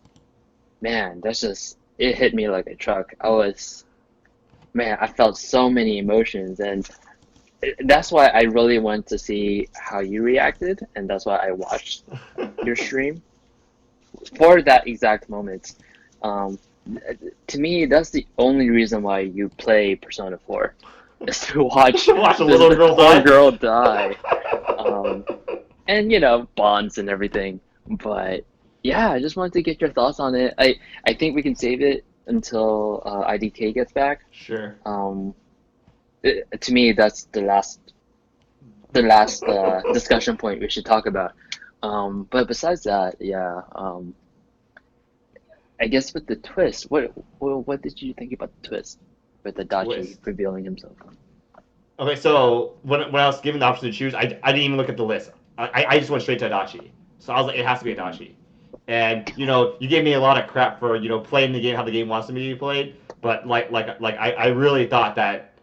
man, it hit me like a truck. I felt so many emotions, and that's why I really want to see how you reacted, and that's why I watched your stream for that exact moment. Um, to me, that's the only reason why you play Persona 4 is to watch Watch a little the girl poor die. girl die. Um, and bonds and everything. But yeah, I just wanted to get your thoughts on it. I think we can save it until IDK gets back. Sure. To me, that's the last discussion point we should talk about. But besides that, yeah. I guess with the twist, what did you think about the twist with Adachi Twist. revealing himself? Okay, so when I was given the option to choose, I didn't even look at the list. I just went straight to Adachi. So I was like, it has to be Adachi. And you gave me a lot of crap for playing the game how the game wants to be played. But I really thought that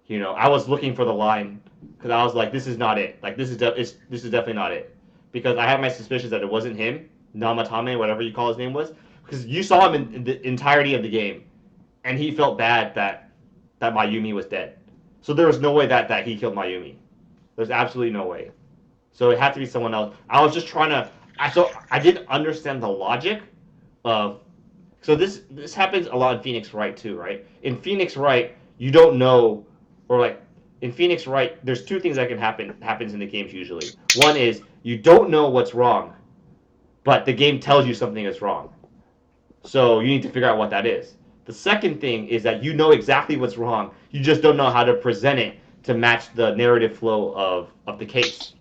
I was looking for the line because I was like, this is not it. Like this is definitely not it because I had my suspicions that it wasn't him, Namatame, whatever you call his name was, because you saw him in the entirety of the game, and he felt bad that Mayumi was dead. So there was no way that he killed Mayumi. There's absolutely no way. So it had to be someone else. I was just trying to. I didn't understand the logic of. So this happens a lot in Phoenix Wright too, right? In Phoenix Wright, you don't know, or like in Phoenix Wright, there's two things that can happens in the games usually. One is you don't know what's wrong, but the game tells you something is wrong. So you need to figure out what that is. The second thing is that you know exactly what's wrong. You just don't know how to present it to match the narrative flow of the case.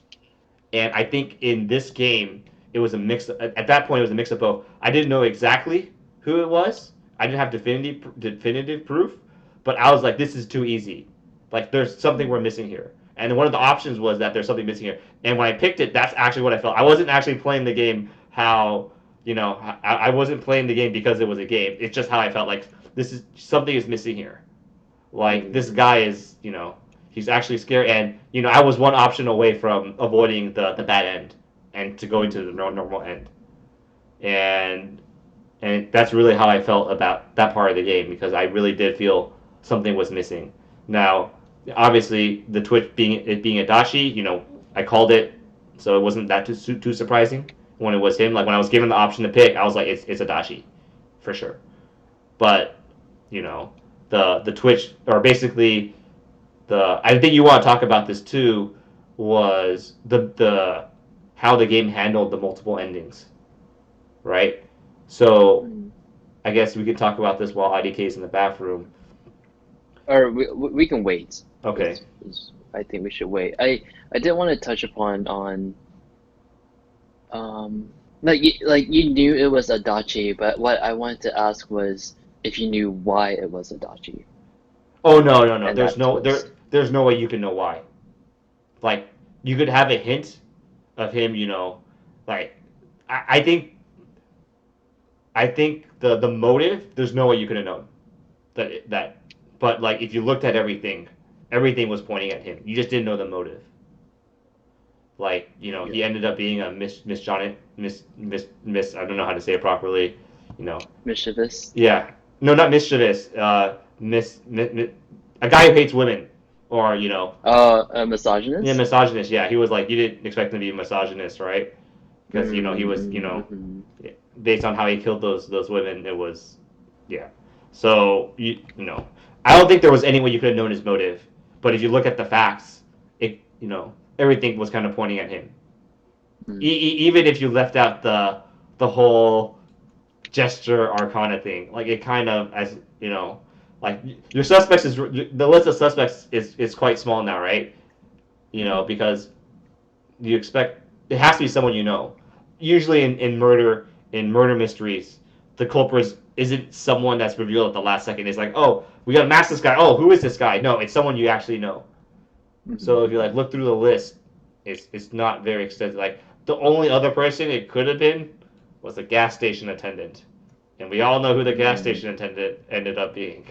And I think in this game, it was a mix. At that point, it was a mix of both. I didn't know exactly who it was. I didn't have definitive proof, but I was like, this is too easy. Like, there's something we're missing here. And one of the options was that there's something missing here. And when I picked it, that's actually what I felt. I wasn't actually playing the game how, I wasn't playing the game because it was a game. It's just how I felt like this is something is missing here. Like, this guy is, he's actually scary. And, I was one option away from avoiding the bad end and to going to the normal end. And that's really how I felt about that part of the game because I really did feel something was missing. Now, obviously, the Twitch being Adachi, I called it, so it wasn't that too surprising when it was him. Like when I was given the option to pick, I was like, it's Adachi, for sure. But the Twitch or basically the I think you want to talk about this too was the how the game handled the multiple endings, right? So I guess we could talk about this while IDK's in the bathroom. Or we can wait. Okay. I think we should wait. I did want to touch upon on like you knew it was Adachi, but what I wanted to ask was if you knew why it was Adachi Oh no. and that twist. There's no way you can know why. Like you could have a hint of him, like I think the motive. There's no way you could have known that. But like if you looked at everything, everything was pointing at him. You just didn't know the motive. Like, he Yeah. ended up being a miss. I don't know how to say it properly. You know, Mischievous. yeah, no, not mischievous. A guy who hates women, or A yeah, misogynist. misogynist. Yeah, he was like, you didn't expect him to be a misogynist, right? Because he was, Mm-hmm. based on how he killed those women, it was, yeah. So I don't think there was any way you could have known his motive. But if you look at the facts, everything was kind of pointing at him. Even if you left out the whole gesture arcana thing, like it kind of as like your suspects is the list of suspects is quite small now, right? Because you expect it has to be someone you know. Usually in murder mysteries, the culprit isn't someone that's revealed at the last second. It's like, oh, we gotta mask this guy. Oh, who is this guy? No, it's someone you actually know. So if you like look through the list, it's not very extensive. Like the only other person it could have been was a gas station attendant, and we all know who the gas Mm-hmm. station attendant ended up being.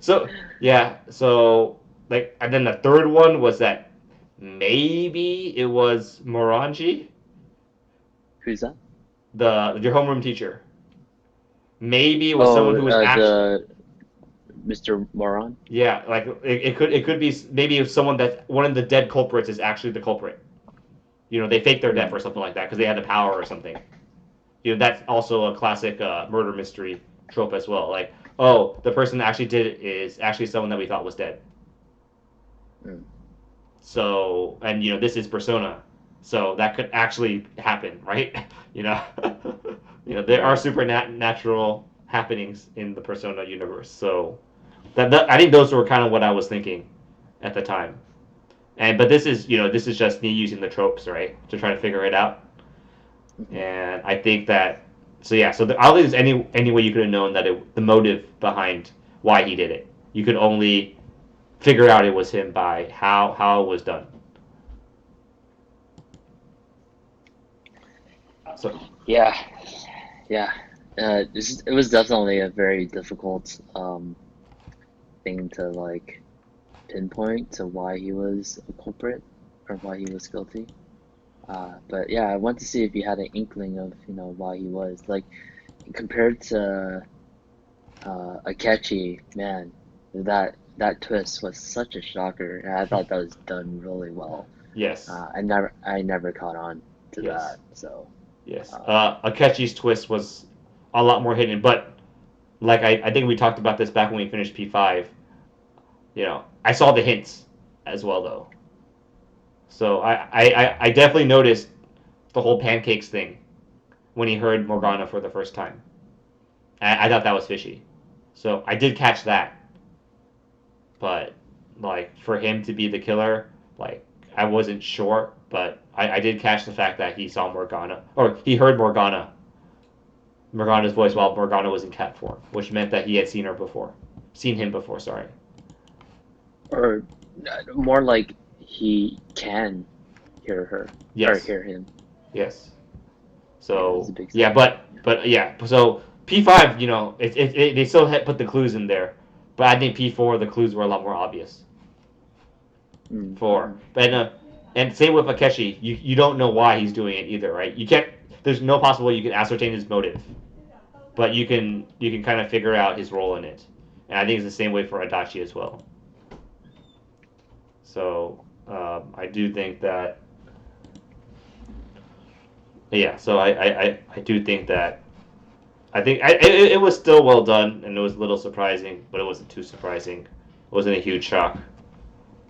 So yeah, so like, and then the third one was that maybe it was Morangi, Who's that? your homeroom teacher. Maybe it was someone Oh, who was actually, the Mr. Moron. yeah, like it could be maybe if someone that one of the dead culprits is actually the culprit. They faked their death Mm. or something like that because they had the power or something. That's also a classic murder mystery trope as well. Like, oh, the person that actually did it is actually someone that we thought was dead. Mm. So, and this is Persona, so that could actually happen, right? you know, there are Right. supernatural happenings in the Persona universe. So, I think those were kind of what I was thinking at the time. But this is just me using the tropes, right, to try to figure it out. Mm-hmm. And I think that, so yeah, so I don't think there's any way you could have known that the motive behind why he did it. You could only figure out it was him by how it was done. So Yeah. Yeah. It was definitely a very difficult thing to like pinpoint to why he was a culprit or why he was guilty. But yeah, I want to see if you had an inkling of, why he was like compared to Akechi, man, that twist was such a shocker. And I thought that was done really well. yes, I never caught on to yes, that. So, yes. um, Akechi's twist was a lot more hidden, but like I think we talked about this back when we finished P5. I saw the hints as well though. So I definitely noticed the whole pancakes thing when he heard mm, Morgana for the first time. I thought that was fishy. So I did catch that, but like for him to be the killer, like I wasn't sure, but I did catch the fact that he saw Morgana or he heard Morgana's voice while Morgana was in cat form, which meant that he had seen him before. Sorry. or more like he can hear her or Yes. hear him. Yes. Yeah, it's a So big yeah, step. but yeah, so P5, they still had put the clues in there, but I think P4 the clues were a lot more obvious. For Mm-hmm. and same with Akeshi, you don't know why he's doing it either, right? You can't. There's no possible way you can ascertain his motive, but you can kind of figure out his role in it, and I think it's the same way for Adachi as well. So I do think that, yeah. So I do think that it was still well done, and it was a little surprising, but it wasn't too surprising. It wasn't a huge shock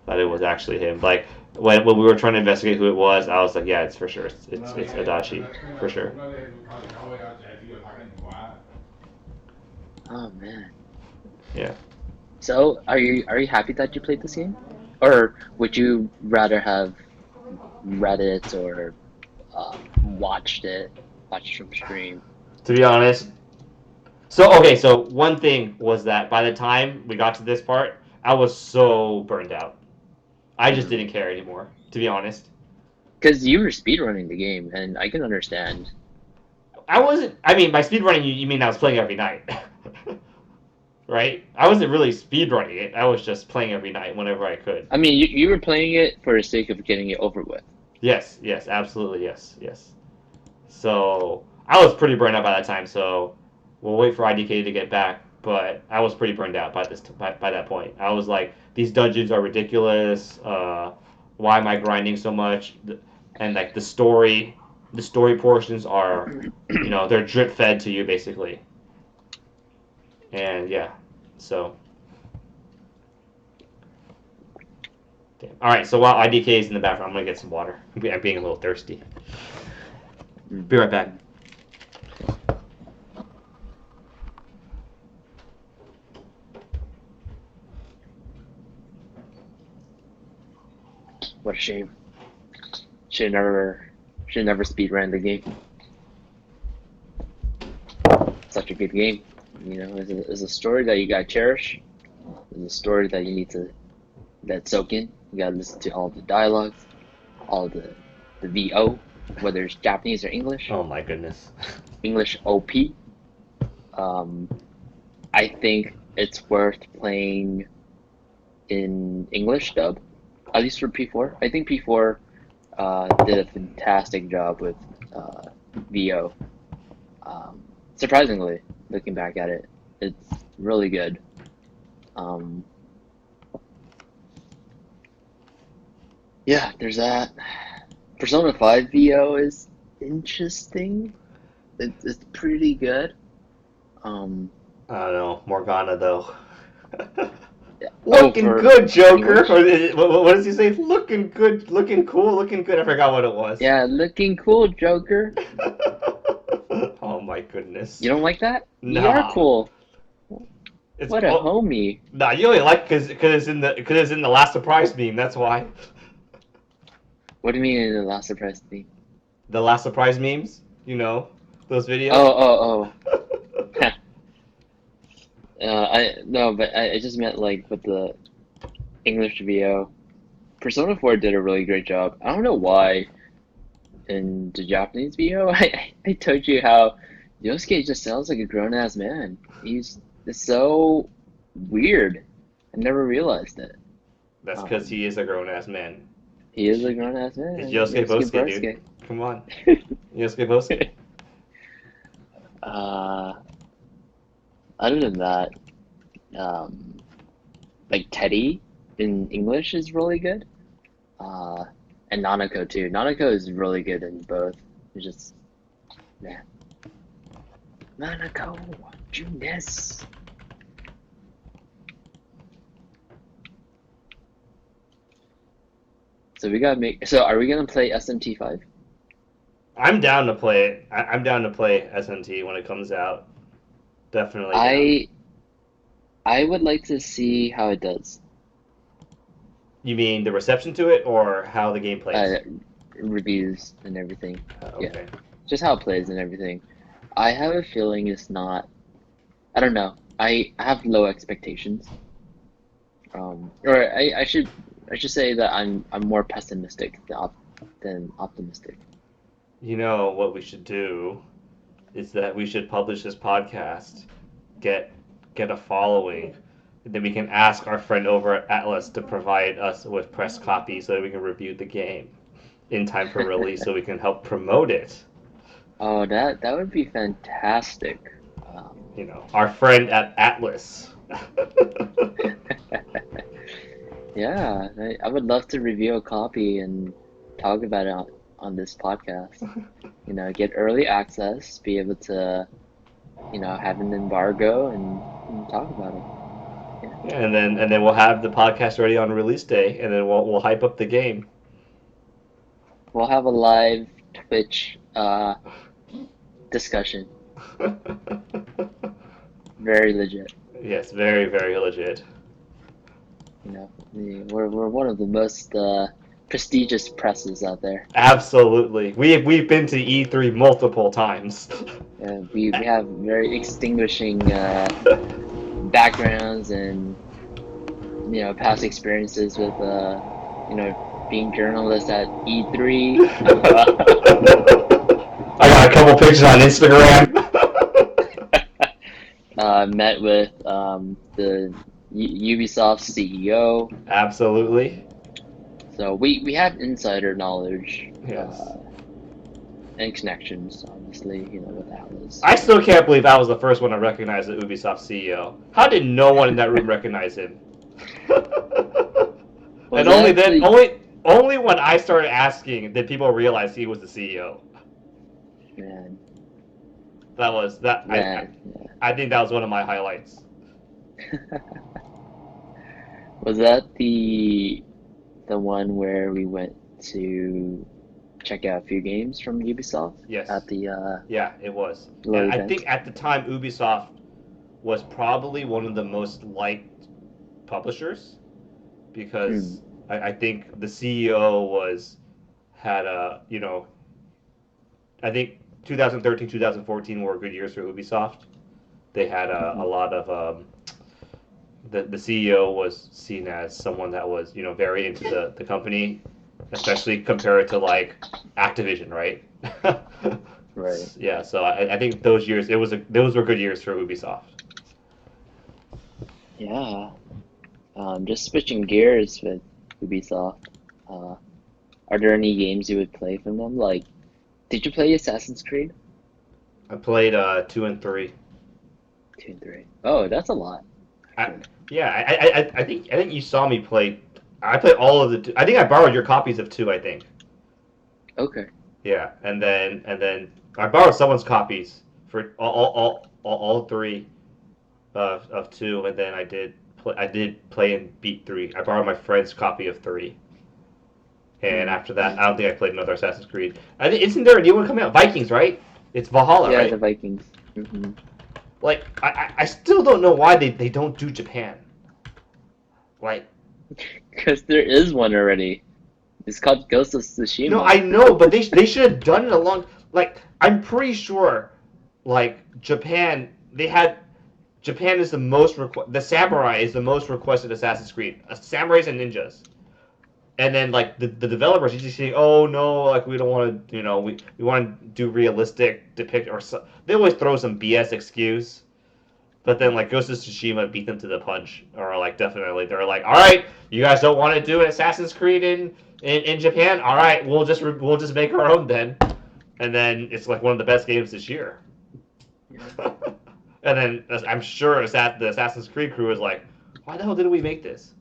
that it was Yeah. actually him. Like when we were trying to investigate who it was, I was like, yeah, it's for sure. It's Adachi for sure. Oh man. Yeah. So, are you happy that you played this game, or would you rather have read it or watched from stream? To be honest, so okay, so one thing was that by the time we got to this part, I was so burned out. I just didn't care anymore. To be honest, Because you were speedrunning the game, and I can understand. I wasn't. I mean, by speedrunning, you mean I was playing every night. right? I wasn't really speedrunning it. I was just playing every night whenever I could. I mean, you were playing it for the sake of getting it over with. Yes, yes, absolutely, yes, yes. So I was pretty burned out by that time. So we'll wait for IDK to get back. But I was pretty burned out by that point. I was like, these dungeons are ridiculous. Why am I grinding so much? And like the story portions are, they're drip fed to you basically. And yeah, so. Damn. All right, so while IDK is in the bathroom, I'm gonna get some water. I'm being a little thirsty. Be right back. What a shame. Should never speedrun the game. Such a good game. It's a story that you gotta cherish. It's a story that you need to soak in. You gotta listen to all the dialogues, all the VO, whether it's Japanese or English. Oh my goodness. English OP. I think it's worth playing in English dub, at least for P4. I think P4 did a fantastic job with VO. Surprisingly, looking back at it, it's really good. Yeah, there's that. Persona 5 VO is interesting. It's pretty good. I don't know, Morgana though. Yeah. Looking for good, Joker. English? Or what does he say? Looking good, looking cool, looking good. I forgot what it was. Yeah, looking cool, Joker. Oh my goodness. You don't like that? You Nah. are cool. It's, What a homie. Nah, you only like because it's in the last surprise meme. That's why. What do you mean in the last surprise thing? The last surprise memes. Those videos. Oh. I just meant like with the English VO. Persona 4 did a really great job. I don't know why in the Japanese VO I told you how Yosuke just sounds like a grown ass man. He's so weird. I never realized it. That's because he is a grown ass man. He is a grown ass man. It's Yosuke Bosuke, dude. Come on. Yosuke Bosuke. Other than that, like Teddy in English is really good. And Nanako too. Nanako is really good in both. It's just, man. Nanako, Junes. So are we gonna play SMT5? I'm down to play it. I'm down to play SMT when it comes out. Definitely. I would like to see how it does. You mean the reception to it, or how the game plays? Reviews and everything. Okay. Yeah. Just how it plays and everything. I have a feeling it's not. I don't know. I have low expectations. Or I should say that I'm more pessimistic than optimistic. You know what we should do is that we should publish this podcast, get a following, and then we can ask our friend over at Atlas to provide us with press copies so that we can review the game in time for release, so we can help promote it. Oh, that would be fantastic. Our friend at Atlas. Yeah, I would love to review a copy and talk about it on this podcast. Get early access, be able to, have an embargo and talk about it. Yeah. And then we'll have the podcast ready on release day, and then we'll hype up the game. We'll have a live Twitch discussion. Very legit. Yes, very, very legit. We're one of the most prestigious presses out there. Absolutely. We've been to E3 multiple times. We have very extinguishing backgrounds and past experiences with being journalists at E3. I got a couple pictures on Instagram. Met with the Ubisoft CEO. Absolutely. So we have insider knowledge Yes. and connections, obviously, with Atlas. I still can't believe I was the first one to recognize the Ubisoft CEO. How did no one in that room recognize him? Was And only that then, the only when I started asking did people realize he was the CEO. man? That was that. Man, I think that was one of my highlights. yeah. Was that the one where we went to check out a few games from Ubisoft Yes. at the Yeah, it was. And little I event? think at the time Ubisoft was probably one of the most liked publishers Mm, because I think the CEO was had a I think 2013 2014 were good years for Ubisoft. They had a hmm lot of the CEO was seen as someone that was very into the company, especially compared to like Activision, right? right. Yeah, so I think those years those were good years for Ubisoft. Yeah. Just switching gears with Ubisoft. Uh, are there any games you would play from them? Like, did you play Assassin's Creed I played 2 and 3. 2 and 3? Oh, that's a lot, I, actually. yeah, I think you saw me play. I played all of the. I think I borrowed your copies of 2. I think. Okay. Yeah, and then I borrowed someone's copies for all 3 of 2, and then I did play and beat 3. I borrowed my friend's copy of 3, and Mm, after that, mm. I don't think I played another Assassin's Creed. I think isn't there a new one coming out? Vikings, right? It's Valhalla, Yeah, the right? Vikings. Hmm Like I still don't know why they don't do Japan. Like Because there is one already. It's called Ghost of no, Tsushima. I know, but they should have done it a long. Like I'm pretty sure, like Japan, they had Japan is the most the samurai is the most requested Assassin's Creed. Samurais and ninjas. And then like the developers usually say, "Oh no, like we don't want to, we want to do realistic depict or so. They always throw some BS excuse." But then like Ghost of Tsushima beat them to the punch, or like definitely they're like, "All right, you guys don't want to do an Assassin's Creed in Japan? All right, we'll just make our own then." And then it's like one of the best games this year. Yeah. And then I'm sure the Assassin's Creed crew is like, "Why the hell didn't we make this?"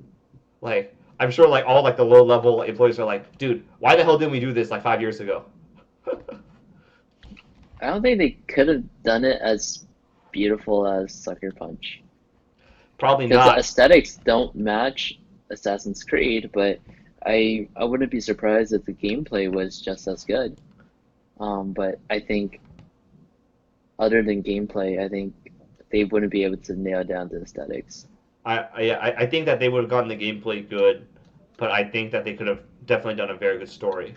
Like I'm sure like all like the low level employees are like, "Dude, why the hell didn't we do this like 5 years ago?" I don't think they could have done it as beautiful as Sucker Punch. Probably Because the not. aesthetics don't match Assassin's Creed, but I wouldn't be surprised if the gameplay was just as good. But I think other than gameplay, I think they wouldn't be able to nail down the aesthetics. I think that they would have gotten the gameplay good, but I think that they could have definitely done a very good story.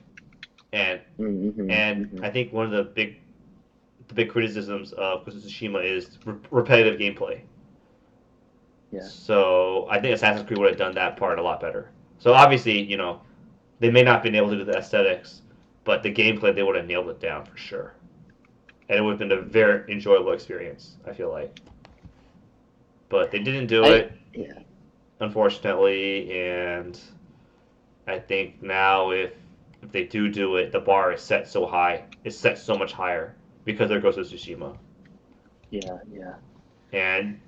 And Mm-hmm, and hmm I think one of the big criticisms of Ghost of Tsushima is repetitive gameplay. Yeah. So I think Assassin's Creed would have done that part a lot better. So obviously, they may not have been able to do the aesthetics, but the gameplay they would have nailed it down for sure, and it would have been a very enjoyable experience. I feel like, but they didn't do I it, yeah. unfortunately, and I think now if they do it, the bar is set so high. It's set so much higher because there goes Tsushima, Yeah, yeah. and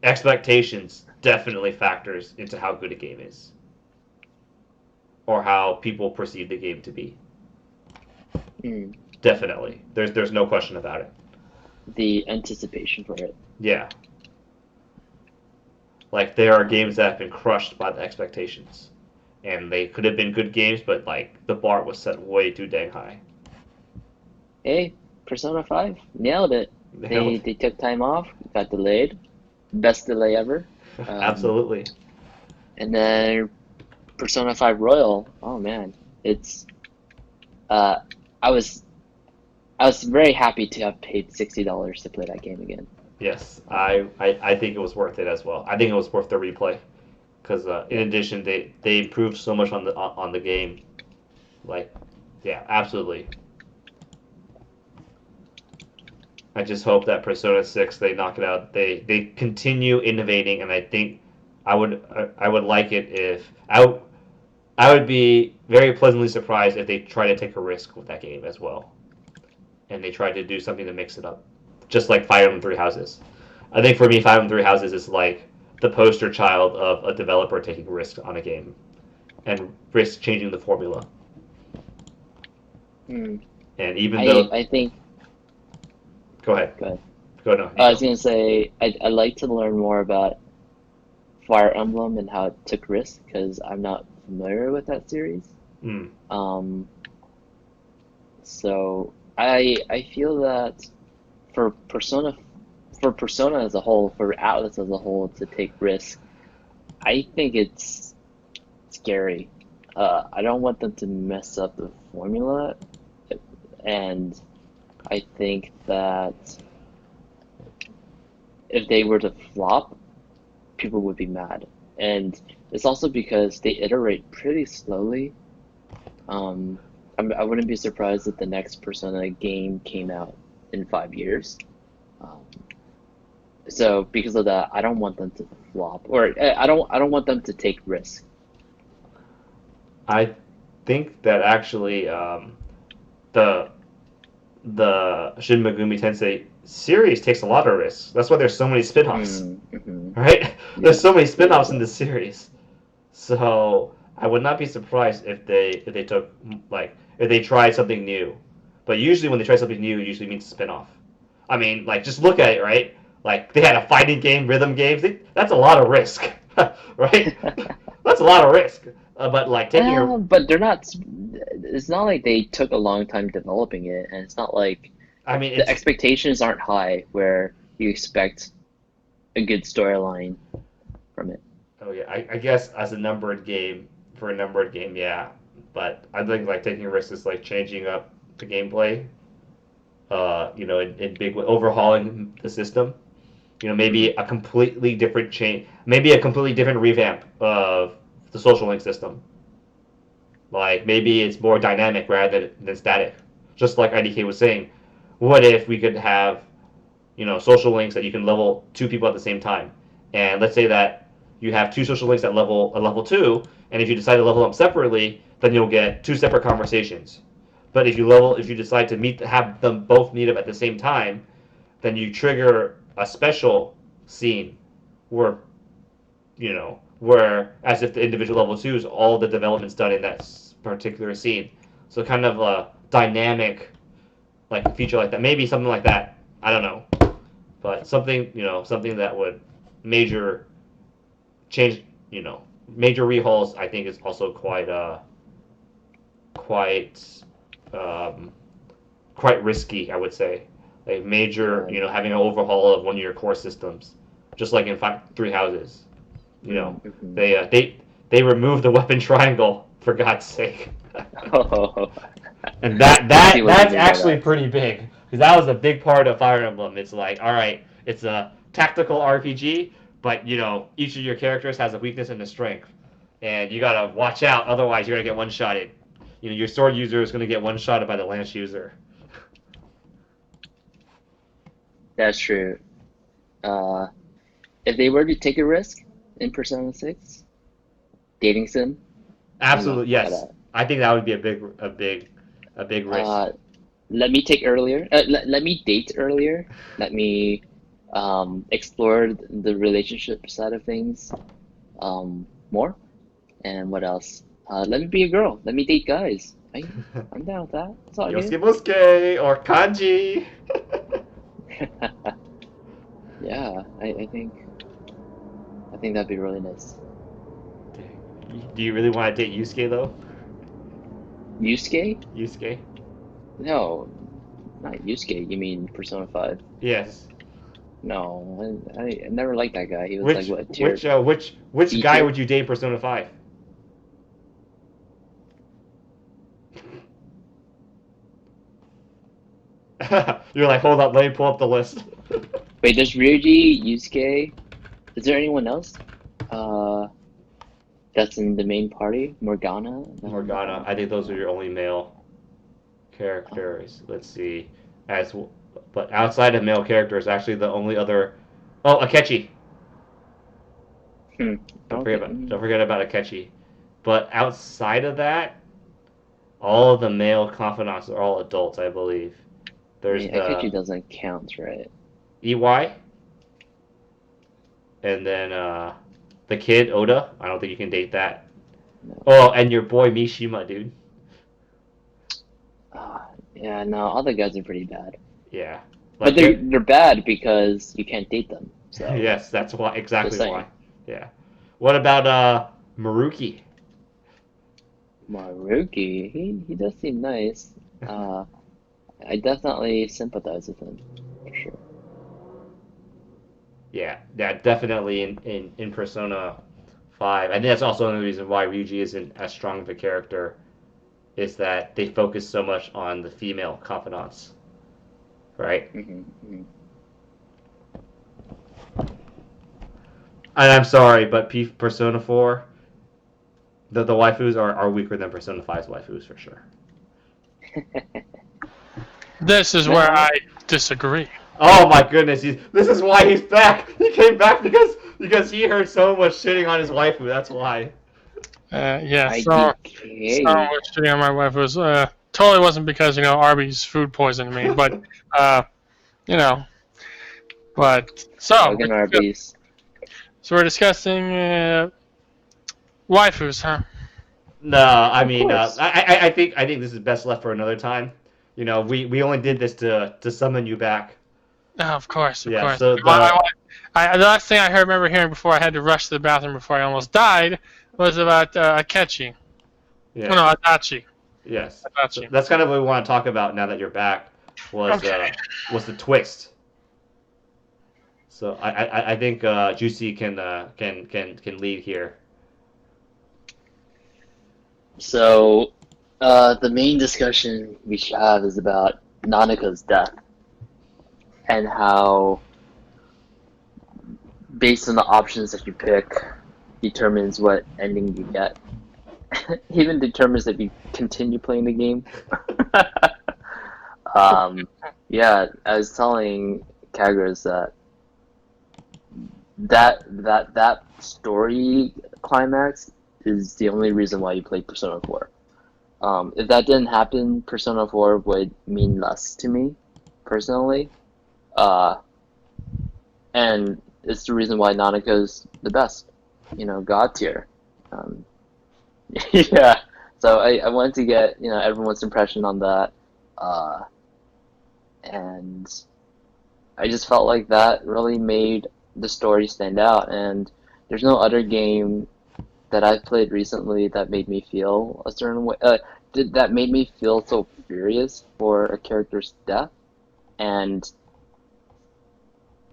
expectations definitely factors into how good a game is or how people perceive the game to be. Mm. Definitely, there's no question about it. The anticipation for it. Yeah, like there are Um, games that have been crushed by the expectations, and they could have been good games, but like the bar was set way too dang high. hey, Persona 5 nailed it. They Nailed. they took time off, got delayed, best delay ever. Um, Absolutely. and then Persona 5 Royal. Oh man, it's uh, I was I was very happy to have paid $60 to play that game again. Yes, Um, I think it was worth it as well. I think it was worth the replay because in yeah, addition they improved so much on the game. Like, yeah, absolutely. I just hope that Persona 6 they knock it out. They continue innovating, and I think I would like it if I would be very pleasantly surprised if they try to take a risk with that game as well, and they try to do something to mix it up, just like Fire Emblem Three Houses. I think for me, Fire Emblem Three Houses is like the poster child of a developer taking risks on a game and risk changing the formula. Hmm. And even though, I think. go ahead, Go ahead. go no, you I was go. gonna say I'd like to learn more about Fire Emblem and how it took risks because I'm not familiar with that series. Mm. Um, so I feel that for Persona for Persona as a whole, for Atlas as a whole to take risks, I think it's scary. I don't want them to mess up the formula, and I think that if they were to flop, people would be mad. And it's also because they iterate pretty slowly. Um, I wouldn't be surprised if the next Persona game came out in 5 years. Um, so because of that, I don't want them to flop, or I don't want them to take risks. I think that actually the Shin Megumi Tensei series takes a lot of risks. That's why there's so many spin-offs, Mm-hmm. right? There's Yeah, so many yeah, spin-offs in this series. So I would not be surprised if they took like if they tried something new. But usually when they try something new, it usually means a spin-off. I mean, like just look at it, right? Like they had a fighting game, rhythm games. That's a lot of risk, right? yeah. That's a lot of risk. But like taking a, But they're not. It's not like they took a long time developing it, and it's not like I mean, the it's expectations aren't high where you expect a good storyline from it. oh yeah, I guess as a numbered game for a numbered game, yeah. But I think like taking risks is like changing up the gameplay. In big way, overhauling the system. Maybe Mm, a completely different change, maybe a completely different revamp of the social link system. Like maybe it's more dynamic rather than static. Just like IDK was saying, what if we could have social links that you can level two people at the same time, and let's say that you have two social links at level two, and if you decide to level them separately, then you'll get two separate conversations. But if you decide to have them both meet up at the same time, then you trigger a special scene where where as if the individual level twos, all the development's done in that particular scene. So kind of a dynamic like feature like that, maybe something like that. I don't know, but something that would major change, major rehauls. I think is also quite um, quite risky. I would say like major, yeah. having an overhaul of one of your core systems, just like in Three Houses. You know, Mm-hmm. they removed the weapon triangle for God's sake, Oh, and I see what you that's mean by actually that. pretty big because that was a big part of Fire Emblem. It's like, all right, it's a tactical RPG, but each of your characters has a weakness and a strength, and you gotta watch out, otherwise you're gonna get one shotted. Your sword user is gonna get one shotted by the lance user. That's true. Uh, if they were to take a risk in Persona 6, dating sim, I'm not Absolutely, for yes. that. I think that would be a big risk. Uh, Let me take earlier. Let me date earlier. Let me explore the relationship side of things more. And what else? Let me be a girl. Let me date guys. I'm down with that. It's all good. Yosuke Musuke or Kanji. Yeah, I think that'd be really nice. Do you really want to date Yusuke though? Yusuke? Yusuke? No, not Yusuke. You mean Persona 5? Yes. No, I never liked that guy. He was like what, tier Which B guy tier? would you date in Persona 5? You're like, hold up, let me pull up the list. Wait, there's Ryuji, Yusuke. Is there anyone else? Uh, that's in the main party? Morgana? No, Morgana. I think those are your only male uh, characters. Let's see. As But outside of male characters, actually the only other. Oh, Akechi. Hmm. Okay. Don't forget about Akechi. But outside of that, all of the male confidants are all adults, I believe. I There's mean, Akechi the doesn't count, right? EY, and then the kid Oda. I don't think you can date that. No. Oh, and your boy Mishima, dude. Yeah, no, all the guys are pretty bad. Yeah, But like they're bad because you can't date them. So yes, that's why just exactly saying. why. Yeah. What about Maruki? Maruki, he does seem nice. I definitely sympathize with him for sure. Yeah, definitely in Persona 5. I think that's also another reason why Ryuji isn't as strong of a character, is that they focus so much on the female confidants, right? Hmm. And I'm sorry, but Persona 4, the waifus are weaker than Persona 5's waifus for sure. This is Man, where I disagree. Oh my goodness, this is why he's back. He came back because he heard so much shitting on his waifu. That's why. Yeah, so IDK. much shitting on my wife was totally wasn't because Arby's food poisoned me, but uh, you know, but Fucking Arby's. so we're discussing waifus, huh? No, I Of mean, course. I think this is best left for another time. We only did this to summon you back. Oh, of course, of Yeah. course. So the The last thing I remember hearing before I had to rush to the bathroom before I almost died was about Akechi. yeah. Oh, no, Adachi. Yes. So Adachi. that's kind of what we want to talk about now that you're back. Was Okay. was the twist. So I think Juicy can lead here. So, the main discussion we should have is about Nanaka's death and how, based on the options that you pick, determines what ending you get. Even determines if you continue playing the game. Yeah, I was telling Kagros that story climax is the only reason why you play Persona 4. If that didn't happen, Persona 4 would mean less to me, personally. Uh, and it's the reason why Nanaka's the best, God tier. Um, yeah, so I wanted to get, everyone's impression on that. Uh, and I just felt like that really made the story stand out. And there's no other game that I've played recently that made me feel a certain way. That made me feel so furious for a character's death, and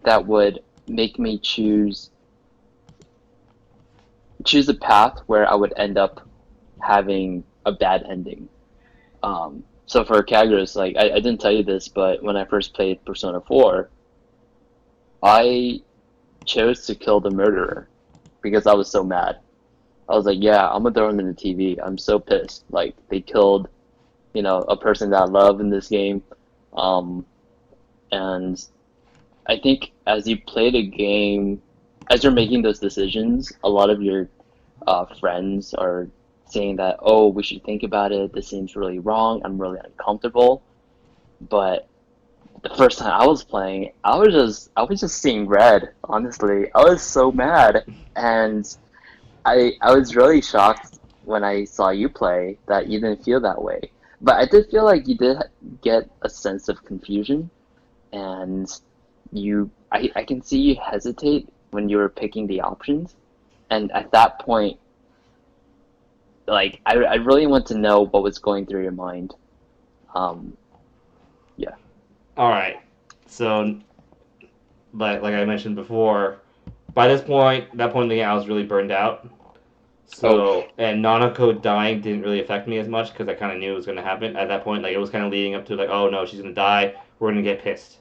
that would make me choose a path where I would end up having a bad ending. So for Kagros, like I didn't tell you this, but when I first played Persona 4, I chose to kill the murderer because I was so mad. I was like, yeah, I'm gonna throw him in the TV. I'm so pissed. Like they killed, a person that I love in this game. And I think as you play the game, as you're making those decisions, a lot of your friends are saying that, oh, we should think about it. This seems really wrong. I'm really uncomfortable. But the first time I was playing, I was just seeing red. Honestly, I was so mad, and I was really shocked when I saw you play that you didn't feel that way. But I did feel like you did get a sense of confusion, and I can see you hesitate when you were picking the options. And at that point, like I really want to know what was going through your mind. Yeah. All right. So, like I mentioned before, by this point, that point in the game, I was really burned out. Oh, So, and Nanako dying didn't really affect me as much because I kind of knew it was going to happen at that point. Like it was kind of leading up to like, oh no, she's going to die. We're going to get pissed,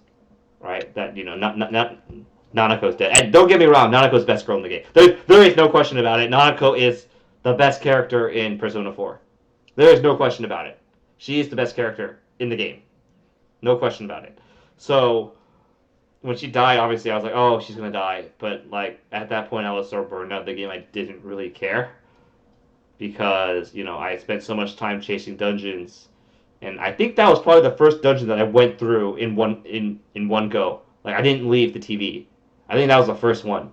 right? That not Nanako's dead. And don't get me wrong, Nanako's the best girl in the game. There is no question about it. Nanako is the best character in Persona 4. There is no question about it. She is the best character in the game. No question about it. So when she died, obviously I was like, oh, she's gonna die. But like at that point, I was so burned out of the game, I didn't really care because I spent so much time chasing dungeons, and I think that was probably the first dungeon that I went through in one go. Like I didn't leave the TV. I think that was the first one.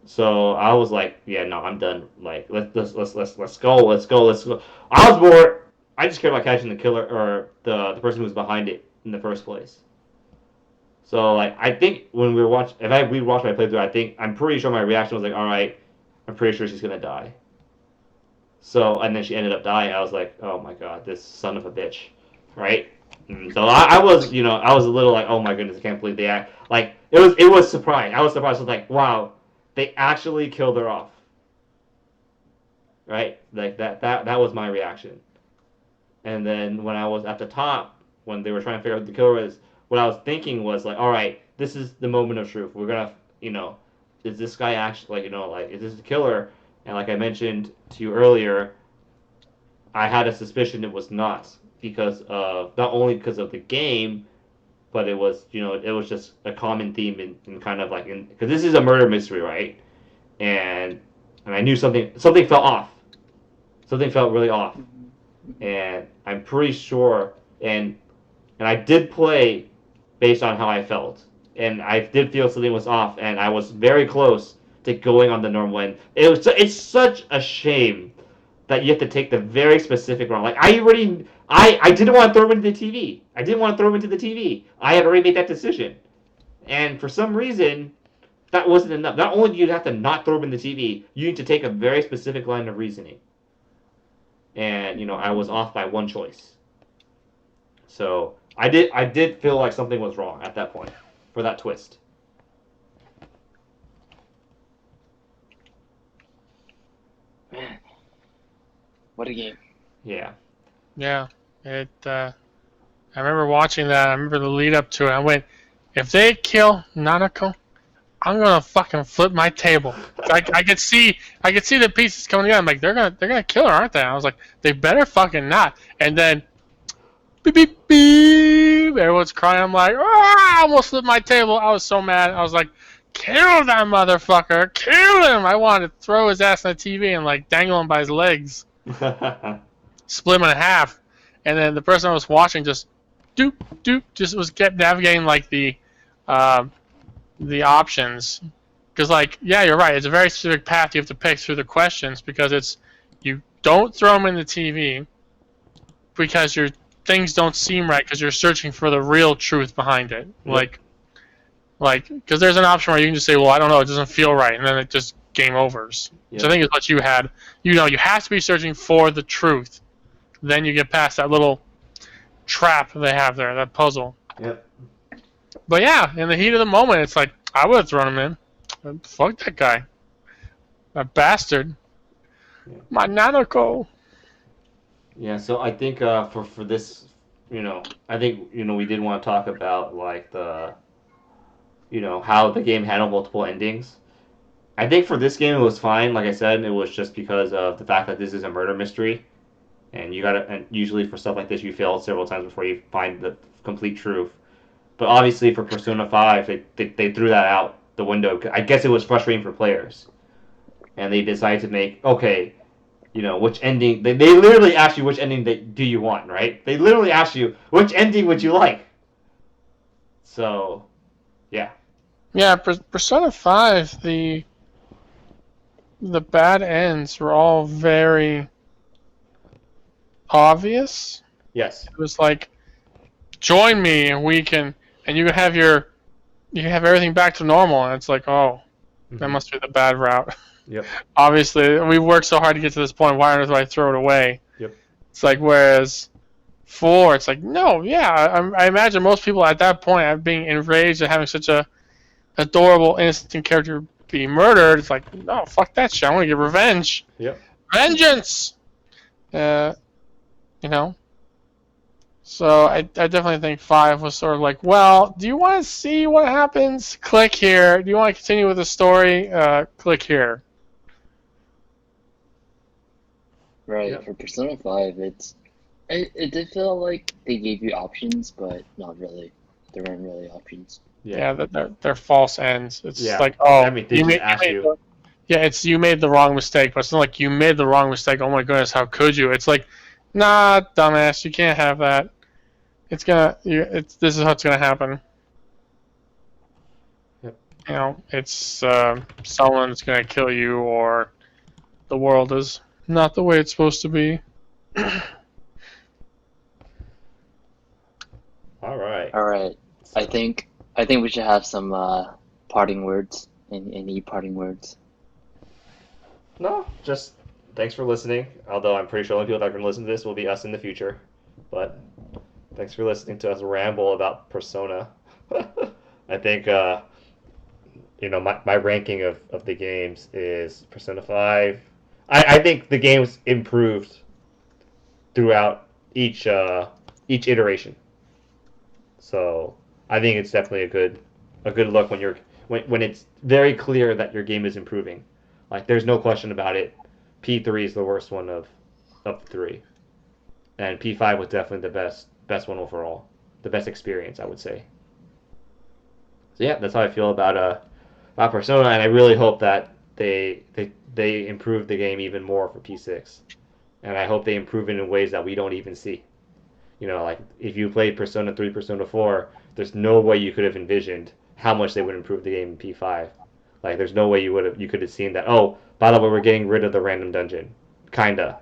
So I was like, yeah, no, I'm done. Like let's go, let's go, let's go. I was bored. I just cared about catching the killer or the person who was behind it in the first place. So like I think when we were watching, if I rewatched my playthrough, I'm pretty sure my reaction was like, all right, I'm pretty sure she's gonna die. So and then she ended up dying. I was like, oh my god, this son of a bitch, right? So I was I was a little like, oh my goodness, I can't believe they act like it was surprising. I was surprised. I was like, wow, they actually killed her off, right? Like that was my reaction. And then when I was at the top, when they were trying to figure out who the killer was, what I was thinking was like, all right, this is the moment of truth. We're gonna, is this guy actually like, like, is this the killer? And like I mentioned to you earlier, I had a suspicion it was not because of not only because of the game, but it was, it was just a common theme in kind of like because this is a murder mystery, right? And I knew something felt off. Something felt really off, and I'm pretty sure and I did play based on how I felt, and I did feel something was off, and I was very close to going on the normal end. It's such a shame that you have to take the very specific route. Like I didn't want to throw him into the TV. I didn't want to throw him into the TV. I had already made that decision, and for some reason that wasn't enough. Not only do you have to not throw him in the TV, you need to take a very specific line of reasoning. And I was off by one choice. So I did feel like something was wrong at that point for that twist. Man, what a game. Yeah. Yeah. I remember watching that. I remember the lead up to it. I went, if they kill Nanako, I'm gonna fucking flip my table. I could see the pieces coming together. I'm like, they're gonna kill her, aren't they? I was like, they better fucking not. And then, beep beep beep, everyone's crying. I'm like, I almost flipped my table. I was so mad. I was like, kill that motherfucker, kill him. I wanted to throw his ass on the TV and like dangle him by his legs, split him in half. And then the person I was watching just doop doop just kept navigating like the options, because like, yeah, you're right, it's a very specific path you have to pick through the questions, because it's you don't throw them in the TV because your things don't seem right, because you're searching for the real truth behind it. Yep. Like because there's an option where you can just say, well, I don't know, it doesn't feel right, and then it just game overs. Yep. So I think it's what you had. You have to be searching for the truth, then you get past that little trap they have there, that puzzle. Yep. But yeah, in the heat of the moment, it's like, I would have thrown him in. Fuck that guy. That bastard. Yeah. My Nanako. Yeah, so I think for this, I think we did want to talk about like the, how the game had multiple endings. I think for this game it was fine. Like I said, it was just because of the fact that this is a murder mystery, and and usually for stuff like this you fail several times before you find the complete truth. But obviously for Persona 5, they threw that out the window. I guess it was frustrating for players, and they decided to make which ending. They literally asked you which ending do you want, right? They literally asked you which ending would you like. So, yeah. Yeah, Persona 5, the bad ends were all very obvious. Yes. It was like, join me and we can, and you can have everything back to normal, and it's like, oh, that must be the bad route. Yep. Obviously, we worked so hard to get to this point. Why on earth would I throw it away? Yep. It's like, whereas 4, it's like, no, yeah. I imagine most people at that point, being enraged and having such a adorable, innocent character be murdered, it's like, no, fuck that shit. I want to get revenge. Yep. Vengeance. So I definitely think 5 was sort of like, well, do you want to see what happens? Click here. Do you want to continue with the story? Click here. Right, Yep. for Persona 5, it did feel like they gave you options, but not really. there weren't really options. Yeah, they're false ends. It's Yeah. like, oh, I mean, they just ask you. yeah, it's you made the wrong mistake, but it's not like you made the wrong mistake. Oh my goodness, how could you? It's like, nah, dumbass, you can't have that. This is how it's gonna happen. Yep. You know, it's someone's gonna kill you, or the world is not the way it's supposed to be. All right. All right. I think we should have some parting words. Any parting words? No, just thanks for listening. Although I'm pretty sure only people that are going to listen to this will be us in the future. But thanks for listening to us ramble about Persona. I think, my ranking of the games is Persona 5. I think the games improved throughout each iteration. So I think it's definitely a good look when it's very clear that your game is improving. Like there's no question about it. P3 is the worst one of the three, and P5 was definitely the best one overall, the best experience I would say. So yeah, that's how I feel about Persona, and I really hope that they improve the game even more for P6, and I hope they improve it in ways that we don't even see. Like if you played Persona 3, Persona 4, there's no way you could have envisioned how much they would improve the game in P5. Like there's no way you could have seen that. Oh, by the way, we're getting rid of the random dungeon, kinda,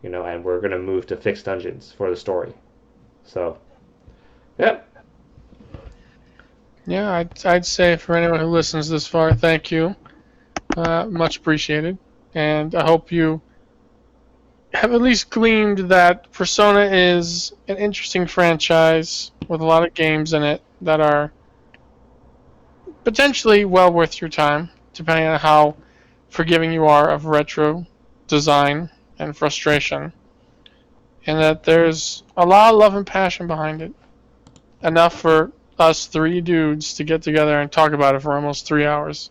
and we're gonna move to fixed dungeons for the story. So, yeah. Yeah, I'd say for anyone who listens this far, thank you, much appreciated, and I hope you have at least gleaned that Persona is an interesting franchise with a lot of games in it that are potentially well worth your time, depending on how forgiving you are of retro design and frustration. And that there's a lot of love and passion behind it. Enough for us three dudes to get together and talk about it for almost 3 hours.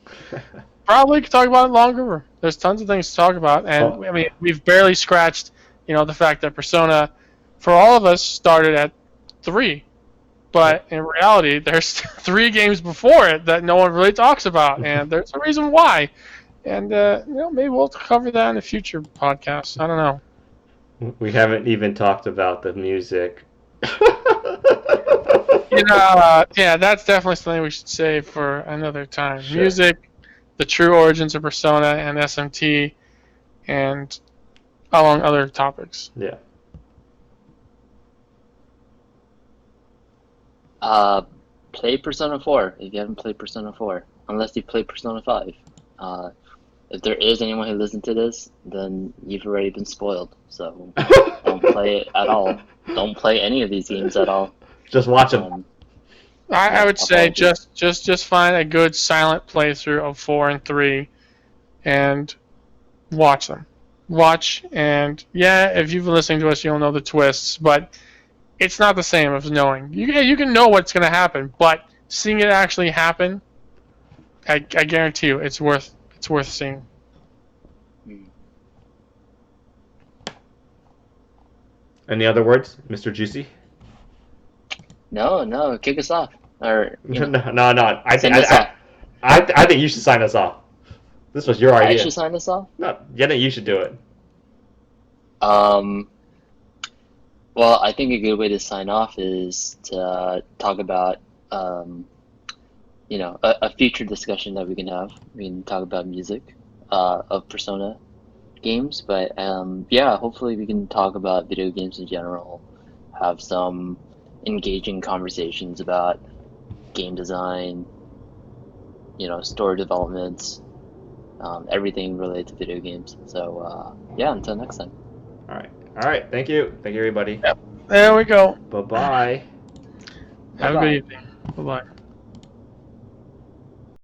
Probably could talk about it longer. There's tons of things to talk about, and I mean, we've barely scratched, the fact that Persona, for all of us, started at 3, but in reality, there's 3 games before it that no one really talks about, and there's a reason why. And maybe we'll cover that in a future podcast. I don't know. We haven't even talked about the music. Yeah, that's definitely something we should save for another time. Sure. Music, the true origins of Persona and SMT, and among other topics. Yeah. Play Persona 4 if you haven't played Persona 4, unless you played Persona 5. If there is anyone who listens to this, then you've already been spoiled. So don't play it at all. Don't play any of these games at all. Just watch them. I would say just find a good silent playthrough of 4 and 3, and watch them. Watch, and yeah, if you've been listening to us, you'll know the twists, but it's not the same as knowing. You can know what's going to happen, but seeing it actually happen, I guarantee you, it's worth seeing. Any other words, Mr. Juicy? No, kick us off. Or No. I think you should sign us off. This was your idea. I should sign us off? No, yeah, you should do it. Well, I think a good way to sign off is to talk about, a future discussion that we can have. We can talk about music of Persona games, but hopefully we can talk about video games in general, have some engaging conversations about game design, story developments, everything related to video games. So, until next time. All right. Thank you, everybody. Yep. There we go. Bye-bye. Have a good evening. Bye-bye.